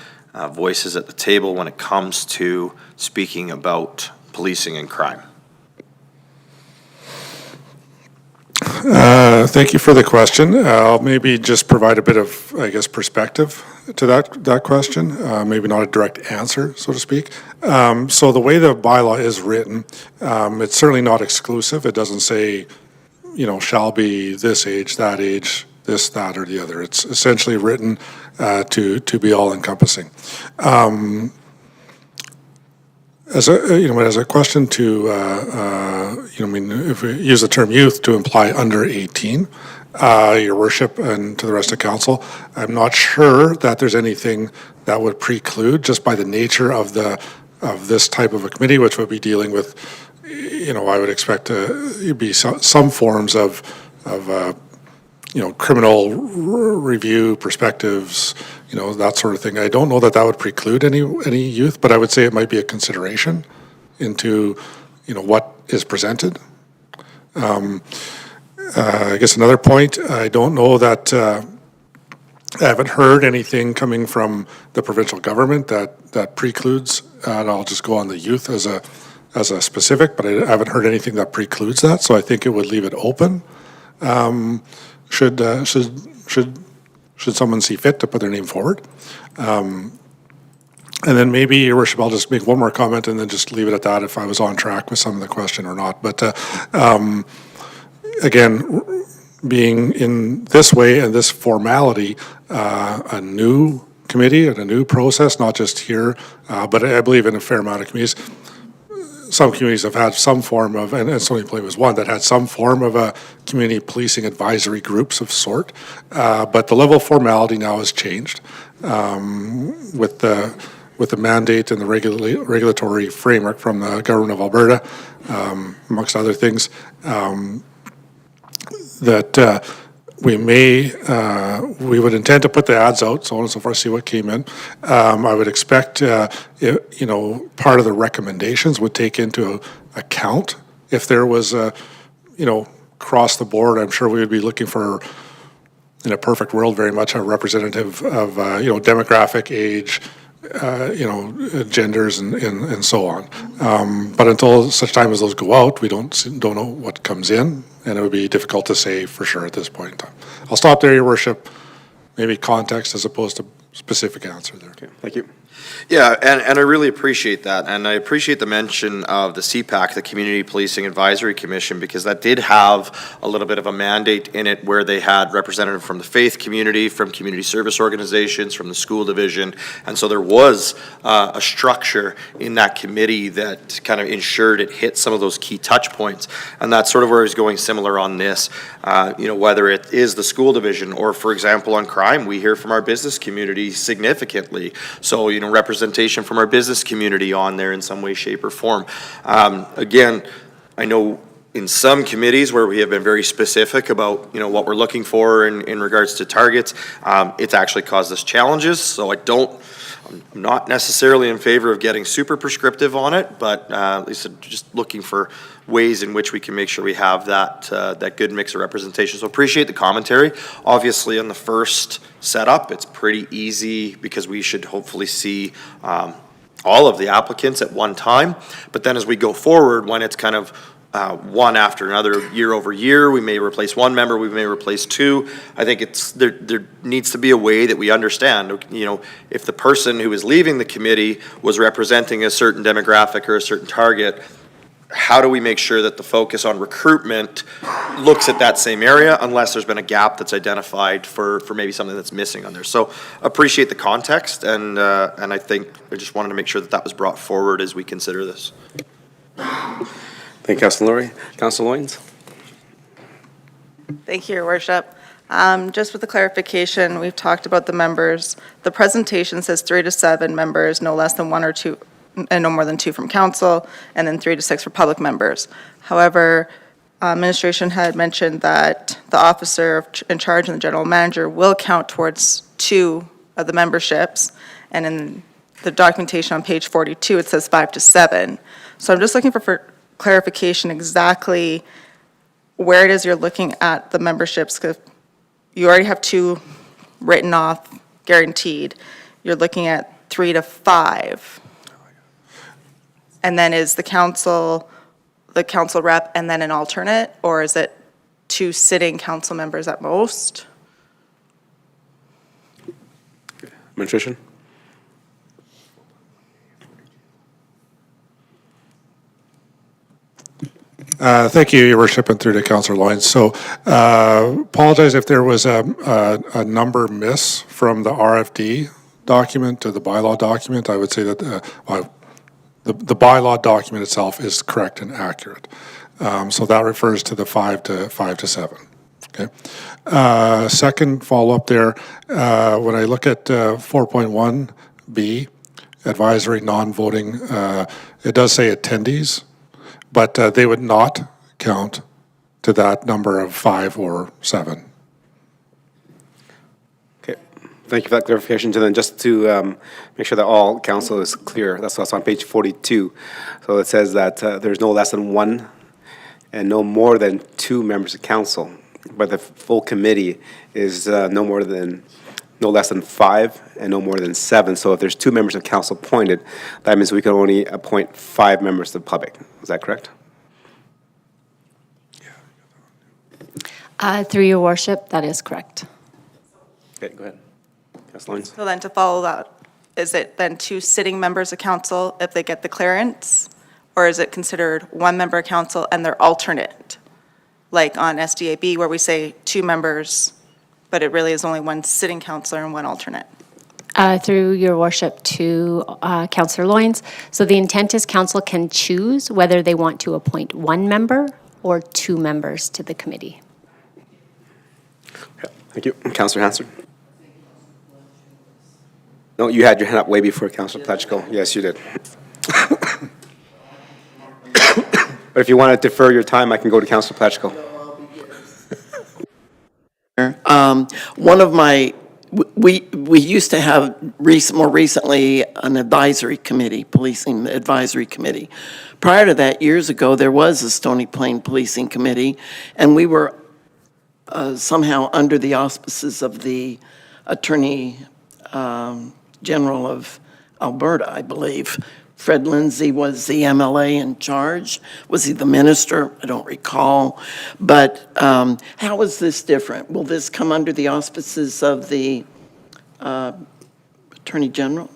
voices at the table when it comes to speaking about policing and crime? Thank you for the question. I'll maybe just provide a bit of, I guess, perspective to that question. Maybe not a direct answer, so to speak. So the way the bylaw is written, it's certainly not exclusive. It doesn't say, shall be this age, this, that, or the other. It's essentially written to be all-encompassing. As a question to, if we use the term youth to imply under 18, Your Worship, and to the rest of council, I'm not sure that there's anything that would preclude, just by the nature of this type of a committee, which would be dealing with, I would expect to be some forms of criminal review perspectives, that sort of thing. I don't know that would preclude any youth, but I would say it might be a consideration into, what is presented. I guess another point, I don't know that, I haven't heard anything coming from the provincial government that precludes, and I'll just go on the youth as a specific, but I haven't heard anything that precludes that, so I think it would leave it open. Should someone see fit to put their name forward. And then maybe, Your Worship, I'll just make one more comment and then just leave it at that if I was on track with some of the question or not. But again, being in this way and this formality, a new committee and a new process, not just here, but I believe in a fair amount of communities. Some communities have had some form of, and Stony Plain was one that had some form of a community policing advisory groups of sort. But the level of formality now has changed with the mandate and the regulatory framework from the government of Alberta, amongst other things, that we would intend to put the ads out, so on and so forth, see what came in. I would expect, part of the recommendations would take into account if there was across the board. I'm sure we would be looking for, in a perfect world, very much a representative of, demographic, age, genders and so on. But until such time as those go out, we don't know what comes in, and it would be difficult to say for sure at this point in time. I'll stop there, Your Worship. Maybe context as opposed to specific answer there. Okay, thank you. Yeah, and I really appreciate that, and I appreciate the mention of the CPAC, the Community Policing Advisory Commission, because that did have a little bit of a mandate in it where they had representative from the faith community, from community service organizations, from the school division, and so there was a structure in that committee that kind of ensured it hit some of those key touch points, and that's sort of where I was going similar on this, whether it is the school division or, for example, on crime, we hear from our business community significantly, so, representation from our business community on there in some way, shape, or form. Again, I know in some committees where we have been very specific about, what we're looking for in regards to targets, it's actually caused us challenges. So I'm not necessarily in favor of getting super prescriptive on it, but at least just looking for ways in which we can make sure we have that good mix of representation. So appreciate the commentary. Obviously, on the first setup, it's pretty easy because we should hopefully see all of the applicants at one time. But then as we go forward, when it's kind of one after another, year over year, we may replace one member, we may replace two. I think there needs to be a way that we understand, if the person who is leaving the committee was representing a certain demographic or a certain target, how do we make sure that the focus on recruitment looks at that same area unless there's been a gap that's identified for maybe something that's missing on there. So appreciate the context, and I think I just wanted to make sure that was brought forward as we consider this. Thank you, Councilor Laurie. Councilor Loyens? Thank you, Your Worship. Just with the clarification, we've talked about the members. The presentation says 3 to 7 members, no less than 1 or 2, and no more than 2 from council, and then 3 to 6 for public members. However, administration had mentioned that the officer in charge and the general manager will count towards 2 of the memberships, and in the documentation on page 42, it says 5 to 7. So I'm just looking for clarification exactly where it is you're looking at the memberships, because you already have 2 written off, guaranteed. You're looking at 3 to 5. And then is the council rep and then an alternate, or is it 2 sitting council members at most? Administration? Thank you, Your Worship, and through to Councillor Loyens. So apologize if there was a number miss from the RFD document to the bylaw document. I would say that the bylaw document itself is correct and accurate. So that refers to the 5 to 7. Okay. Second follow-up there, when I look at 4.1B, advisory non-voting, it does say attendees, but they would not count to that number of 5 or 7. Okay, thank you for that clarification. And then just to make sure that all council is clear, that's what's on page 42. So it says that there's no less than 1 and no more than 2 members of council, but the full committee is no less than 5 and no more than 7. So if there's 2 members of council appointed, that means we can only appoint 5 members to the public. Is that correct? Through your worship, that is correct. Okay, go ahead. Councilor Loyens. So then to follow that, is it then 2 sitting members of council if they get the clearance? Or is it considered 1 member of council and their alternate? Like on SDAB where we say 2 members, but it really is only 1 sitting councillor and 1 alternate. Through your worship to Councillor Loynes. So the intent is council can choose whether they want to appoint one member or two members to the committee. Thank you. Councillor Hanson? No, you had your hand up way before Councillor Pletchko. Yes, you did. But if you want to defer your time, I can go to Councillor Pletchko. One of my, we used to have more recently an advisory committee, policing advisory committee. Prior to that, years ago, there was a Stony Plain Policing Committee, and we were somehow under the auspices of the Attorney General of Alberta, I believe. Fred Lindsay was the MLA in charge. Was he the minister? I don't recall. But how is this different? Will this come under the auspices of the Attorney General?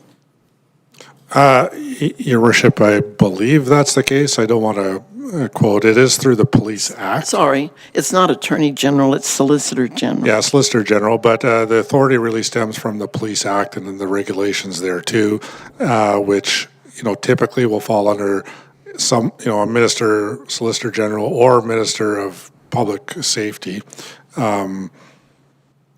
Your worship, I believe that's the case. I don't want to quote. It is through the Police Act. Sorry, it's not Attorney General, it's Solicitor General. Yeah, Solicitor General, but the authority really stems from the Police Act and then the regulations there too, which, you know, typically will fall under some, you know, a Minister, Solicitor General, or Minister of Public Safety. I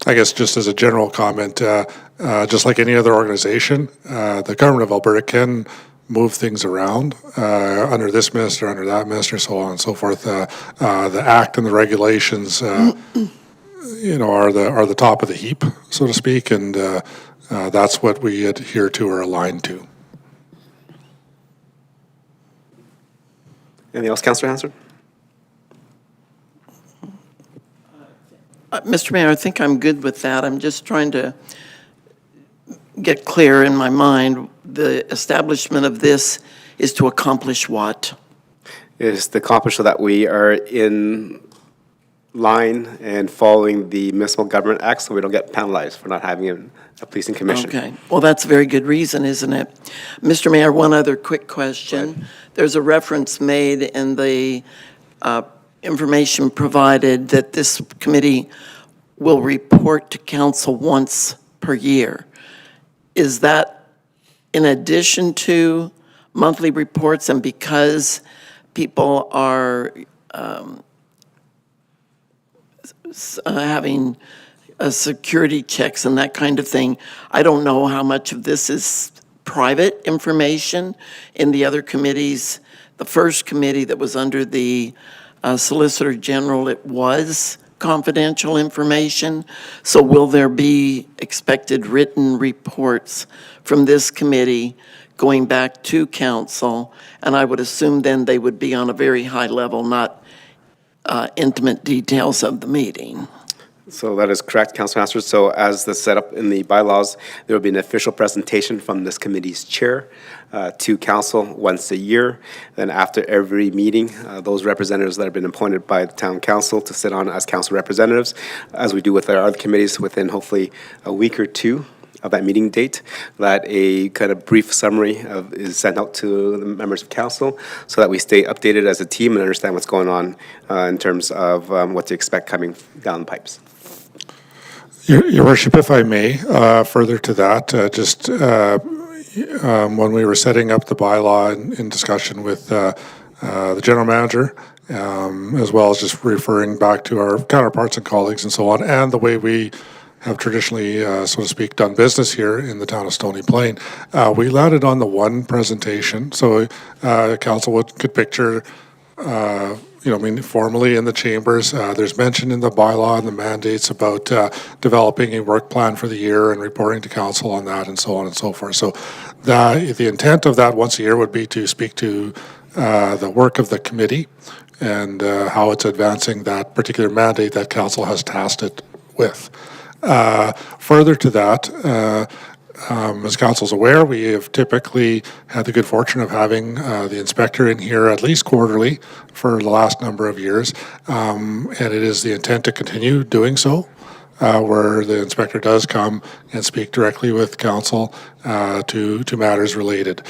guess just as a general comment, just like any other organization, the government of Alberta can move things around under this minister, under that minister, so on and so forth. The act and the regulations, you know, are the top of the heap, so to speak, and that's what we adhere to or align to. Anything else, Councillor Hanson? Mr. Mayor, I think I'm good with that. I'm just trying to get clear in my mind. The establishment of this is to accomplish what? Is to accomplish so that we are in line and following the Municipal Government Act so we don't get penalized for not having a policing commission. Okay. Well, that's a very good reason, isn't it? Mr. Mayor, one other quick question. There's a reference made in the information provided that this committee will report to council once per year. Is that in addition to monthly reports and because people are having security checks and that kind of thing? I don't know how much of this is private information. In the other committees, the first committee that was under the Solicitor General, it was confidential information. So will there be expected written reports from this committee going back to council? And I would assume then they would be on a very high level, not intimate details of the meeting. So that is correct, Councillor Hanson. So as the setup in the bylaws, there will be an official presentation from this committee's chair to council once a year. Then after every meeting, those representatives that have been appointed by the town council to sit on as council representatives, as we do with our other committees, within hopefully a week or two of that meeting date, that a kind of brief summary is sent out to the members of council so that we stay updated as a team and understand what's going on in terms of what to expect coming down the pipes. Your Worship, if I may, further to that, just when we were setting up the bylaw in discussion with the general manager, as well as just referring back to our counterparts and colleagues and so on, and the way we have traditionally, so to speak, done business here in the town of Stony Plain, we landed on the one presentation. So council could picture, formally in the chambers, there's mention in the bylaw and the mandates about developing a work plan for the year and reporting to council on that and so on and so forth. So the intent of that once a year would be to speak to the work of the committee and how it's advancing that particular mandate that council has tasked it with. Further to that, as council's aware, we have typically had the good fortune of having the inspector in here at least quarterly for the last number of years, and it is the intent to continue doing so, where the inspector does come and speak directly with council to matters related.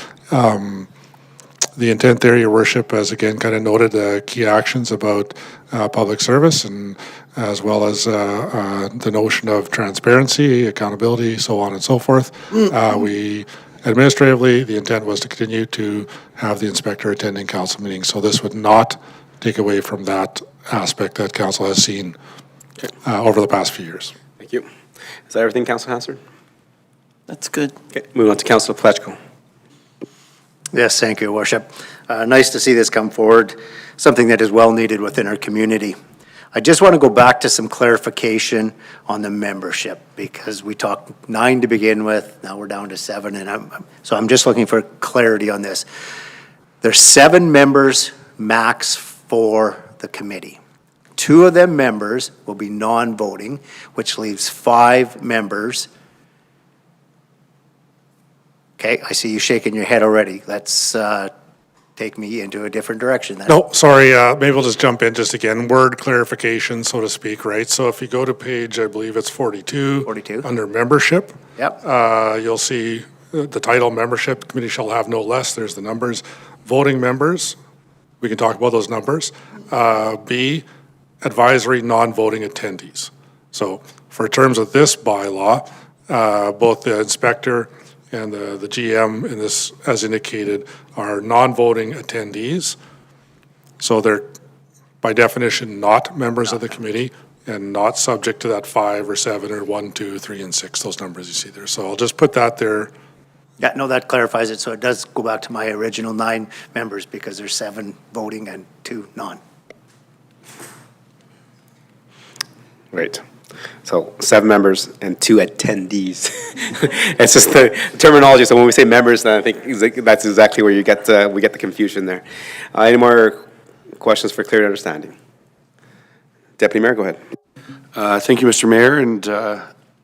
The intent there, Your Worship, as again kind of noted, key actions about public service and as well as the notion of transparency, accountability, so on and so forth. We administratively, the intent was to continue to have the inspector attending council meetings, so this would not take away from that aspect that council has seen over the past few years. Thank you. Is that everything, Councilor Hansard? That's good. Okay, moving on to Councilor Pletchko. Yes, thank you, Your Worship. Nice to see this come forward, something that is well needed within our community. I just want to go back to some clarification on the membership, because we talked 9 to begin with, now we're down to 7, and so I'm just looking for clarity on this. There's 7 members max for the committee. 2 of them members will be non-voting, which leaves 5 members. Okay, I see you shaking your head already. Let's take me into a different direction then. No, sorry, maybe we'll just jump in just again, word clarification, so to speak, right? So if you go to page, I believe it's 42. 42. Under membership. Yep. You'll see the title, membership committee shall have no less, there's the numbers. Voting members, we can talk about those numbers. B, advisory non-voting attendees. So for terms of this bylaw, both the inspector and the GM in this, as indicated, are non-voting attendees. So they're, by definition, not members of the committee and not subject to that 5 or 7 or 1, 2, 3, and 6, those numbers you see there. So I'll just put that there. Yeah, no, that clarifies it, so it does go back to my original 9 members, because there's 7 voting and 2 non. Great. So 7 members and 2 attendees. It's just the terminology. So when we say members, then I think that's exactly where we get the confusion there. Any more questions for clear understanding? Deputy Mayor, go ahead. Thank you, Mr. Mayor, and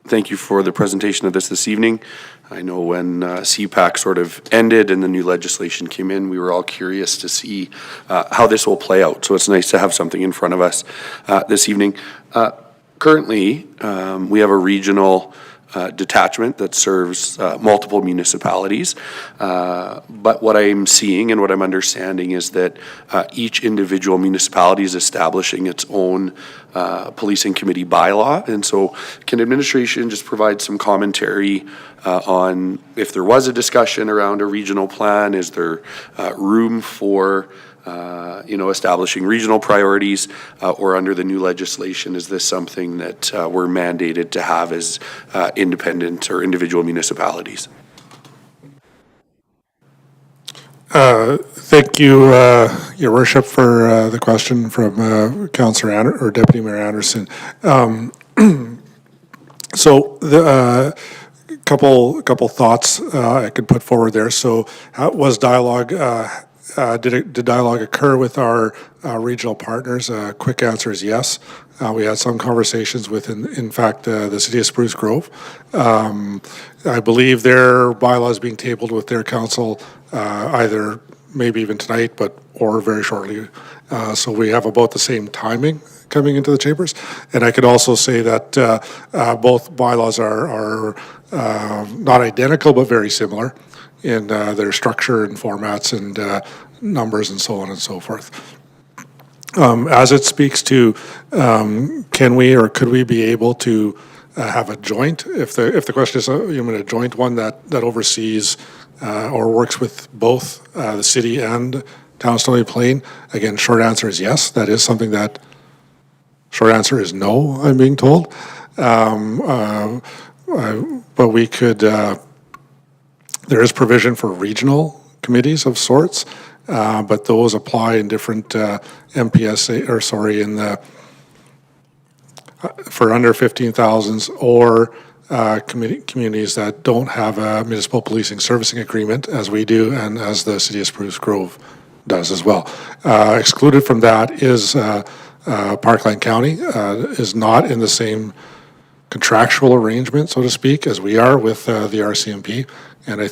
thank you for the presentation of this evening. I know when CPAC sort of ended and the new legislation came in, we were all curious to see how this will play out. So it's nice to have something in front of us this evening. Currently, we have a regional detachment that serves multiple municipalities. But what I'm seeing and what I'm understanding is that each individual municipality is establishing its own policing committee bylaw. And so can administration just provide some commentary on if there was a discussion around a regional plan? Is there room for establishing regional priorities, or under the new legislation, is this something that we're mandated to have as independent or individual municipalities? Thank you, Your Worship, for the question from Councillor or Deputy Mayor Anderson. So the couple thoughts I could put forward there. So was dialogue? Did dialogue occur with our regional partners? Quick answer is yes. We had some conversations with, in fact, the city of Spruce Grove. I believe their bylaw is being tabled with their council either maybe even tonight, or very shortly. So we have about the same timing coming into the chambers. And I could also say that both bylaws are not identical, but very similar in their structure and formats and numbers and so on and so forth. As it speaks to, can we or could we be able to have a joint, if the question is, a joint one that oversees or works with both the city and Town of Stony Plain? Again, short answer is yes. That is something that, short answer is no, I'm being told. But we could, there is provision for regional committees of sorts, but those apply in different MPSA, in the, for under 15,000s or communities that don't have a municipal policing servicing agreement, as we do and as the city of Spruce Grove does as well. Excluded from that is Parkland County is not in the same contractual arrangement, so to speak, as we are with the RCMP, and I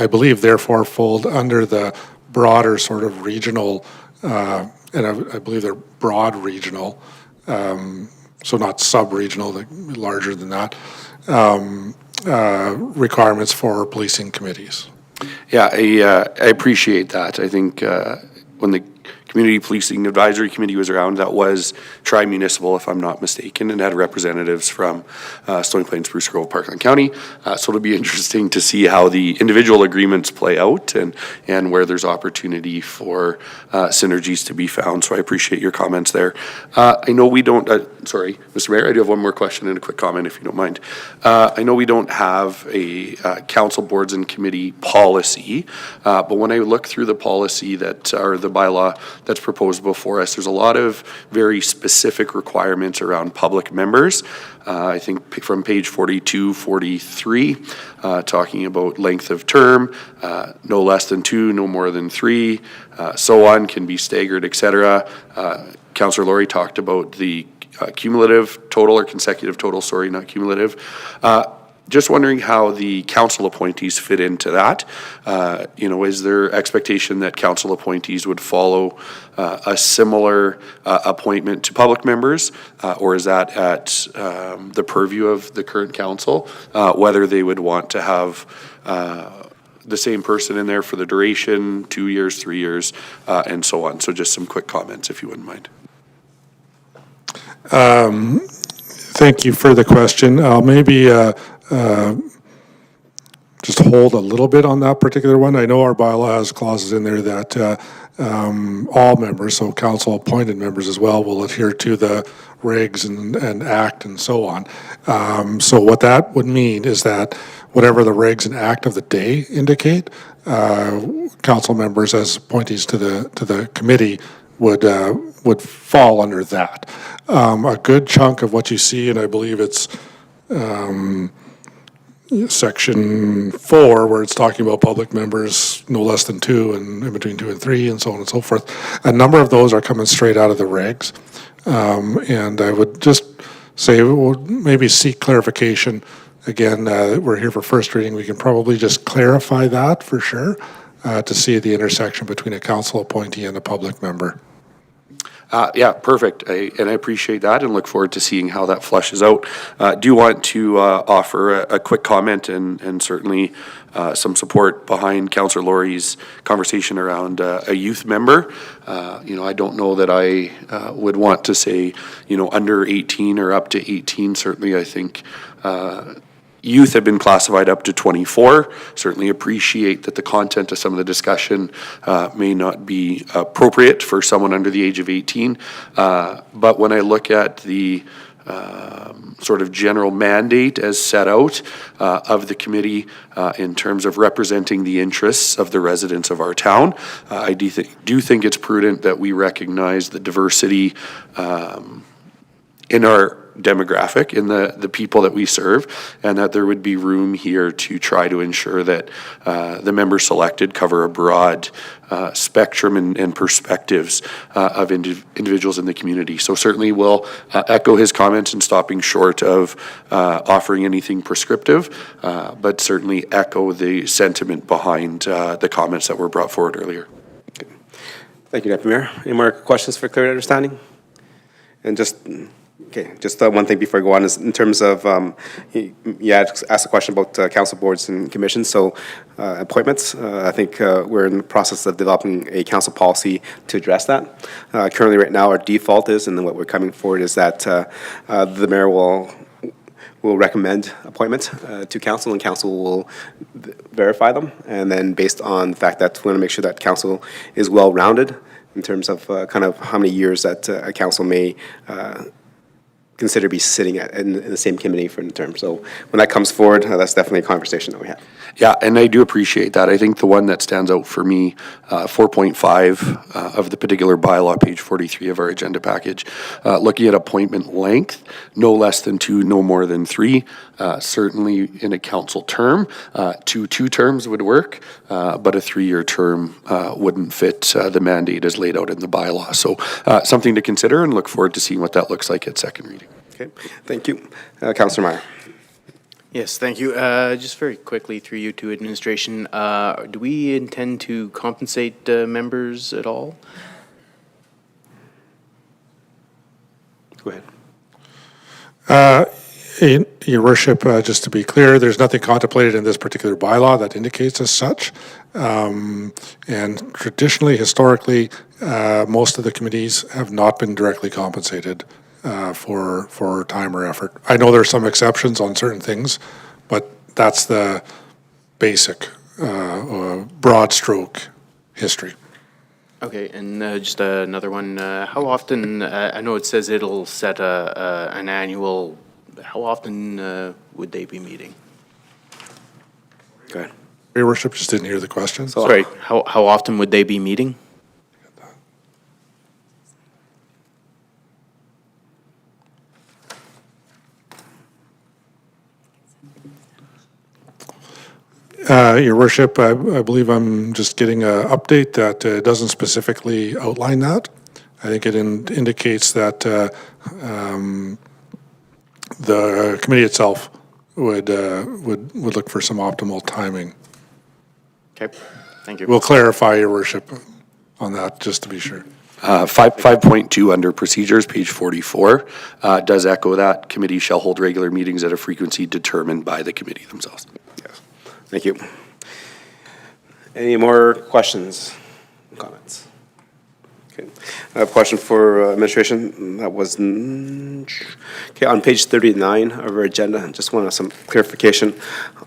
believe therefore fold under the broader sort of regional, and I believe they're broad regional, so not sub-regional, larger than that, requirements for policing committees. Yeah, I appreciate that. I think when the Community Policing Advisory Committee was around, that was tri-municipal, if I'm not mistaken, and had representatives from Stony Plain, Spruce Grove, Parkland County. So it'll be interesting to see how the individual agreements play out and where there's opportunity for synergies to be found. So I appreciate your comments there. I know we don't, sorry, Mr. Mayor, I do have one more question and a quick comment, if you don't mind. I know we don't have a council boards and committee policy, but when I look through the policy that, or the bylaw that's proposed before us, there's a lot of very specific requirements around public members. I think from page 42, 43, talking about length of term, no less than 2, no more than 3, so on, can be staggered, et cetera. Councillor Laurie talked about the cumulative total or consecutive total, sorry, not cumulative. Just wondering how the council appointees fit into that. Is there expectation that council appointees would follow a similar appointment to public members? Or is that at the purview of the current council, whether they would want to have the same person in there for the duration, 2 years, 3 years, and so on? So just some quick comments, if you wouldn't mind. Thank you for the question. Maybe just hold a little bit on that particular one. I know our bylaw has clauses in there that all members, so council appointed members as well, will adhere to the regs and act and so on. So what that would mean is that whatever the regs and act of the day indicate, council members as appointees to the committee would fall under that. A good chunk of what you see, and I believe it's section 4, where it's talking about public members no less than 2 and in between 2 and 3 and so on and so forth. A number of those are coming straight out of the regs. And I would just say we'll maybe seek clarification. Again, we're here for first reading. We can probably just clarify that for sure to see the intersection between a council appointee and a public member. Yeah, perfect. And I appreciate that and look forward to seeing how that flushes out. Do want to offer a quick comment and certainly some support behind Councillor Laurie's conversation around a youth member. I don't know that I would want to say, under 18 or up to 18. Certainly, I think youth have been classified up to 24. Certainly appreciate that the content of some of the discussion may not be appropriate for someone under the age of 18. But when I look at the sort of general mandate as set out of the committee in terms of representing the interests of the residents of our town, I do think it's prudent that we recognize the diversity in our demographic, in the people that we serve, and that there would be room here to try to ensure that the members selected cover a broad spectrum and perspectives of individuals in the community. So certainly we'll echo his comments in stopping short of offering anything prescriptive, but certainly echo the sentiment behind the comments that were brought forward earlier. Thank you, Deputy Mayor. Any more questions for clear understanding? And just one thing before I go on is in terms of, you asked a question about council boards and commissions, so appointments. I think we're in the process of developing a council policy to address that. Currently, right now, our default is, and then what we're coming forward is that the mayor will recommend appointments to council, and council will verify them. And then based on the fact that we want to make sure that council is well-rounded in terms of kind of how many years that a council may consider be sitting in the same committee for the term. So when that comes forward, that's definitely a conversation that we have. Yeah, and I do appreciate that. I think the one that stands out for me, 4.5 of the particular bylaw, page 43 of our agenda package, looking at appointment length, no less than 2, no more than 3. Certainly in a council term, 2 terms would work, but a 3-year term wouldn't fit the mandate as laid out in the bylaw. So something to consider, and look forward to seeing what that looks like at second reading. Okay, thank you. Councillor Meyer. Yes, thank you. Just very quickly through you to administration, do we intend to compensate members at all? Go ahead. Your worship, just to be clear, there's nothing contemplated in this particular bylaw that indicates as such. And traditionally, historically, most of the committees have not been directly compensated for time or effort. I know there's some exceptions on certain things, but that's the basic, broad stroke history. Okay, and just another one. How often, I know it says it'll set an annual, how often would they be meeting? Go ahead. Your worship, just didn't hear the question. Sorry, how often would they be meeting? Your worship, I believe I'm just getting an update that doesn't specifically outline that. I think it indicates that the committee itself would look for some optimal timing. Okay, thank you. We'll clarify, your worship, on that, just to be sure. 5.2 under procedures, page 44, does echo that. Committee shall hold regular meetings at a frequency determined by the committee themselves. Yes. Thank you. Any more questions, comments? Okay. I have a question for administration. That was, okay, on page 39 of our agenda, I just want some clarification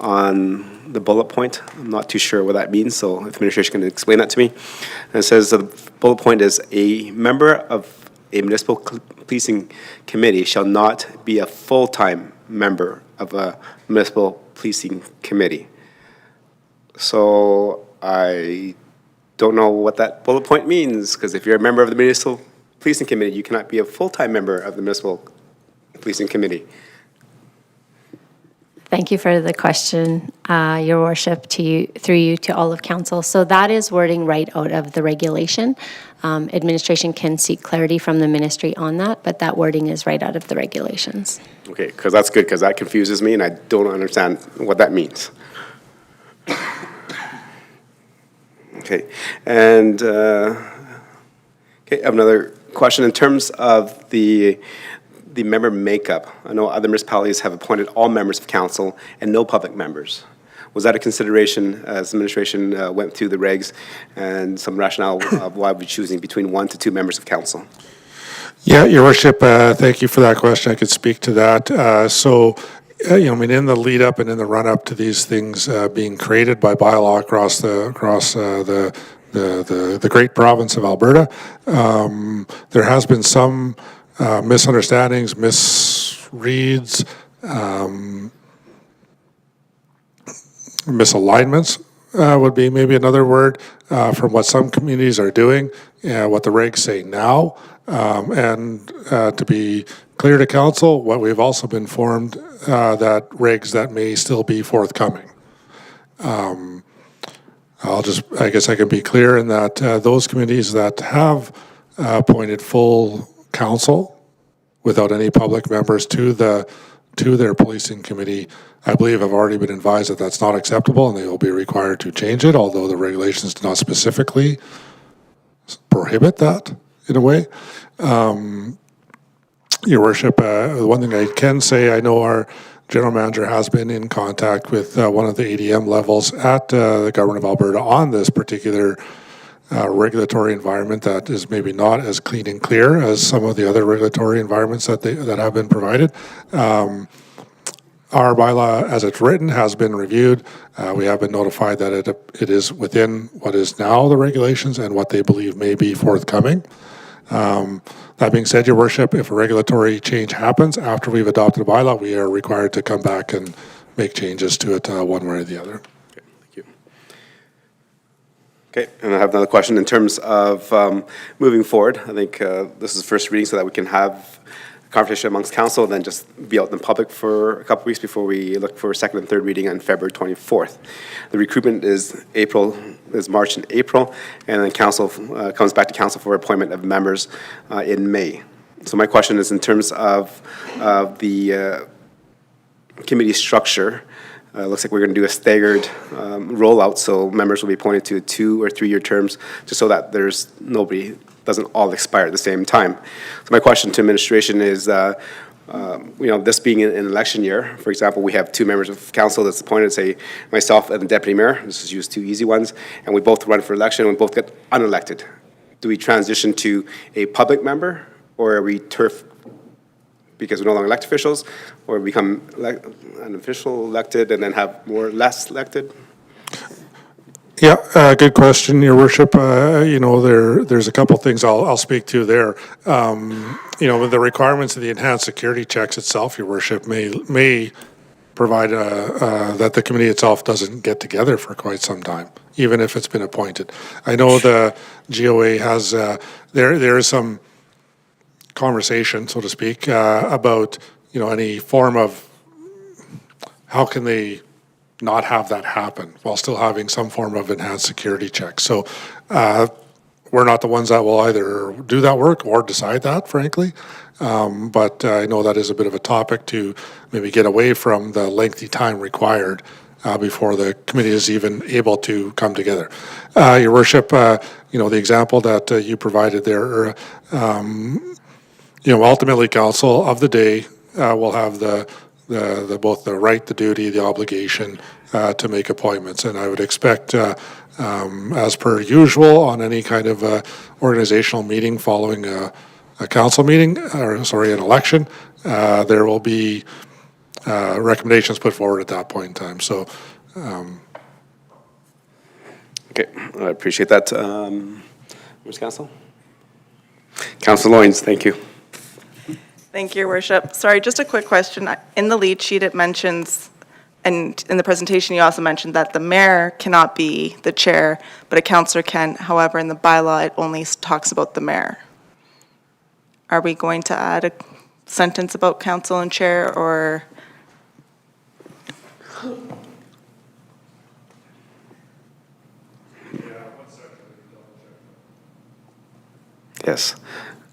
on the bullet point. I'm not too sure what that means, so if administration can explain that to me. And it says the bullet point is a member of a municipal policing committee shall not be a full-time member of a municipal policing committee. So I don't know what that bullet point means, because if you're a member of the municipal policing committee, you cannot be a full-time member of the municipal policing committee. Thank you for the question, Your Worship, through you to all of council. So that is wording right out of the regulation. Administration can seek clarity from the ministry on that, but that wording is right out of the regulations. Okay, because that's good, because that confuses me, and I don't understand what that means. Okay, and okay, I have another question in terms of the member makeup. I know other municipalities have appointed all members of council and no public members. Was that a consideration as administration went through the regs and some rationale of why we're choosing between 1 to 2 members of council? Yeah, your worship, thank you for that question. I could speak to that. I mean, in the lead up and in the run up to these things being created by bylaw across the great province of Alberta, there has been some misunderstandings, misreads, misalignments would be maybe another word from what some communities are doing, what the regs say now. And to be clear to council, what we've also been informed that regs that may still be forthcoming. I guess I can be clear in that those committees that have appointed full council without any public members to their policing committee, I believe have already been advised that that's not acceptable and they will be required to change it, although the regulations do not specifically prohibit that in a way. Your worship, the one thing I can say, I know our general manager has been in contact with one of the ADM levels at the government of Alberta on this particular regulatory environment that is maybe not as clean and clear as some of the other regulatory environments that have been provided. Our bylaw, as it's written, has been reviewed. We have been notified that it is within what is now the regulations and what they believe may be forthcoming. That being said, your worship, if a regulatory change happens after we've adopted a bylaw, we are required to come back and make changes to it one way or the other. Okay, thank you. Okay, and I have another question in terms of moving forward. I think this is the first reading so that we can have a conversation amongst council, then just be out in public for a couple weeks before we look for second and third reading on February 24th. The recruitment is March and April, and then council comes back to council for appointment of members in May. So my question is in terms of the committee structure. Looks like we're going to do a staggered rollout, so members will be appointed to 2 or 3 year terms, just so that nobody doesn't all expire at the same time. So my question to administration is, this being an election year, for example, we have two members of council that's appointed, say, myself and the deputy mayor, this is use two easy ones, and we both run for election, and we both get unelected. Do we transition to a public member, or are we turf because we're no longer elected officials, or become an official elected and then have more less elected? Yeah, good question, Your Worship. There's a couple things I'll speak to there. With the requirements of the enhanced security checks itself, Your Worship, may provide that the committee itself doesn't get together for quite some time, even if it's been appointed. I know the GOA has, there is some conversation, so to speak, about, any form of, how can they not have that happen while still having some form of enhanced security check. So we're not the ones that will either do that work or decide that, frankly. But I know that is a bit of a topic to maybe get away from the lengthy time required before the committee is even able to come together. Your Worship, the example that you provided there, ultimately council of the day will have both the right, the duty, the obligation to make appointments. And I would expect, as per usual, on any kind of organizational meeting following a council meeting, an election, there will be recommendations put forward at that point in time. So, Okay, I appreciate that. Where's council? Council Loynes, thank you. Thank you, Your Worship. Sorry, just a quick question. In the lead sheet, it mentions, and in the presentation, you also mentioned that the mayor cannot be the chair, but a councillor can. However, in the bylaw, it only talks about the mayor. Are we going to add a sentence about council and chair, or? Yes.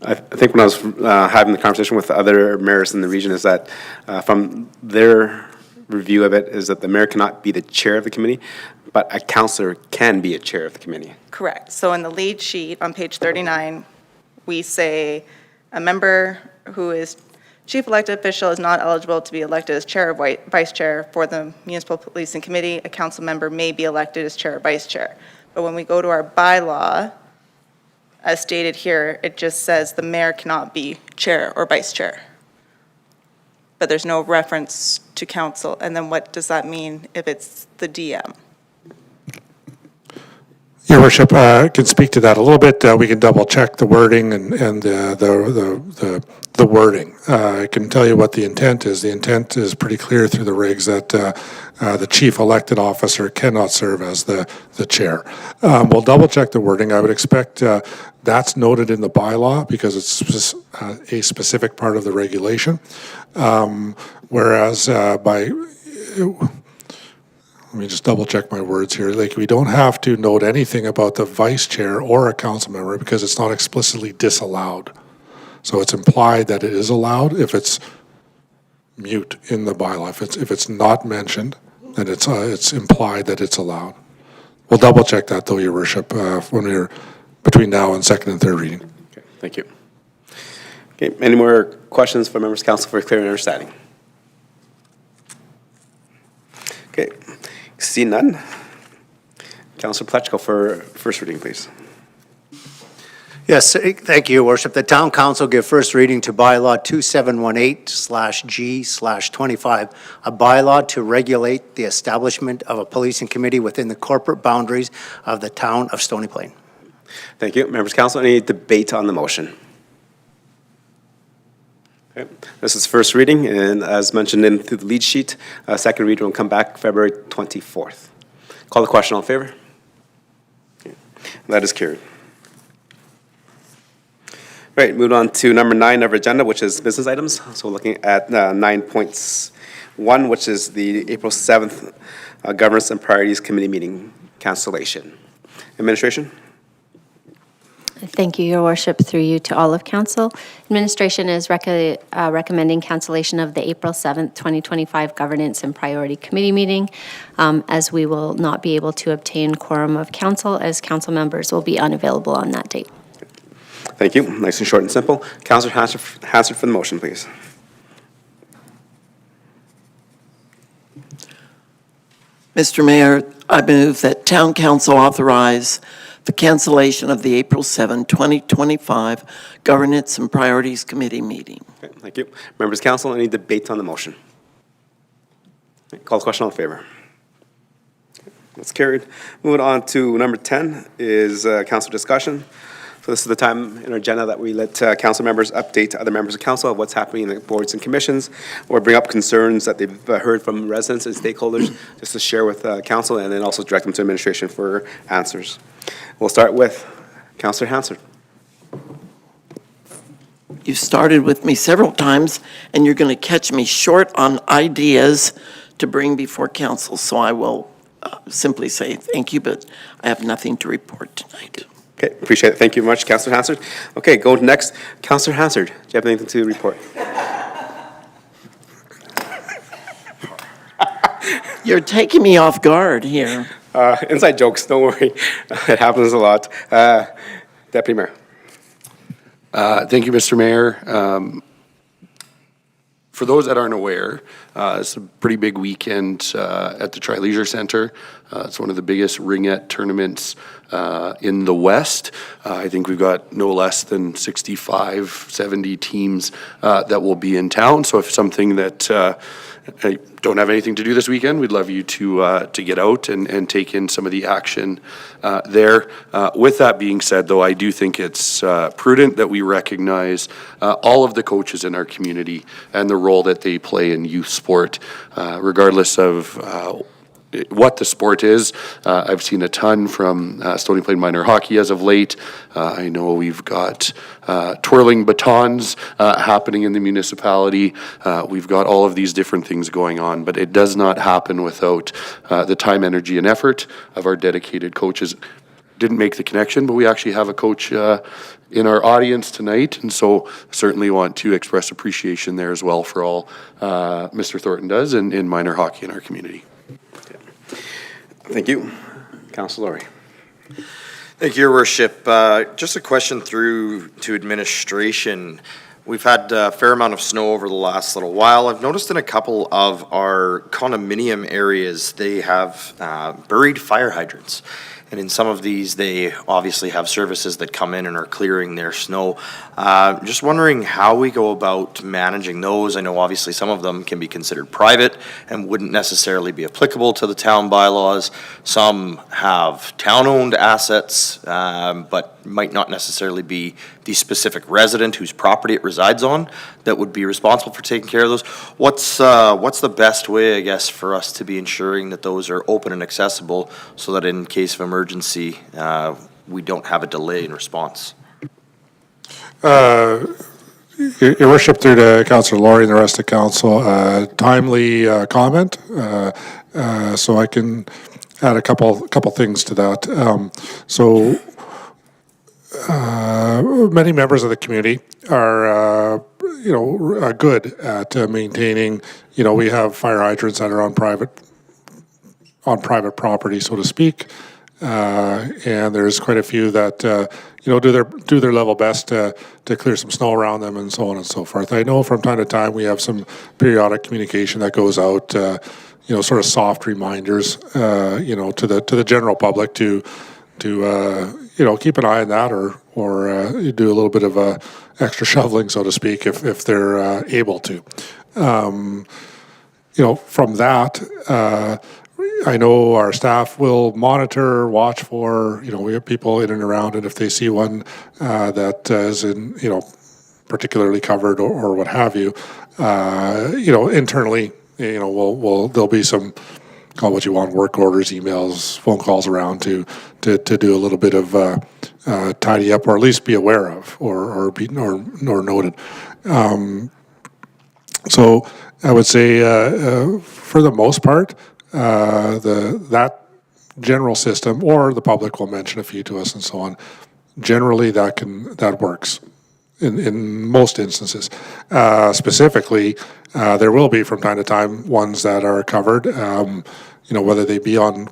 I think when I was having the conversation with the other mayors in the region is that from their review of it is that the mayor cannot be the chair of the committee, but a councillor can be a chair of the committee. Correct. So in the lead sheet on page 39, we say a member who is chief elected official is not eligible to be elected as chair or vice chair for the municipal policing committee. A council member may be elected as chair or vice chair. But when we go to our bylaw, as stated here, it just says the mayor cannot be chair or vice chair. But there's no reference to council. And then what does that mean if it's the DM? Your Worship, I can speak to that a little bit. We can double check the wording and the wording. I can tell you what the intent is. The intent is pretty clear through the regs that the chief elected officer cannot serve as the chair. We'll double check the wording. I would expect that's noted in the bylaw because it's a specific part of the regulation. Whereas let me just double check my words here. Like, we don't have to note anything about the vice chair or a council member because it's not explicitly disallowed. So it's implied that it is allowed if it's mute in the bylaw. If it's not mentioned, then it's implied that it's allowed. We'll double check that though, Your Worship, when we're between now and second and third reading. Okay, thank you. Okay, any more questions for members of council for clear understanding? Okay, see none. Councilor Pletchko for first reading, please. Yes, thank you, Your Worship. The Town Council give first reading to bylaw 2718/G/25, a bylaw to regulate the establishment of a policing committee within the corporate boundaries of the town of Stony Plain. Thank you. Members of council, any debate on the motion? Okay. This is first reading, and as mentioned through the lead sheet, second reading will come back February 24th. Call the question, all in favor? Okay. That is carried. Right, moving on to number 9 of our agenda, which is business items. So we're looking at 9.1, which is the April 7th Governance and Priorities Committee meeting cancellation. Administration? Thank you, Your Worship, through you to all of council. Administration is recommending cancellation of the April 7th, 2025 Governance and Priority Committee meeting, as we will not be able to obtain quorum of council, as council members will be unavailable on that date. Thank you. Nice and short and simple. Councilor Hansard for the motion, please. Mr. Mayor, I move that Town Council authorize the cancellation of the April 7, 2025 Governance and Priorities Committee meeting. Okay, thank you. Members of council, any debate on the motion? Okay, call the question, all in favor? Okay, that's carried. Moving on to number 10 is council discussion. So this is the time in our agenda that we let council members update other members of council of what's happening in the boards and commissions, or bring up concerns that they've heard from residents and stakeholders, just to share with council, and then also direct them to administration for answers. We'll start with Councillor Hansard. You've started with me several times, and you're going to catch me short on ideas to bring before council, so I will simply say thank you, but I have nothing to report tonight. Okay, appreciate it. Thank you very much, Councillor Hansard. Okay, go to next. Councillor Hansard, do you have anything to report? You're taking me off guard here. Inside jokes, don't worry. It happens a lot. Deputy Mayor. Thank you, Mr. Mayor. For those that aren't aware, it's a pretty big weekend at the Tri-Leisure Centre. It's one of the biggest ringette tournaments in the West. I think we've got no less than 65, 70 teams that will be in town. So if something that don't have anything to do this weekend, we'd love you to get out and take in some of the action there. With that being said, though, I do think it's prudent that we recognize all of the coaches in our community and the role that they play in youth sport, regardless of what the sport is. I've seen a ton from Stony Plain Minor Hockey as of late. I know we've got twirling batons happening in the municipality. We've got all of these different things going on, but it does not happen without the time, energy, and effort of our dedicated coaches. Didn't make the connection, but we actually have a coach in our audience tonight, and so certainly want to express appreciation there as well for all Mr. Thornton does in minor hockey in our community. Thank you. Councillor Laurie. Thank you, Your Worship. Just a question through to administration. We've had a fair amount of snow over the last little while. I've noticed in a couple of our condominium areas, they have buried fire hydrants. And in some of these, they obviously have services that come in and are clearing their snow. Just wondering how we go about managing those. I know obviously some of them can be considered private and wouldn't necessarily be applicable to the town bylaws. Some have town-owned assets, but might not necessarily be the specific resident whose property it resides on that would be responsible for taking care of those. What's the best way, I guess, for us to be ensuring that those are open and accessible so that in case of emergency, we don't have a delay in response? Your Worship, through to Councillor Laurie and the rest of council, timely comment, so I can add a couple things to that. Many members of the community are, good at maintaining. We have fire hydrants that are on private property, so to speak, and there's quite a few that do their level best to clear some snow around them and so on and so forth. I know from time to time we have some periodic communication that goes out, sort of soft reminders, to the general public to keep an eye on that, or do a little bit of extra shoveling, so to speak, if they're able to. From that, I know our staff will monitor, watch for, we have people in and around, and if they see one that is in, particularly covered or what have you, internally, there'll be some, call what you want, work orders, emails, phone calls around to do a little bit of tidy up, or at least be aware of, or noted. So I would say, for the most part, that general system, or the public will mention a few to us and so on. Generally, that works in most instances. Specifically, there will be from time to time ones that are covered, whether they be on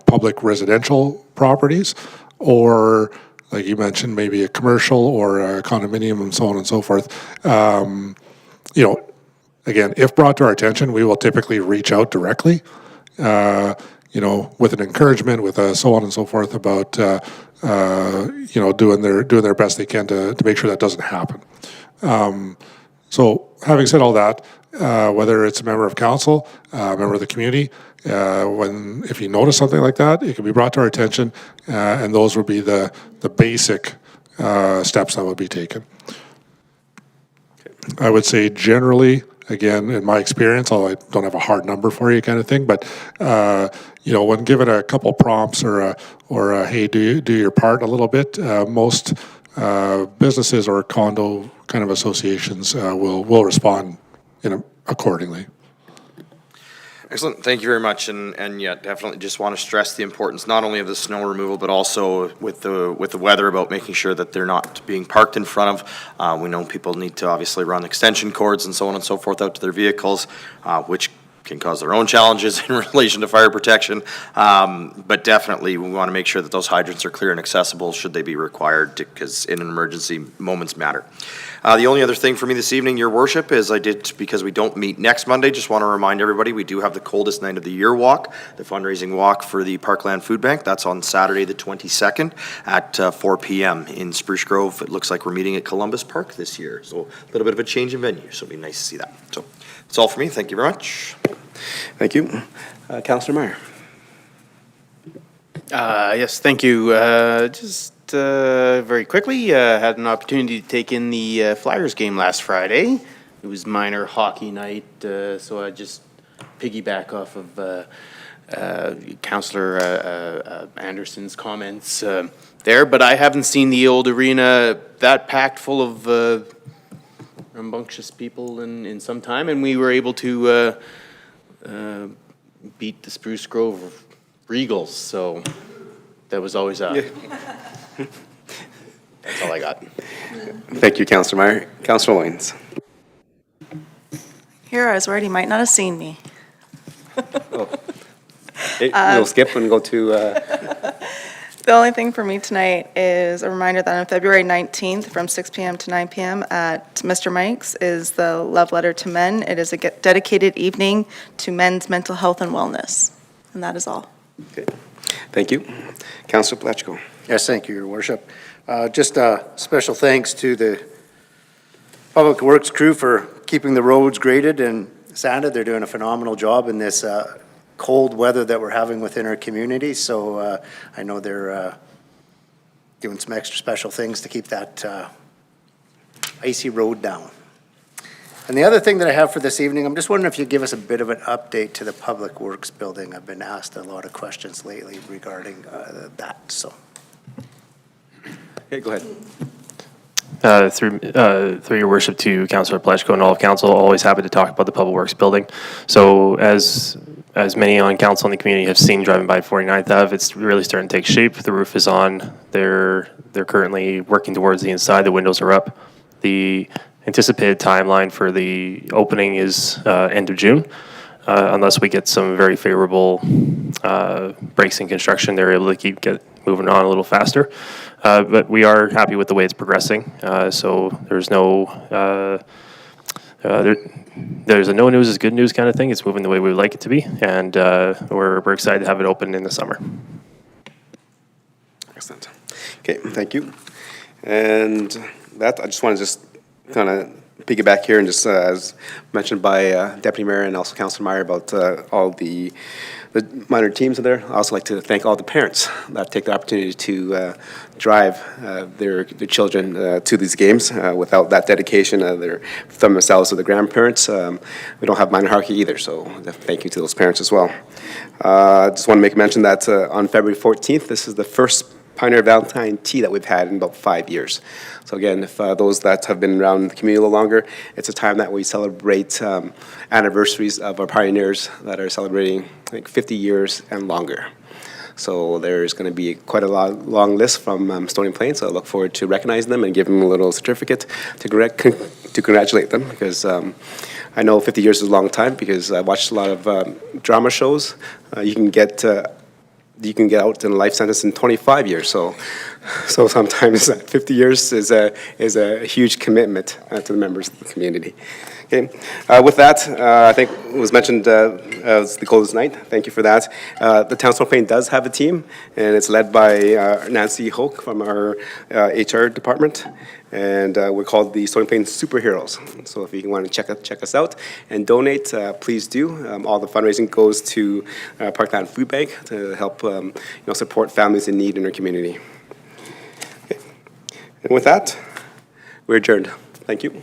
public residential properties, or like you mentioned, maybe a commercial or a condominium and so on and so forth. Again, if brought to our attention, we will typically reach out directly you know, with an encouragement, with a so on and so forth about, you know, doing their best they can to make sure that doesn't happen. So having said all that, whether it's a member of council, a member of the community, if you notice something like that, it can be brought to our attention, and those would be the basic steps that would be taken. I would say generally, again, in my experience, although I don't have a hard number for you kind of thing, but, you know, when given a couple prompts or a hey, do your part a little bit, most businesses or condo kind of associations will respond accordingly. Excellent, thank you very much, and yeah, definitely just want to stress the importance not only of the snow removal, but also with the weather about making sure that they're not being parked in front of. We know people need to obviously run extension cords and so on and so forth out to their vehicles, which can cause their own challenges in relation to fire protection. But definitely, we want to make sure that those hydrants are clear and accessible should they be required, because in an emergency, moments matter. The only other thing for me this evening, Your Worship, is because we don't meet next Monday, just want to remind everybody, we do have the Coldest Night of the Year walk, the fundraising walk for the Parkland Food Bank. That's on Saturday, the 22nd at 4 p.m. in Spruce Grove. It looks like we're meeting at Columbus Park this year, so a little bit of a change in venue, so it'll be nice to see that. So that's all for me. Thank you very much. Thank you. Councillor Meyer. Yes, thank you. Just very quickly, had an opportunity to take in the Flyers game last Friday. It was minor hockey night, so I just piggyback off of Councillor Anderson's comments there. But I haven't seen the old arena that packed full of rambunctious people in some time, and we were able to beat the Spruce Grove Regals, so that was always a... That's all I got. Thank you, Councillor Meyer. Councillor Williams. Here I was worried you might not have seen me. We'll skip and go to... The only thing for me tonight is a reminder that on February 19th from 6 p.m. to 9 p.m. at Mr. Mike's is the Love Letter to Men. It is a dedicated evening to men's mental health and wellness. And that is all. Okay. Thank you. Councillor Palacico. Yes, thank you, Your Worship. Just special thanks to the Public Works crew for keeping the roads graded and sanded. They're doing a phenomenal job in this cold weather that we're having within our community. So I know they're doing some extra special things to keep that icy road down. And the other thing that I have for this evening, I'm just wondering if you'd give us a bit of an update to the Public Works building. I've been asked a lot of questions lately regarding that, so. Okay, go ahead. Through your worship to Councillor Palacico and all of council, always happy to talk about the Public Works building. So as many on council and the community have seen driving by 49th Ave, it's really starting to take shape. The roof is on. They're currently working towards the inside. The windows are up. The anticipated timeline for the opening is end of June. Unless we get some very favorable breaks in construction, they're able to get moving on a little faster. But we are happy with the way it's progressing. So there's no there's a no news is good news kind of thing. It's moving the way we would like it to be, and we're excited to have it open in the summer. Excellent. Okay, thank you. And that, I just want to just kind of piggyback here and just, as mentioned by Deputy Mayor and also Councilor Meyer about all the minor teams in there. I also like to thank all the parents that take the opportunity to drive their children to these games. Without that dedication, from themselves or the grandparents, we don't have minor hockey either. So thank you to those parents as well. Just want to make a mention that on February 14th, this is the first Pioneer Valentine tea that we've had in about 5 years. So again, if those that have been around the community a little longer, it's a time that we celebrate anniversaries of our pioneers that are celebrating, I think, 50 years and longer. So there's going to be quite a long list from Stony Plain, so I look forward to recognizing them and giving them a little certificate to congratulate them, because I know 50 years is a long time, because I watched a lot of drama shows. You can get out in a life sentence in 25 years. So sometimes 50 years is a huge commitment to the members of the community. Okay. With that, I think it was mentioned as the goal this night. Thank you for that. The town of Stony Plain does have a team, and it's led by Nancy Hoke from our HR department, and we're called the Stony Plain Superheroes. So if you want to check us out and donate, please do. All the fundraising goes to Parkland Food Bank to help support families in need in our community. Okay. And with that, we're adjourned. Thank you.